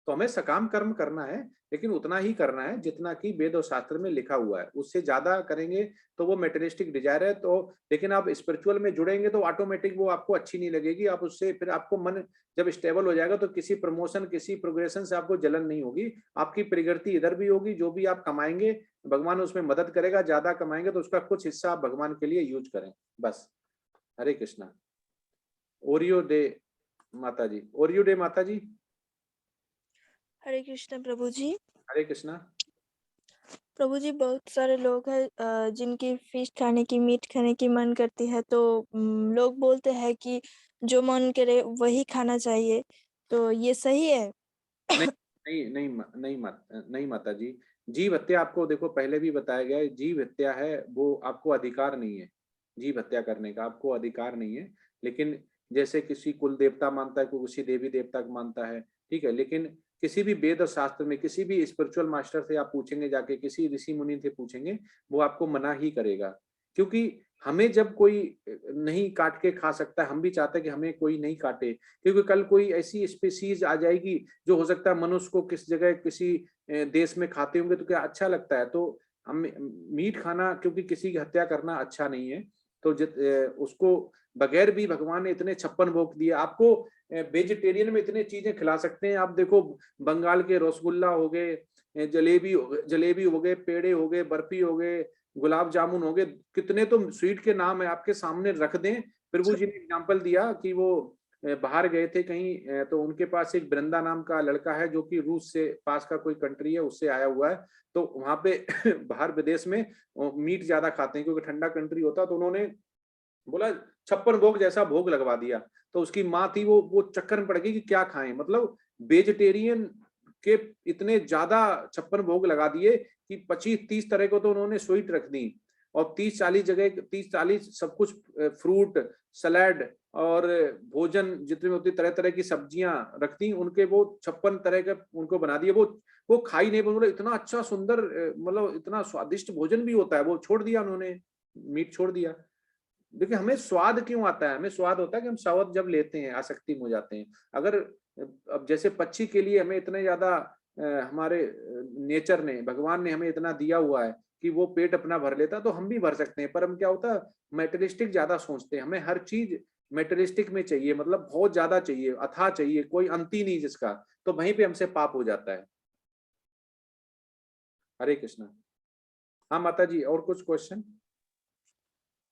तो हमें सकाम कर्म करना है, लेकिन उतना ही करना है जितना कि वेद और शास्त्र में लिखा हुआ है। उससे ज्यादा करेंगे तो वो मेटेरियलिस्टिक डिजायर है। तो लेकिन आप स्पिरिचुअल में जुड़ेंगे तो ऑटोमेटिक वो आपको अच्छी नहीं लगेगी। आप उससे फिर आपको मन जब स्टेबल हो जाएगा तो किसी प्रमोशन, किसी प्रोग्रेशन से आपको जलन नहीं होगी। आपकी प्रगति इधर भी होगी, जो भी आप कमाएंगे भगवान उसमें मदद करेगा। ज्यादा कमाएंगे तो उसका कुछ हिस्सा आप भगवान के लिए यूज करें बस। हरे कृष्णा। ओरियो डे माता जी, ओरियो डे माता जी। हरे कृष्ण प्रभु जी। हरे कृष्णा। प्रभु जी, बहुत सारे लोग हैं जिनकी फिश खाने की, मीट खाने की मन करती है, तो लोग बोलते हैं कि जो मन करे वही खाना चाहिए, तो ये सही है? नहीं माता जी। जीव हत्या आपको देखो पहले भी बताया गया है, जीव हत्या है, वो आपको अधिकार नहीं है। जीव हत्या करने का आपको अधिकार नहीं है। लेकिन जैसे किसी कुल देवता मानता है, कोई किसी देवी देवता को मानता है, ठीक है। लेकिन किसी भी वेद और शास्त्र में, किसी भी स्पिरिचुअल मास्टर से आप पूछेंगे, जाके किसी ऋषि मुनि से पूछेंगे, वो आपको मना ही करेगा। क्योंकि हमें जब कोई नहीं काट के खा सकता है, हम भी चाहते हैं कि हमें कोई नहीं काटे, क्योंकि कल कोई ऐसी स्पीसीज आ जाएगी जो हो सकता है मनुष्य को किस जगह किसी देश में खाते होंगे तो क्या अच्छा लगता है? तो हम मीट खाना, क्योंकि किसी की हत्या करना अच्छा नहीं है। तो उसको बगैर भी भगवान ने इतने 56 भोग दिए। आपको वेजिटेरियन में इतने चीजें खिला सकते हैं। आप देखो बंगाल के रसगुल्ला हो गए, जलेबी हो गए, पेड़े हो गए, बर्फी हो गए, गुलाब जामुन हो गए, कितने तो स्वीट के नाम है, आपके सामने रख दें। प्रभु जी ने एग्जाम्पल दिया कि वो बाहर गए थे कहीं, तो उनके पास एक वृंदा नाम का लड़का है जो कि रूस से पास का कोई कंट्री है, उससे आया हुआ है। तो वहां पे बाहर विदेश में मीट ज्यादा खाते हैं क्योंकि ठंडा कंट्री होता। तो उन्होंने बोला 56 भोग जैसा भोग लगवा दिया। तो उसकी माँ थी, वो चक्कर में पड़ गई कि क्या खाएं। मतलब वेजिटेरियन के इतने ज्यादा 56 भोग लगा दिए कि 25-30 तरह को तो उन्होंने स्वीट रख दी, और 30-40 जगह 30-40 सब कुछ फ्रूट सलाद और भोजन जितने होती तरह तरह की सब्जियां रख दी उनके। वो 56 तरह का उनको बना दिए। वो खा ही नहीं, बोला इतना अच्छा सुंदर, मतलब इतना स्वादिष्ट भोजन भी होता है। वो छोड़ दिया उन्होंने, मीट छोड़ दिया। देखिए हमें स्वाद क्यों आता है? हमें स्वाद होता है कि हम स्वाद जब लेते हैं आसक्ति में हो जाते हैं। अगर अब जैसे पक्षी के लिए हमें इतने ज्यादा हमारे नेचर ने, भगवान ने हमें इतना दिया हुआ है कि वो पेट अपना भर लेता, तो हम भी भर सकते हैं। पर हम क्या होता है, मेटेरियलिस्टिक ज्यादा सोचते हैं। हमें हर चीज मेटेरियलिस्टिक में चाहिए, मतलब बहुत ज्यादा चाहिए, अथाह चाहिए, कोई अंत ही नहीं जिसका। तो वहीं पे हमसे पाप हो जाता है। हरे कृष्णा। हाँ माता जी, और कुछ क्वेश्चन?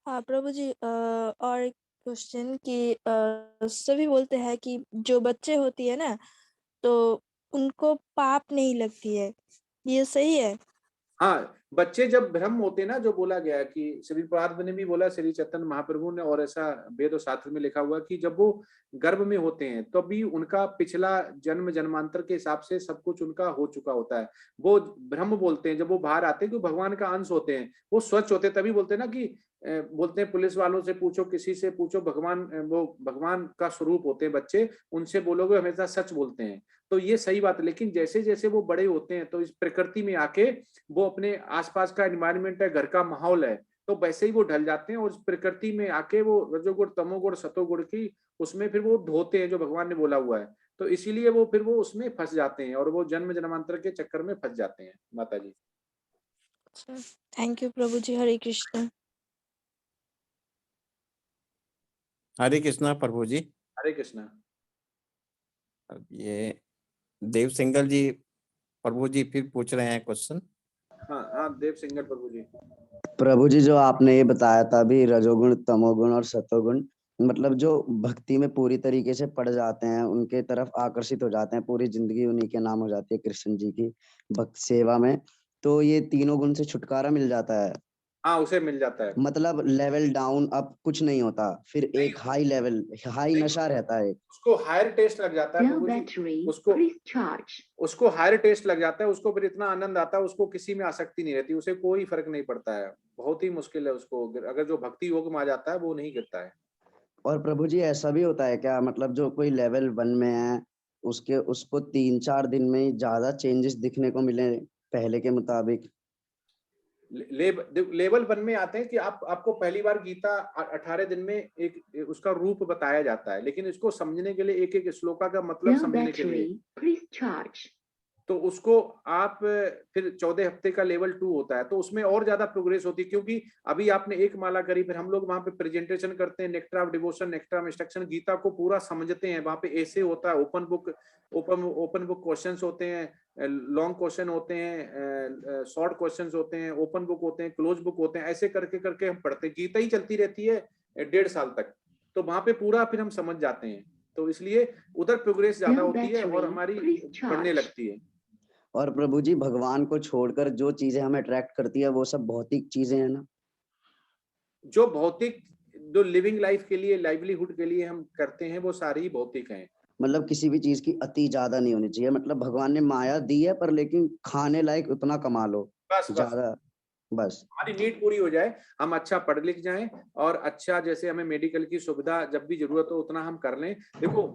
हाँ प्रभु जी, और एक क्वेश्चन कि सभी बोलते हैं कि जो बच्चे होती है ना, तो उनको पाप नहीं लगती है, ये सही है? हाँ, बच्चे जब ब्रह्म होते हैं ना, जो बोला गया है कि श्री प्रभुपाद ने भी बोला, श्री चैतन्य महाप्रभु ने, और ऐसा वेद और शास्त्र में लिखा हुआ कि जब वो गर्भ में होते हैं तो भी उनका पिछला जन्म जन्मांतर के हिसाब से सब कुछ उनका हो चुका होता है। वो ब्रह्म बोलते हैं। जब वो बाहर आते हैं तो भगवान का अंश होते हैं, वो स्वच्छ होते हैं। तभी बोलते हैं ना कि बोलते हैं पुलिस वालों से पूछो, किसी से पूछो, भगवान वो भगवान का स्वरूप होते हैं बच्चे, उनसे बोलोगे हमेशा सच बोलते हैं। तो ये सही बात है। लेकिन जैसे जैसे वो बड़े होते हैं तो इस प्रकृति में आके वो अपने आसपास का एनवायरनमेंट है, घर का माहौल है, तो वैसे ही वो ढल जाते हैं। और प्रकृति में आके वो रजोगुण तमोगुण सतोगुण की उसमें फिर वो धोते हैं, जो भगवान ने बोला हुआ है। तो इसीलिए वो फिर वो उसमें फंस जाते हैं और वो जन्म जन्मांतर के चक्कर में फंस जाते हैं। माता जी। थैंक यू प्रभु जी। हरे कृष्ण। हरे कृष्णा प्रभु जी। हरे कृष्णा। अब ये देव सिंगल जी प्रभु जी फिर पूछ रहे हैं क्वेश्चन। हाँ हाँ, देव सिंगर प्रभु जी। प्रभु जी, जो आपने ये बताया था अभी, रजोगुण तमोगुण और सतोगुण, मतलब जो भक्ति में पूरी तरीके से पड़ जाते हैं, उनके तरफ आकर्षित हो जाते हैं, पूरी जिंदगी उन्हीं के नाम हो जाती है कृष्ण जी की भक्त सेवा में, तो ये तीनों गुण से छुटकारा मिल जाता है? हाँ, उसे मिल जाता है। मतलब लेवल डाउन अब कुछ नहीं होता, फिर एक हाई लेवल, हाई नशा रहता है। उसको हायर टेस्ट लग जाता है प्रभु जी। उसको हायर टेस्ट लग जाता है। उसको फिर इतना आनंद आता है, उसको किसी में आसक्ति नहीं रहती, उसे कोई फर्क नहीं पड़ता है। बहुत ही मुश्किल है उसको, अगर जो भक्ति योग में आ जाता है वो नहीं गिरता है। और प्रभु जी ऐसा भी होता है क्या, मतलब जो कोई लेवल 1 में है उसको 3-4 दिन में ही ज्यादा चेंजेस दिखने को मिले पहले के मुताबिक? लेवल 1 में आते हैं कि आपको पहली बार गीता 18 दिन में एक उसका रूप बताया जाता है, लेकिन इसको समझने के लिए एक एक श्लोका का मतलब समझने के लिए तो उसको आप फिर 14 हफ्ते का लेवल 2 होता है, तो उसमें और ज्यादा प्रोग्रेस होती है, क्योंकि अभी आपने एक माला करी, फिर हम लोग वहां पे प्रेजेंटेशन करते हैं, nectar of devotion, nectar of instruction, Gita को पूरा समझते हैं। वहां पे ऐसे होता है, ओपन बुक क्वेश्चंस होते हैं, लॉन्ग क्वेश्चन होते हैं, शॉर्ट क्वेश्चंस होते हैं, ओपन बुक होते हैं, क्लोज बुक होते हैं, ऐसे करके करके हम पढ़ते हैं। गीता ही चलती रहती है 1.5 साल तक, तो वहां पे पूरा फिर हम समझ जाते हैं, तो इसलिए उधर प्रोग्रेस ज्यादा होती है और हमारी बढ़ने लगती है। और प्रभु जी भगवान को छोड़कर जो चीजें हमें अट्रैक्ट करती है वो सब भौतिक चीजें हैं ना? जो भौतिक, जो लिविंग लाइफ के लिए, लाइवलीहुड के लिए हम करते हैं, वो सारी भौतिक हैं। मतलब किसी भी चीज की अति ज्यादा नहीं होनी चाहिए, मतलब भगवान ने माया दी है पर लेकिन खाने लायक उतना कमा लो, बस ज्यादा बस हमारी नीड पूरी हो जाए, हम अच्छा पढ़ लिख जाएं और अच्छा, जैसे हमें मेडिकल की सुविधा जब भी जरूरत हो उतना हम कर लें। देखो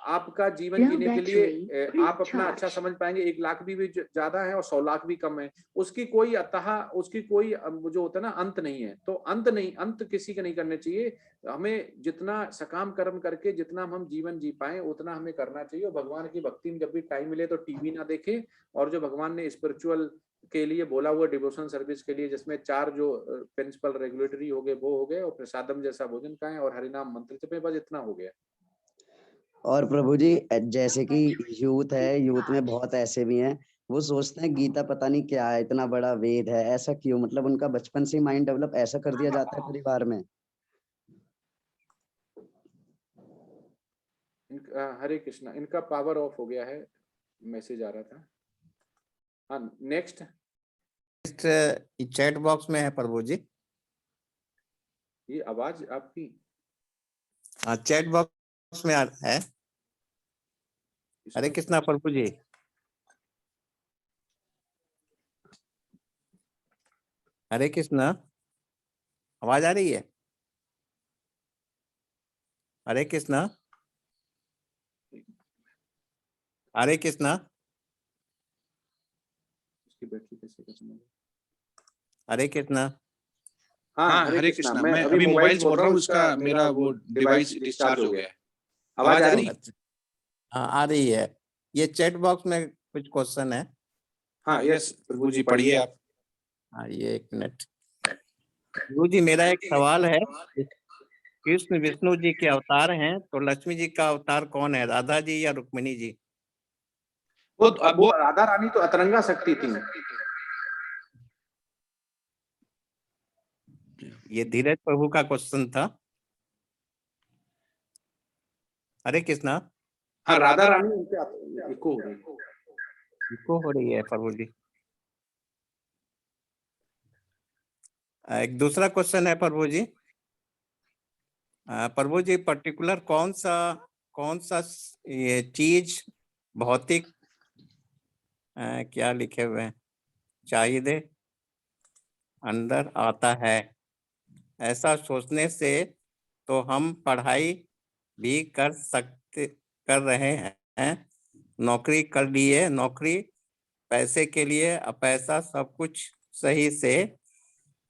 आपका जीवन जीने के लिए आप अपना अच्छा समझ पाएंगे, 1 लाख भी ज्यादा है और 100 लाख भी कम है, उसकी कोई जो होता है ना अंत नहीं है। तो अंत किसी का नहीं करने चाहिए। हमें जितना सकाम कर्म करके जितना हम जीवन जी पाए उतना हमें करना चाहिए। और भगवान की भक्ति में जब भी टाइम मिले तो टीवी ना देखें, और जो भगवान ने स्पिरिचुअल के लिए बोला हुआ डिवोशन सर्विस के लिए, जिसमें 4 जो प्रिंसिपल रेगुलेटरी हो गए वो हो गए, और प्रसादम जैसा भोजन खाएं और हरिनाम मंत्र जपें, बस इतना हो गया। और प्रभु जी जैसे कि यूथ है, यूथ में बहुत ऐसे भी हैं वो सोचते हैं गीता पता नहीं क्या है, इतना बड़ा वेद है, ऐसा क्यों? मतलब उनका बचपन से माइंड डेवलप ऐसा कर दिया जाता है परिवार में। हरे कृष्णा, इनका पावर ऑफ हो गया है, मैसेज आ रहा था। हाँ नेक्स्ट चैट बॉक्स में है प्रभु जी, ये आवाज आपकी चैट बॉक्स में है। हरे कृष्णा प्रभु जी। हरे कृष्णा, आवाज आ रही है? हरे कृष्णा, हरे कृष्णा, इसकी बैटरी कैसे खत्म हो गई? हरे कृष्णा। हाँ हरे कृष्णा, मैं अभी मोबाइल बोल रहा हूँ, उसका मेरा वो डिवाइस डिस्चार्ज हो गया है। आवाज आ रही? हाँ आ रही है। ये चैट बॉक्स में कुछ क्वेश्चन है। हाँ यस प्रभु जी, पढ़िए आप। हाँ ये 1 मिनट। प्रभु जी मेरा एक सवाल है, कृष्ण विष्णु जी के अवतार हैं, तो लक्ष्मी जी का अवतार कौन है, राधा जी या रुक्मिणी जी? वो राधा रानी तो अतरंगा शक्ति थी। ये धीरज प्रभु का क्वेश्चन था। हरे कृष्णा। हाँ राधा रानी इको हो रही है प्रभु जी। एक दूसरा क्वेश्चन है प्रभु जी। प्रभु जी पर्टिकुलर कौन सा ये चीज भौतिक क्या लिखे हुए हैं, चाहिए अंदर आता है, ऐसा सोचने से तो हम पढ़ाई भी कर रहे हैं, नौकरी कर लिए, नौकरी पैसे के लिए, पैसा सब कुछ सही से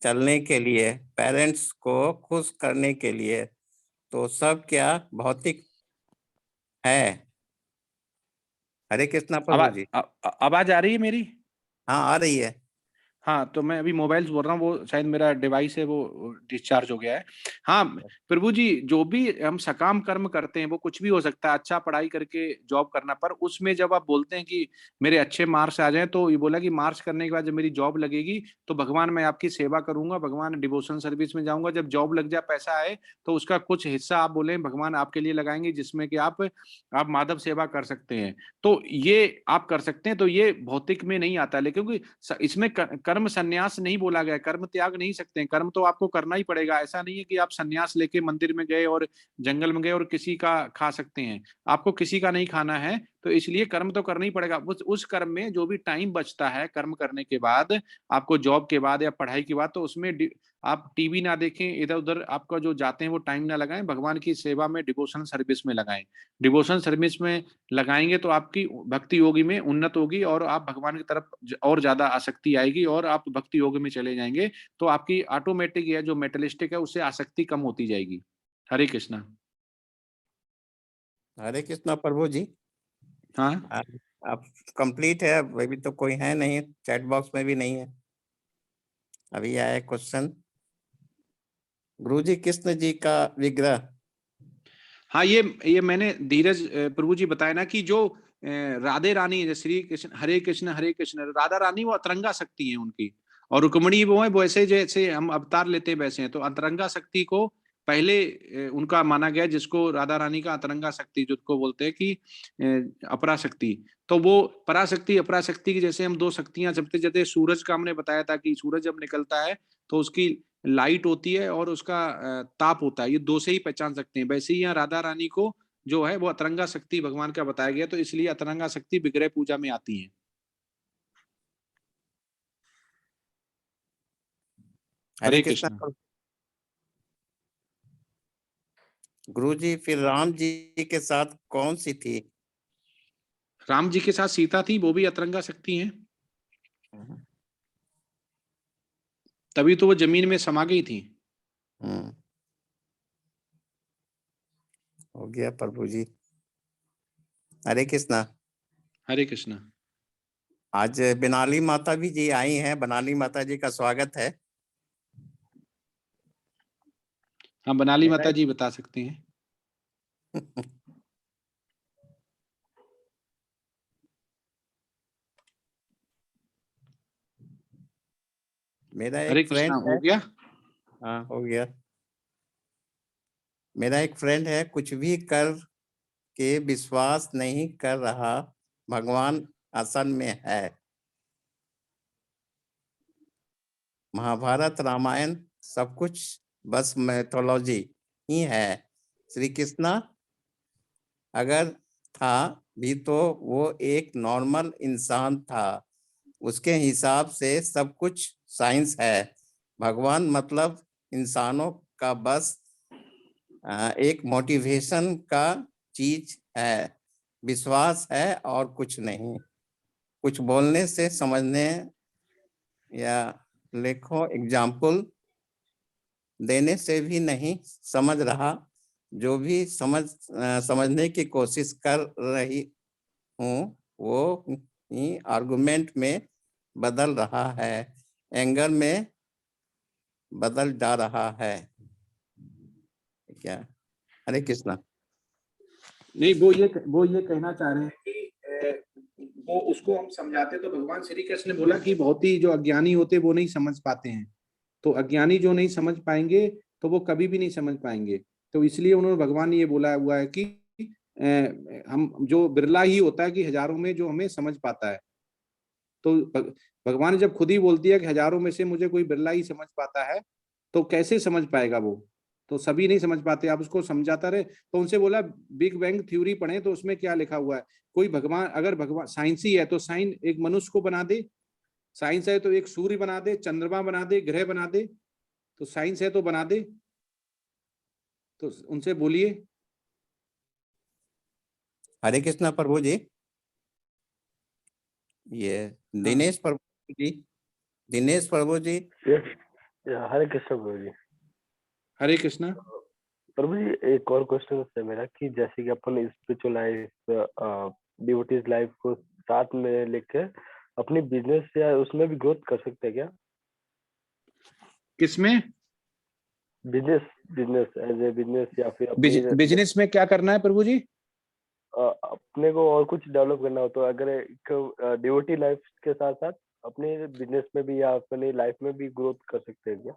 चलने के लिए, पेरेंट्स को खुश करने के लिए, तो सब क्या भौतिक है? हरे कृष्णा प्रभु जी। आवाज आ रही है मेरी? हाँ आ रही है। हाँ तो मैं अभी मोबाइल बोल रहा हूँ, वो शायद मेरा डिवाइस है वो डिस्चार्ज हो गया है। हाँ प्रभु जी, जो भी हम सकाम कर्म करते हैं वो कुछ भी हो सकता है, अच्छा पढ़ाई करके जॉब करना, पर उसमें जब आप बोलते हैं कि मेरे अच्छे मार्क्स आ जाएं, तो ये बोला कि मार्क्स करने के बाद जब मेरी जॉब लगेगी तो भगवान मैं आपकी सेवा करूंगा, भगवान डिवोशन सर्विस में जाऊंगा, जब जॉब लग जाए पैसा आए तो उसका कुछ हिस्सा आप बोले भगवान आपके लिए लगाएंगे, जिसमें कि आप माधव सेवा कर सकते हैं, तो ये आप कर सकते हैं। तो ये भौतिक में नहीं आता है, क्योंकि इसमें कर्म संन्यास नहीं बोला गया, कर्म त्याग नहीं सकते हैं, कर्म तो आपको करना ही पड़ेगा। ऐसा नहीं है कि आप संन्यास लेके मंदिर में गए और जंगल में गए और किसी का खा सकते हैं, आपको किसी का नहीं खाना है, तो इसलिए कर्म तो करना ही पड़ेगा। उस कर्म में जो भी टाइम बचता है कर्म करने के बाद, आपको जॉब के बाद या पढ़ाई के बाद, तो उसमें आप टीवी ना देखें, इधर उधर आपका जो जाते हैं वो टाइम ना लगाएं, भगवान की सेवा में डिवोशन सर्विस में लगाएं। डिवोशन सर्विस में लगाएंगे तो आपकी भक्ति योगी में उन्नत होगी और आप भगवान की तरफ और ज्यादा आसक्ति आएगी और आप भक्ति योग में चले जाएंगे, तो आपकी ऑटोमेटिक या जो मेटलिस्टिक है उससे आसक्ति कम होती जाएगी। हरे कृष्णा। हरे कृष्णा प्रभु जी। हाँ, अब कंप्लीट है, अभी तो कोई है नहीं, चैट बॉक्स में भी नहीं है। अभी आया क्वेश्चन, गुरु जी कृष्ण जी का विग्रह। हाँ, ये मैंने धीरज प्रभु जी बताया ना कि जो राधे रानी है, श्री कृष्ण हरे कृष्ण, राधा रानी वो अतरंगा शक्ति है उनकी, और रुक्मणी वो है वैसे जैसे हम अवतार लेते हैं वैसे हैं। तो अतरंगा शक्ति को पहले उनका माना गया, जिसको राधा रानी का अतरंगा शक्ति जिसको बोलते हैं कि अपराशक्ति। तो वो पराशक्ति अपराशक्ति की जैसे हम दो शक्तियां जब जैसे सूरज का हमने बताया था कि सूरज जब निकलता है तो उसकी लाइट होती है और उसका ताप होता है, ये दो से ही पहचान सकते हैं। वैसे ही यहाँ राधा रानी को जो है वो अतरंगा शक्ति भगवान का बताया गया, तो इसलिए अतरंगा शक्ति विग्रह पूजा में आती है। हरे कृष्णा। गुरु जी फिर राम जी के साथ कौन सी थी? राम जी के साथ सीता थी, वो भी अतरंगा शक्ति है, तभी तो वो जमीन में समा गई थी। हो गया प्रभु जी। हरे कृष्णा। हरे कृष्णा। आज बनाली माता भी जी आई हैं, बनाली माता जी का स्वागत है। हाँ, बनाली माता जी बता सकते हैं। मेरा हरे एक फ्रेंड कृष्णा। है। हो गया? हाँ हो गया। मेरा एक फ्रेंड है, कुछ भी कर के विश्वास नहीं कर रहा, भगवान आसन में है। महाभारत रामायण सब कुछ बस मैथोलॉजी ही है। श्री कृष्णा अगर था भी तो वो एक नॉर्मल इंसान था, उसके हिसाब से सब कुछ साइंस है। भगवान मतलब इंसानों का बस एक मोटिवेशन का चीज है, विश्वास है और कुछ नहीं। कुछ बोलने से समझने या लिखो एग्जाम्पल देने से भी नहीं समझ रहा। जो भी समझने की कोशिश कर रही हूँ वो ही आर्गुमेंट में बदल रहा है, एंगर में बदल जा रहा है। क्या? हरे कृष्णा। नहीं, वो ये कहना चाह रहे हैं कि वो उसको हम समझाते तो भगवान श्री कृष्ण ने बोला कि बहुत ही जो अज्ञानी होते वो नहीं समझ पाते हैं, तो अज्ञानी जो नहीं समझ पाएंगे तो वो कभी भी नहीं समझ पाएंगे। तो इसलिए उन्होंने भगवान ने ये बोला हुआ है कि हम जो बिरला ही होता है कि हजारों में जो हमें समझ पाता है। तो भगवान जब खुद ही बोलती है कि हजारों में से मुझे कोई बिरला ही समझ पाता है, तो कैसे समझ पाएगा वो? तो सभी नहीं समझ पाते। आप उसको समझाता रहे। तो उनसे बोला बिग बैंग थ्योरी पढ़े तो उसमें क्या लिखा हुआ है। कोई भगवान अगर भगवान साइंस ही है तो साइन एक मनुष्य को बना दे, साइंस है तो एक सूर्य बना दे, चंद्रमा बना दे, ग्रह बना दे। तो साइंस है तो बना दे। तो उनसे बोलिए। हरे कृष्णा प्रभु जी। ये दिनेश प्रभु जी, दिनेश प्रभु जी। हरे कृष्ण प्रभु जी। हरे कृष्णा। प्रभु जी एक और क्वेश्चन है मेरा कि जैसे कि अपन स्पिरिचुअल लाइफ डिवोटीज लाइफ को साथ में लेकर अपनी बिजनेस या उसमें भी ग्रोथ कर सकते हैं क्या? किसमें? बिजनेस एज ए बिजनेस या फिर अपनी बिजनेस में क्या करना है प्रभु जी? अपने को और कुछ डेवलप करना हो तो अगर एक डिवोटी लाइफ के साथ साथ अपने बिजनेस में भी या अपनी लाइफ में भी ग्रोथ कर सकते हैं क्या?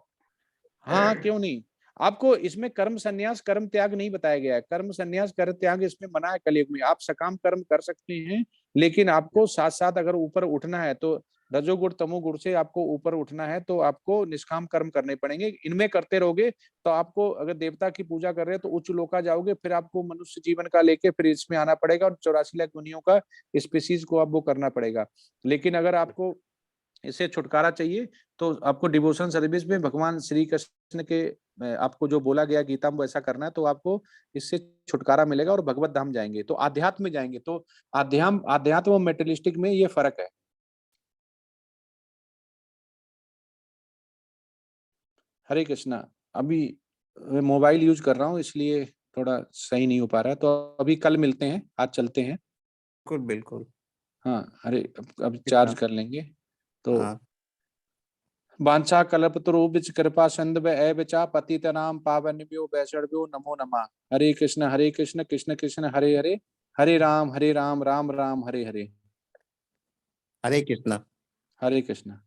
हाँ, क्यों नहीं। आपको इसमें कर्म संन्यास कर्म त्याग नहीं बताया गया है। कर्म संन्यास कर्म त्याग इसमें मना है कलयुग में। आप सकाम कर्म कर सकते हैं, लेकिन आपको साथ साथ अगर ऊपर उठना है तो रजोगुण तमोगुण से आपको ऊपर उठना है तो आपको निष्काम कर्म करने पड़ेंगे। इनमें करते रहोगे तो आपको, अगर देवता की पूजा कर रहे हैं तो उच्च लोका जाओगे, फिर आपको मनुष्य जीवन का लेके फिर इसमें आना पड़ेगा और 84 लाख दुनियों का स्पीसीज को आप वो करना पड़ेगा। लेकिन अगर आपको इससे छुटकारा चाहिए तो आपको डिवोशन सर्विस में भगवान श्री कृष्ण के आपको जो बोला गया गीता में वैसा करना है, तो आपको इससे छुटकारा मिलेगा और भगवत धाम जाएंगे, तो आध्यात्म में जाएंगे। तो आध्यात्म और मेटेरियलिस्टिक में ये फर्क है। हरे कृष्णा। अभी मैं मोबाइल यूज कर रहा हूँ इसलिए थोड़ा सही नहीं हो पा रहा है, तो अभी कल मिलते हैं, आज चलते हैं। बिल्कुल बिल्कुल। हाँ अरे अब चार्ज कर लेंगे तो हाँ वांछा कल्पतरुभ्यश्च कृपा सिंधु एवं पतितनां पावनेभ्यो वैष्णवेभ्यो नमो नमः। हरे कृष्ण कृष्ण कृष्ण हरे हरे, हरे राम राम राम हरे हरे। हरे कृष्णा। हरे कृष्ण।